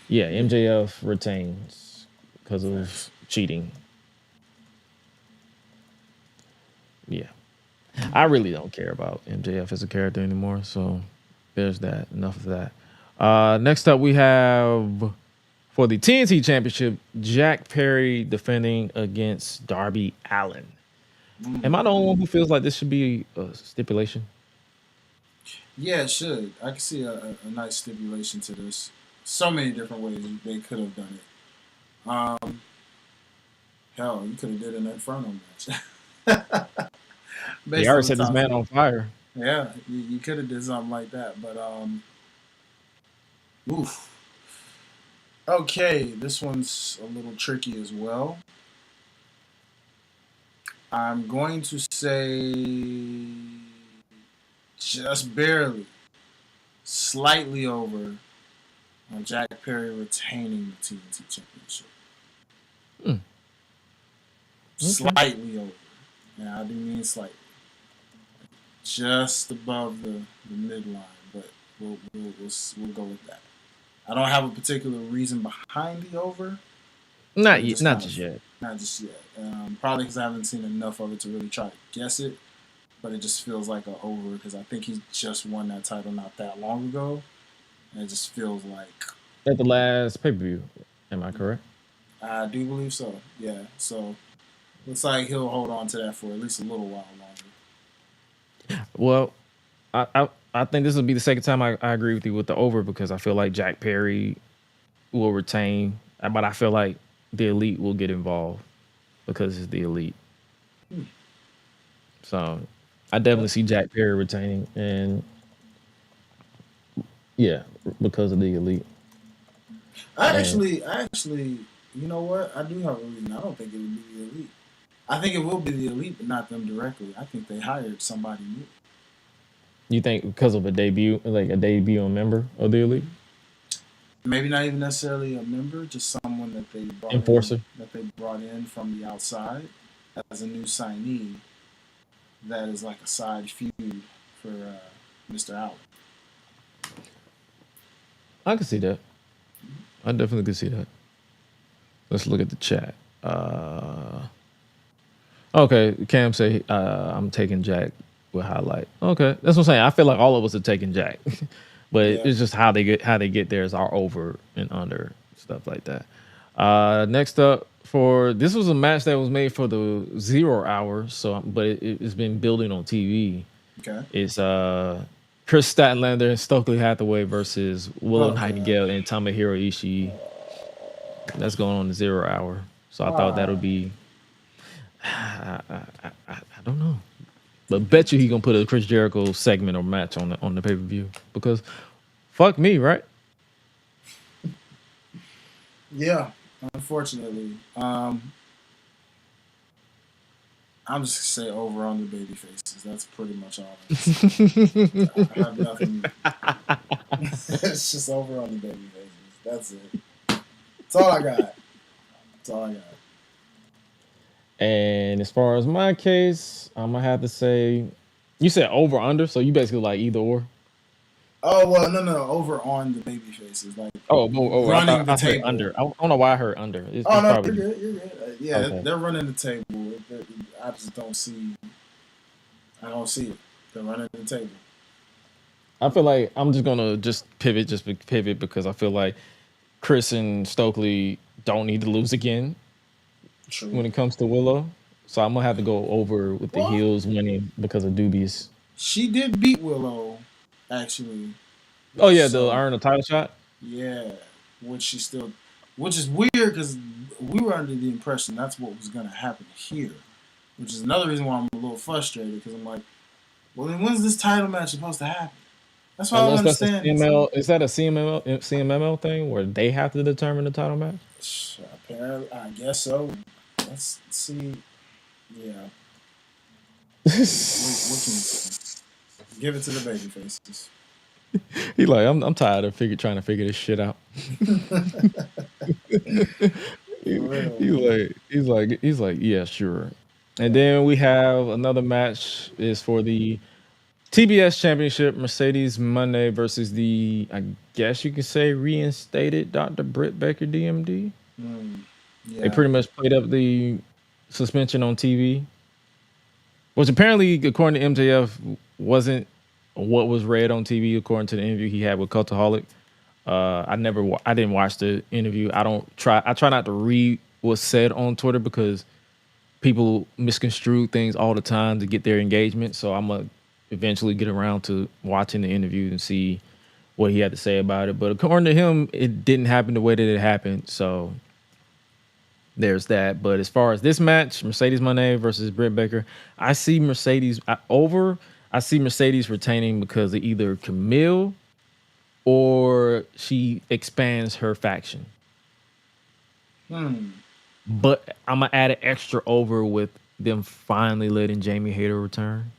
Speaker 1: yeah, MJF retains because of cheating. Yeah. I really don't care about MJF as a character anymore, so there's that. Enough of that. Next up, we have for the TNT Championship, Jack Perry defending against Darby Allin. Am I the only one who feels like this should be a stipulation?
Speaker 2: Yeah, it should. I can see a nice stipulation to this. So many different ways they could have done it. Hell, you could have did an Inferno match.
Speaker 1: They already set this man on fire.
Speaker 2: Yeah, you could have did something like that, but oof. Okay, this one's a little tricky as well. I'm going to say just barely, slightly over on Jack Perry retaining the TNT Championship.
Speaker 1: Okay.
Speaker 2: Slightly over. Yeah, I do mean slightly. Just above the midline, but we'll go with that. I don't have a particular reason behind the over.
Speaker 1: Not just yet.
Speaker 2: Not just yet. Probably because I haven't seen enough of it to really try to guess it. But it just feels like an over because I think he just won that title not that long ago. And it just feels like...
Speaker 1: At the last pay-per-view. Am I correct?
Speaker 2: I do believe so, yeah. So, looks like he'll hold on to that for at least a little while longer.
Speaker 1: Well, I think this will be the second time I agree with you with the over because I feel like Jack Perry will retain, but I feel like the Elite will get involved because it's the Elite. So I definitely see Jack Perry retaining, and yeah, because of the Elite.
Speaker 2: I actually, you know what? I do have a reason. I don't think it would be the Elite. I think it will be the Elite, but not them directly. I think they hired somebody new.
Speaker 1: You think because of a debut member of the Elite?
Speaker 2: Maybe not even necessarily a member, just someone that they brought
Speaker 1: Enforcer.
Speaker 2: brought in from the outside as a new signee. That is like a side feud for Mr. Allen.
Speaker 1: I can see that. I definitely could see that. Let's look at the chat. Okay, Cam say I'm taking Jack with highlight. Okay, that's what I'm saying. I feel like all of us are taking Jack, but it's just how they get there is our over and under stuff like that. Next up this was a match that was made for the 0 hour, but it's been building on TV.
Speaker 2: Okay,
Speaker 1: it's Chris Statlander and Stokely Hathaway versus Willow Nightingale and Tomohiro Ishii. That's going on the 0 hour. So I thought that would be. I don't know, but bet you he gonna put a Chris Jericho segment or match on the pay per view because fuck me, right?
Speaker 2: Yeah, unfortunately, I'm just gonna say over on the baby faces. That's pretty much all. I have nothing. It's just over on the baby faces. That's it. That's all I got.
Speaker 1: And as far as my case, I'm gonna have to say, you said over under, so you basically like either or.
Speaker 2: Oh well, no, over on the baby faces, like
Speaker 1: running the table. Under. I don't know why I heard under. It's
Speaker 2: probably... you're good. Yeah, okay. They're running the table. I just don't see. I don't see it. They're running the table.
Speaker 1: I feel like I'm just gonna pivot because I feel like Chris and Stokely don't need to lose again. True. When it comes to Willow. So I'm gonna have to go over with the heels winning because of dubious.
Speaker 2: She did beat Willow, actually.
Speaker 1: Oh yeah, they'll earn a title shot.
Speaker 2: Yeah, which is weird because we were under the impression that's what was gonna happen here, which is another reason why I'm a little frustrated because I'm like, well then when's this title match supposed to happen? That's why I don't
Speaker 1: Unless that's a
Speaker 2: understand.
Speaker 1: CML, is that a CMML thing where they have to determine the title match?
Speaker 2: Apparently, I guess so. Let's see. Yeah. What can you say? Give it to the baby faces.
Speaker 1: He like, I'm tired of trying to figure this shit out. He's like, yeah, sure. And then we have another match is for the TBS Championship, Mercedes Monday versus the, I guess you could say, reinstated Dr. Britt Baker DMD.
Speaker 2: Yeah.
Speaker 1: They pretty much played up the suspension on TV, which apparently, according to MJF, wasn't what was read on TV. According to the interview he had with Cultaholic, I didn't watch the interview. I try not to read what's said on Twitter because people misconstrue things all the time to get their engagement. So I'm gonna eventually get around to watching the interview and see what he had to say about it. But according to him, it didn't happen the way that it happened. So there's that. But as far as this match, Mercedes Moné versus Britt Baker, I see Mercedes I see Mercedes retaining because of either Camille or she expands her faction. But I'm gonna add an extra over with them finally letting Jamie Hayter return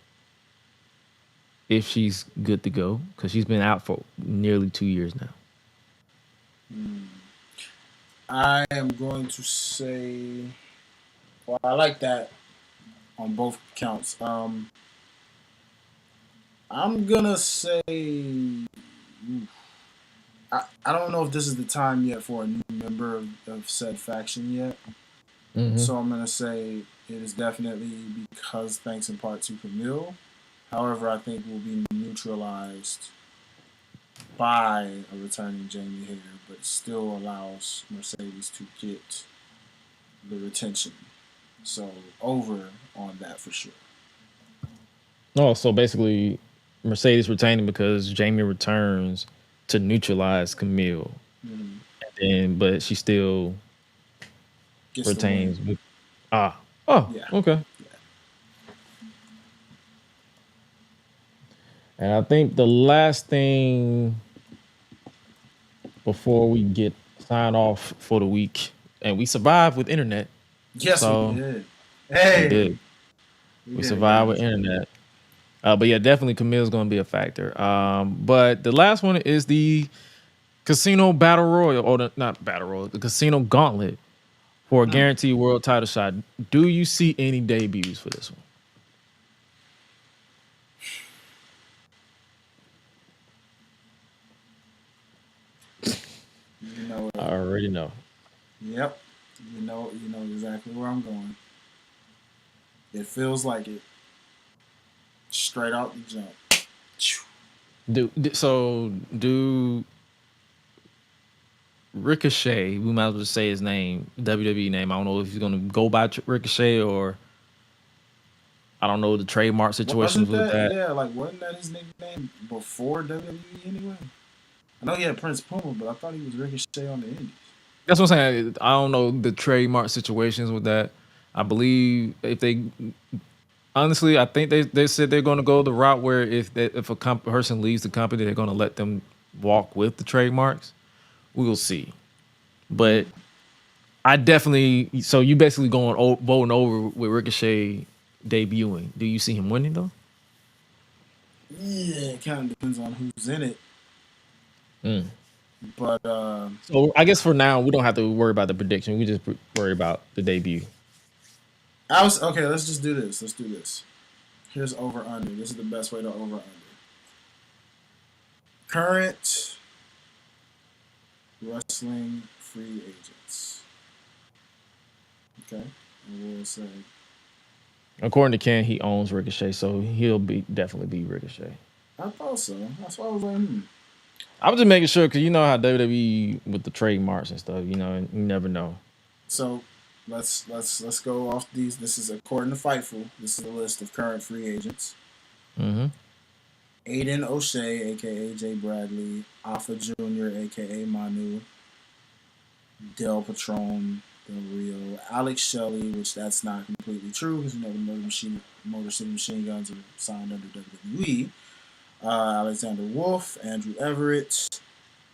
Speaker 1: if she's good to go, because she's been out for nearly 2 years now.
Speaker 2: I am going to say, well, I like that on both counts. I'm gonna say, I don't know if this is the time yet for a new member of said faction yet. So I'm gonna say it is definitely because thanks in part to Camille. However, I think will be neutralized by a returning Jamie Hayter, but still allows Mercedes to get the retention. So over on that for sure.
Speaker 1: Oh, so basically Mercedes retaining because Jamie returns to neutralize Camille. But she still
Speaker 2: Gets
Speaker 1: retains.
Speaker 2: Yeah.
Speaker 1: Okay.
Speaker 2: Yeah.
Speaker 1: And I think the last thing before we get signed off for the week, and we survived with internet.
Speaker 2: Yes,
Speaker 1: so
Speaker 2: we did. Hey,
Speaker 1: we survived with internet. But yeah, definitely Camille's going to be a factor. But the last one is the Casino Battle Royal, or not Battle Royal, the Casino Gauntlet for a guaranteed world title shot. Do you see any debuts for this one?
Speaker 2: You know it.
Speaker 1: I already know.
Speaker 2: Yep. You know exactly where I'm going. It feels like it. Straight out the jump.
Speaker 1: Do Ricochet, we might as well say his name, WWE name. I don't know if he's gonna go by Ricochet or I don't know the trademark situations with that.
Speaker 2: Yeah, like wasn't that his nickname before WWE anyway? I know he had Prince Puma, but I thought he was Ricochet on the Indies.
Speaker 1: That's what I'm saying. I don't know the trademark situations with that. I believe honestly, I think they said they're going to go the route where if a person leaves the company, they're going to let them walk with the trademarks. We will see. But I definitely, so you basically voting over with Ricochet debuting. Do you see him winning though?
Speaker 2: Yeah, it kind of depends on who's in it. But
Speaker 1: so I guess for now we don't have to worry about the prediction. We just worry about the debut.
Speaker 2: Okay. Let's just do this. Let's do this. Here's over under. This is the best way to over under. Current wrestling free agents. Okay, and we'll say.
Speaker 1: According to Ken, he owns Ricochet, so he'll definitely be Ricochet.
Speaker 2: I thought so. That's why I was like,
Speaker 1: I was just making sure because you know how WWE with the trademarks and stuff. You know, you never know.
Speaker 2: So let's go off these. This is according to Fightful. This is a list of current free agents. Aiden O'Shea, aka Jay Bradley, Alpha Jr., aka Manu, Del Patron, Del Rio, Alex Shelley, which that's not completely true because the Motor City Machine Guns are signed under WWE. Alexander Wolf, Andrew Everett,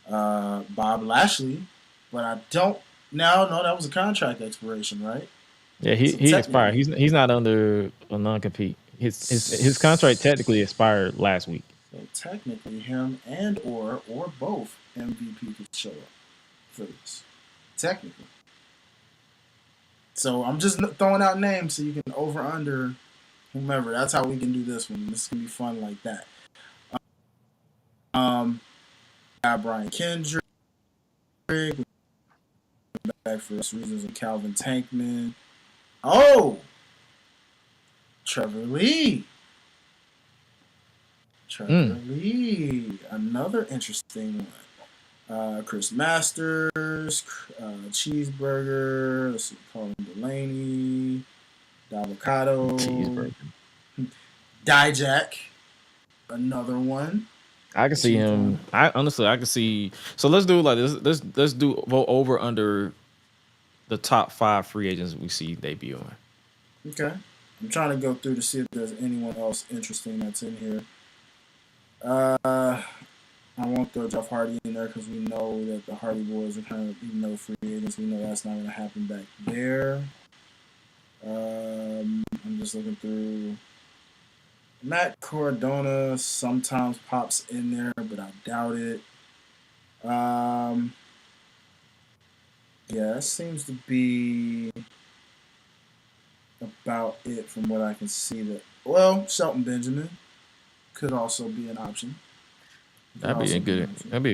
Speaker 2: Bob Lashley, but I don't. No, that was a contract expiration, right?
Speaker 1: Yeah,
Speaker 2: So
Speaker 1: he expired.
Speaker 2: technically,
Speaker 1: He's not under a non-compete. His contract technically expired last week.
Speaker 2: So technically, him and or both MVP could show up for this. Technically. So I'm just throwing out names so you can over under whomever. That's how we can do this one. This can be fun like that. Got Brian Kendrick back for reasons of Calvin Tankman. Oh, Trevor Lee. Lee, another interesting one. Chris Masters, Cheeseburger. Let's see, Colin Delaney, Davocado,
Speaker 1: Cheeseburger.
Speaker 2: Dijak, another one.
Speaker 1: I can see him. I can see. So let's do it like this. Let's do vote over under the top 5 free agents we see debuting.
Speaker 2: Okay, I'm trying to go through to see if there's anyone else interesting that's in here. I won't throw Jeff Hardy in there because we know that the Hardy Boys are kind of free agents. We know that's not going to happen back there. I'm just looking through. Matt Cardona sometimes pops in there, but I doubt it. Yeah, that seems to be about it from what I can see. Shelton Benjamin could also be an option.
Speaker 1: That'd be a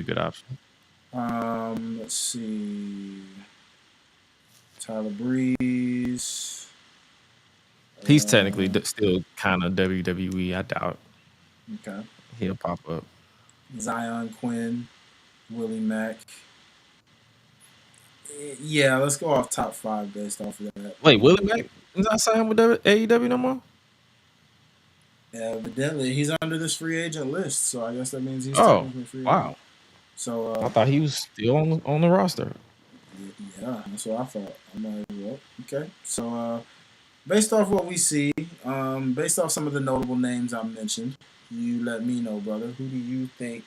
Speaker 1: good option.
Speaker 2: Let's see. Tyler Breeze.
Speaker 1: He's technically still kind of WWE. I doubt.
Speaker 2: Okay.
Speaker 1: He'll pop up.
Speaker 2: Zion Quinn, Willie Mack. Yeah, let's go off top 5 based off of that.
Speaker 1: Wait, Willie Mack is not signed with AEW no more?
Speaker 2: Yeah, evidently he's under this free agent list, so I guess that means he's
Speaker 1: technically free agent. Wow.
Speaker 2: So
Speaker 1: I thought he was still on the roster.
Speaker 2: Yeah, that's what I thought. I'm like, well, okay. So based off what we see, based off some of the notable names I mentioned, you let me know, brother. Who do you think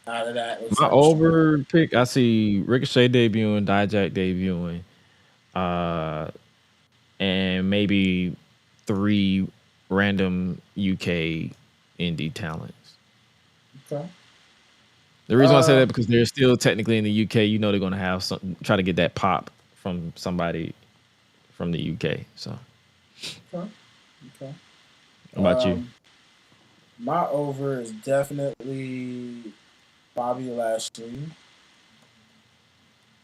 Speaker 2: out of that?
Speaker 1: My over pick, I see Ricochet debuting, Dijak debuting, and maybe 3 random UK indie talents.
Speaker 2: Okay.
Speaker 1: The reason I say that because they're still technically in the UK. You know they're gonna have some try to get that pop from somebody from the UK. So.
Speaker 2: Okay.
Speaker 1: How about you?
Speaker 2: My over is definitely Bobby Lashley,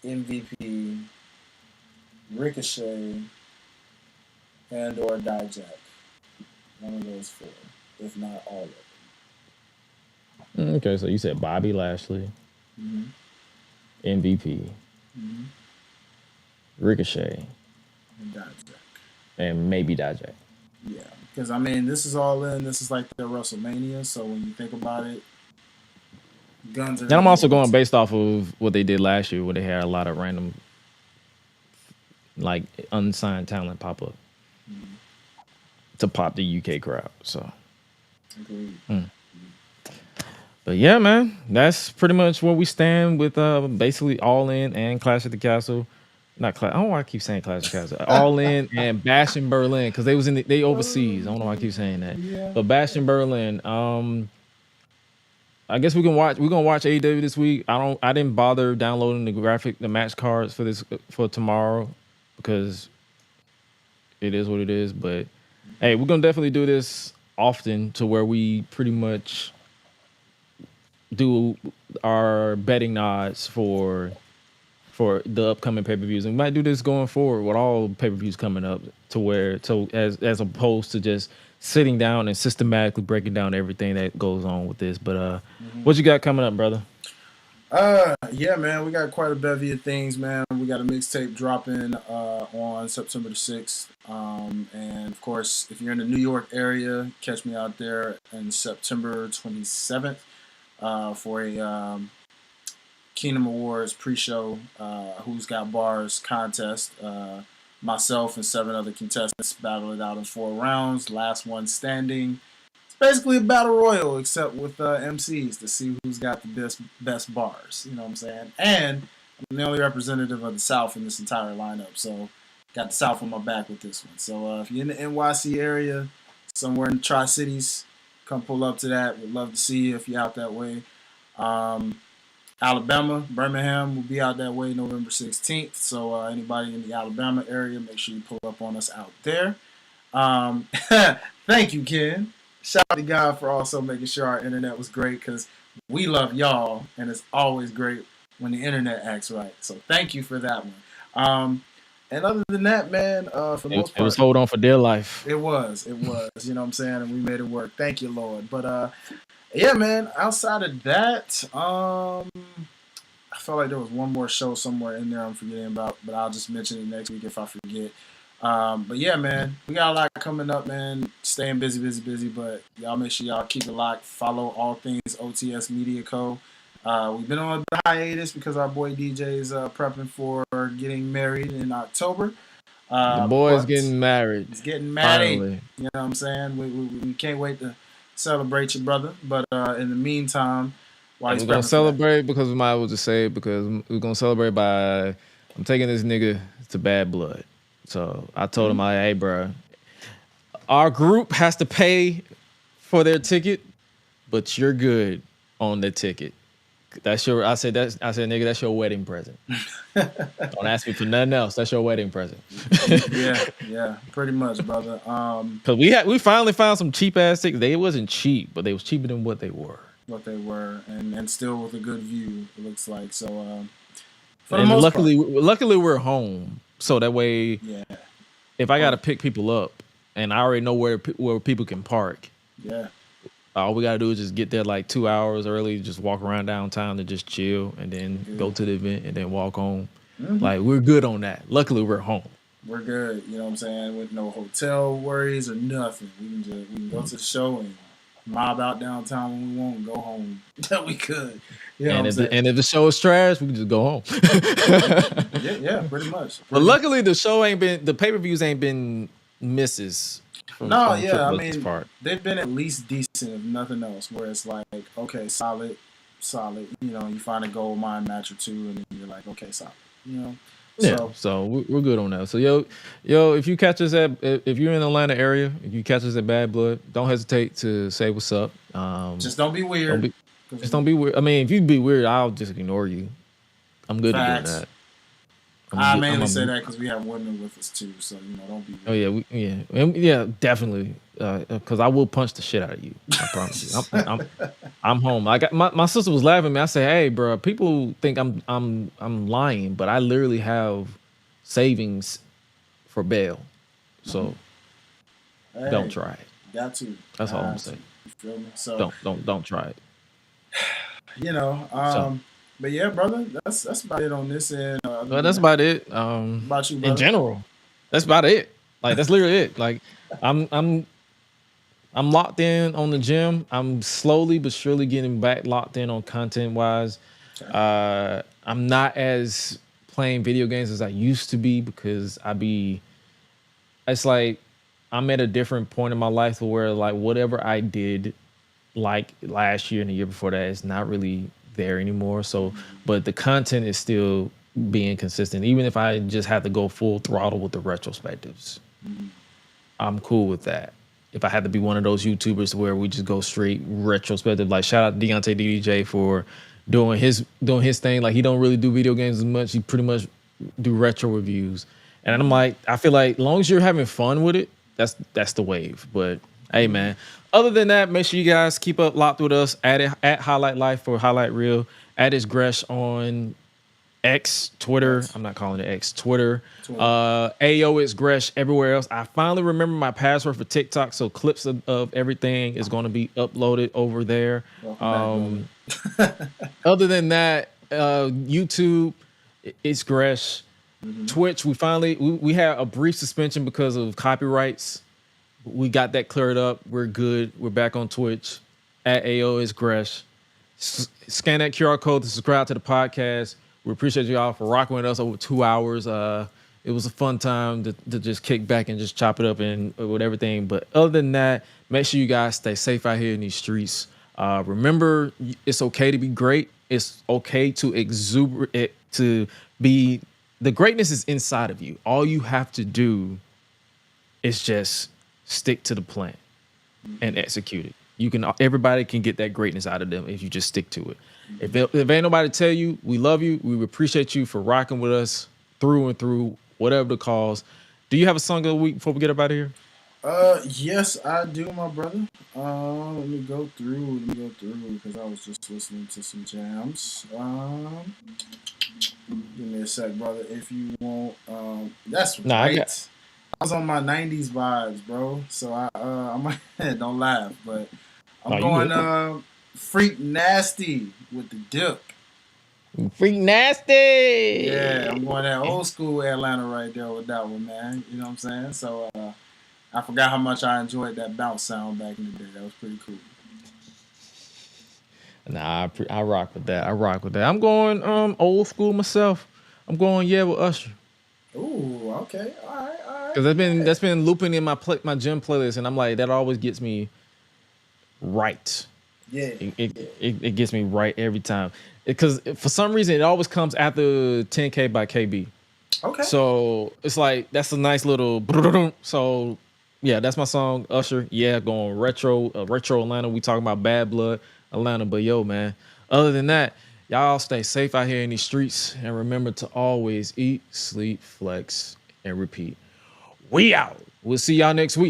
Speaker 2: MVP, Ricochet, and or Dijak. One of those 4, if not all of them.
Speaker 1: Okay, so you said Bobby Lashley, MVP, Ricochet,
Speaker 2: and Dijak.
Speaker 1: And maybe Dijak.
Speaker 2: Yeah, because I mean, this is all in. This is like their WrestleMania. So when you think about it, guns are.
Speaker 1: And I'm also going based off of what they did last year, where they had a lot of random, like unsigned talent pop up to pop the UK crowd. So.
Speaker 2: Agreed.
Speaker 1: But yeah, man, that's pretty much where we stand with basically All In and Clash at the Castle. Not Clash. I don't know why I keep saying Clash at the Castle. All In and Bash in Berlin because they overseas. I don't know why I keep saying that. Yeah. But Bash in Berlin. I guess we're gonna watch AEW this week. I didn't bother downloading the match cards for tomorrow because it is what it is. But hey, we're gonna definitely do this often to where we pretty much do our betting odds for the upcoming pay-per-views, and we might do this going forward with all pay-per-views coming up as opposed to just sitting down and systematically breaking down everything that goes on with this. But what you got coming up, brother?
Speaker 2: Yeah, man, we got quite a bevy of things, man. We got a mixtape dropping on September the 6th. And of course, if you're in the New York area, catch me out there on September 27th for a Kingdom Awards pre-show Who's Got Bars contest. Myself and 7 other contestants battle it out in 4 rounds. Last one standing basically a battle royal, except with MCs to see who's got the best bars. You know what I'm saying? And I'm the only representative of the South in this entire lineup, so got the South on my back with this one. So if you're in the NYC area, somewhere in the Tri-Cities, come pull up to that. We'd love to see you if you're out that way. Alabama, Birmingham will be out that way November 16th. So anybody in the Alabama area, make sure you pull up on us out there. Thank you, Ken. Shout out to God for also making sure our internet was great, because we love y'all, and it's always great when the internet acts right. So thank you for that one. And other than that, man, for the most part,
Speaker 1: it was hold on for dear life.
Speaker 2: It was, you know what I'm saying? And we made it work. Thank you, Lord. But yeah, man, outside of that, I felt like there was one more show somewhere in there I'm forgetting about, but I'll just mention it next week if I forget. But yeah, man, we got a lot coming up, man. Staying busy, but y'all make sure y'all keep it locked. Follow all things OTS Media Co. We've been on a hiatus because our boy DJ is prepping for getting married in October.
Speaker 1: The boy's getting married.
Speaker 2: He's getting married.
Speaker 1: Finally.
Speaker 2: You know what I'm saying? We can't wait to celebrate you, brother. But in the meantime, while he's
Speaker 1: we're gonna celebrate because we might as well just say it, because we're gonna celebrate by I'm taking this nigga to Bad Blood. So I told him, hey, bro, our group has to pay for their ticket, but you're good on the ticket. I said, nigga, that's your wedding present. Don't ask me for nothing else. That's your wedding present.
Speaker 2: yeah, pretty much, brother.
Speaker 1: Cause we finally found some cheap ass tickets. It wasn't cheap, but they was cheaper than what they were.
Speaker 2: And still with a good view, it looks like. So,
Speaker 1: and luckily we're home, so that way, if I gotta pick people up, and I already know where people can park.
Speaker 2: Yeah.
Speaker 1: All we gotta do is just get there like 2 hours early, just walk around downtown to just chill, and then go to the event and then walk home. Mm-hmm. Like, we're good on that. Luckily, we're home.
Speaker 2: We're good. You know what I'm saying? With no hotel worries or nothing. We can go to the show and mob out downtown when we want and go home. We could. You know
Speaker 1: and if the show is trash, we can just go home.
Speaker 2: yeah, pretty much.
Speaker 1: But luckily, the pay-per-views ain't been misses.
Speaker 2: I mean, they've been at least decent, if nothing else, where it's like, okay, solid. You know, you find a gold mine match or two, and then you're like, okay, solid. You know?
Speaker 1: So we're good on that. So yo, if you catch us if you're in the Atlanta area, if you catch us at Bad Blood, don't hesitate to say what's up.
Speaker 2: Just don't be weird.
Speaker 1: Don't be weird. I mean, if you be weird, I'll just ignore you. I'm good at doing that.
Speaker 2: I mainly say that because we have women with us too, so you know, don't be weird.
Speaker 1: Oh yeah, definitely. Because I will punch the shit out of you. I promise you. I'm home. I got my sister was laughing at me. I said, "Hey, bro, people think I'm lying, but I literally have savings for bail. So don't try it.
Speaker 2: Got to.
Speaker 1: That's all I'm saying.
Speaker 2: You feel me? So
Speaker 1: don't try it.
Speaker 2: You know. But yeah, brother, that's about it on this end.
Speaker 1: Well, that's about it.
Speaker 2: About you, brother?
Speaker 1: In general, that's about it. Like, that's literally it. Like, I'm locked in on the gym. I'm slowly but surely getting back locked in on content wise. Okay. I'm not as playing video games as I used to be because it's like I'm at a different point in my life where like whatever I did like last year and the year before that is not really there anymore. So, but the content is still being consistent. Even if I just have to go full throttle with the retrospectives, I'm cool with that. If I had to be one of those YouTubers where we just go straight retrospective, like shout out to Deontay DDJ for doing his thing. Like, he don't really do video games as much. He pretty much do retro reviews. And I'm like, I feel like as long as you're having fun with it, that's the wave. But hey, man, other than that, make sure you guys keep up locked with us at Highlight Life for Highlight Reel, at It's Gresh on X, Twitter. I'm not calling it X, Twitter. AO It's Gresh everywhere else. I finally remember my password for TikTok, so clips of everything is going to be uploaded over there. Other than that, YouTube, It's Gresh. Twitch, we had a brief suspension because of copyrights. We got that cleared up. We're good. We're back on Twitch at AO It's Gresh. Scan that QR code to subscribe to the podcast. We appreciate y'all for rocking with us over 2 hours. It was a fun time to just kick back and just chop it up and with everything. But other than that, make sure you guys stay safe out here in these streets. Remember, it's okay to be great. It's okay to exuberate, to be. The greatness is inside of you. All you have to do is just stick to the plan and execute it. Everybody can get that greatness out of them if you just stick to it. If ain't nobody tell you, we love you. We appreciate you for rocking with us through and through, whatever the cause. Do you have a song of the week before we get up out of here?
Speaker 2: Yes, I do, my brother. Let me go through because I was just listening to some jams. Give me a sec, brother, if you want. That's right. I was on my 90s vibes, bro. So I might don't laugh, but I'm going Freak Nasty with the dip.
Speaker 1: Freak Nasty.
Speaker 2: Yeah, I'm going that old school Atlanta right there with that one, man. You know what I'm saying? So I forgot how much I enjoyed that bounce sound back in the day. That was pretty cool.
Speaker 1: Nah, I rock with that. I'm going old school myself. I'm going with Usher.
Speaker 2: Ooh, okay, all right.
Speaker 1: Because that's been looping in my gym playlist, and I'm like, that always gets me right.
Speaker 2: Yeah,
Speaker 1: it gets me right every time. Because for some reason, it always comes after 10K by KB.
Speaker 2: Okay.
Speaker 1: So it's like that's a nice little. So yeah, that's my song, Usher. Yeah, going retro Atlanta. We talking about Bad Blood Atlanta, but yo, man. Other than that, y'all stay safe out here in these streets, and remember to always eat, sleep, flex, and repeat. We out. We'll see y'all next week.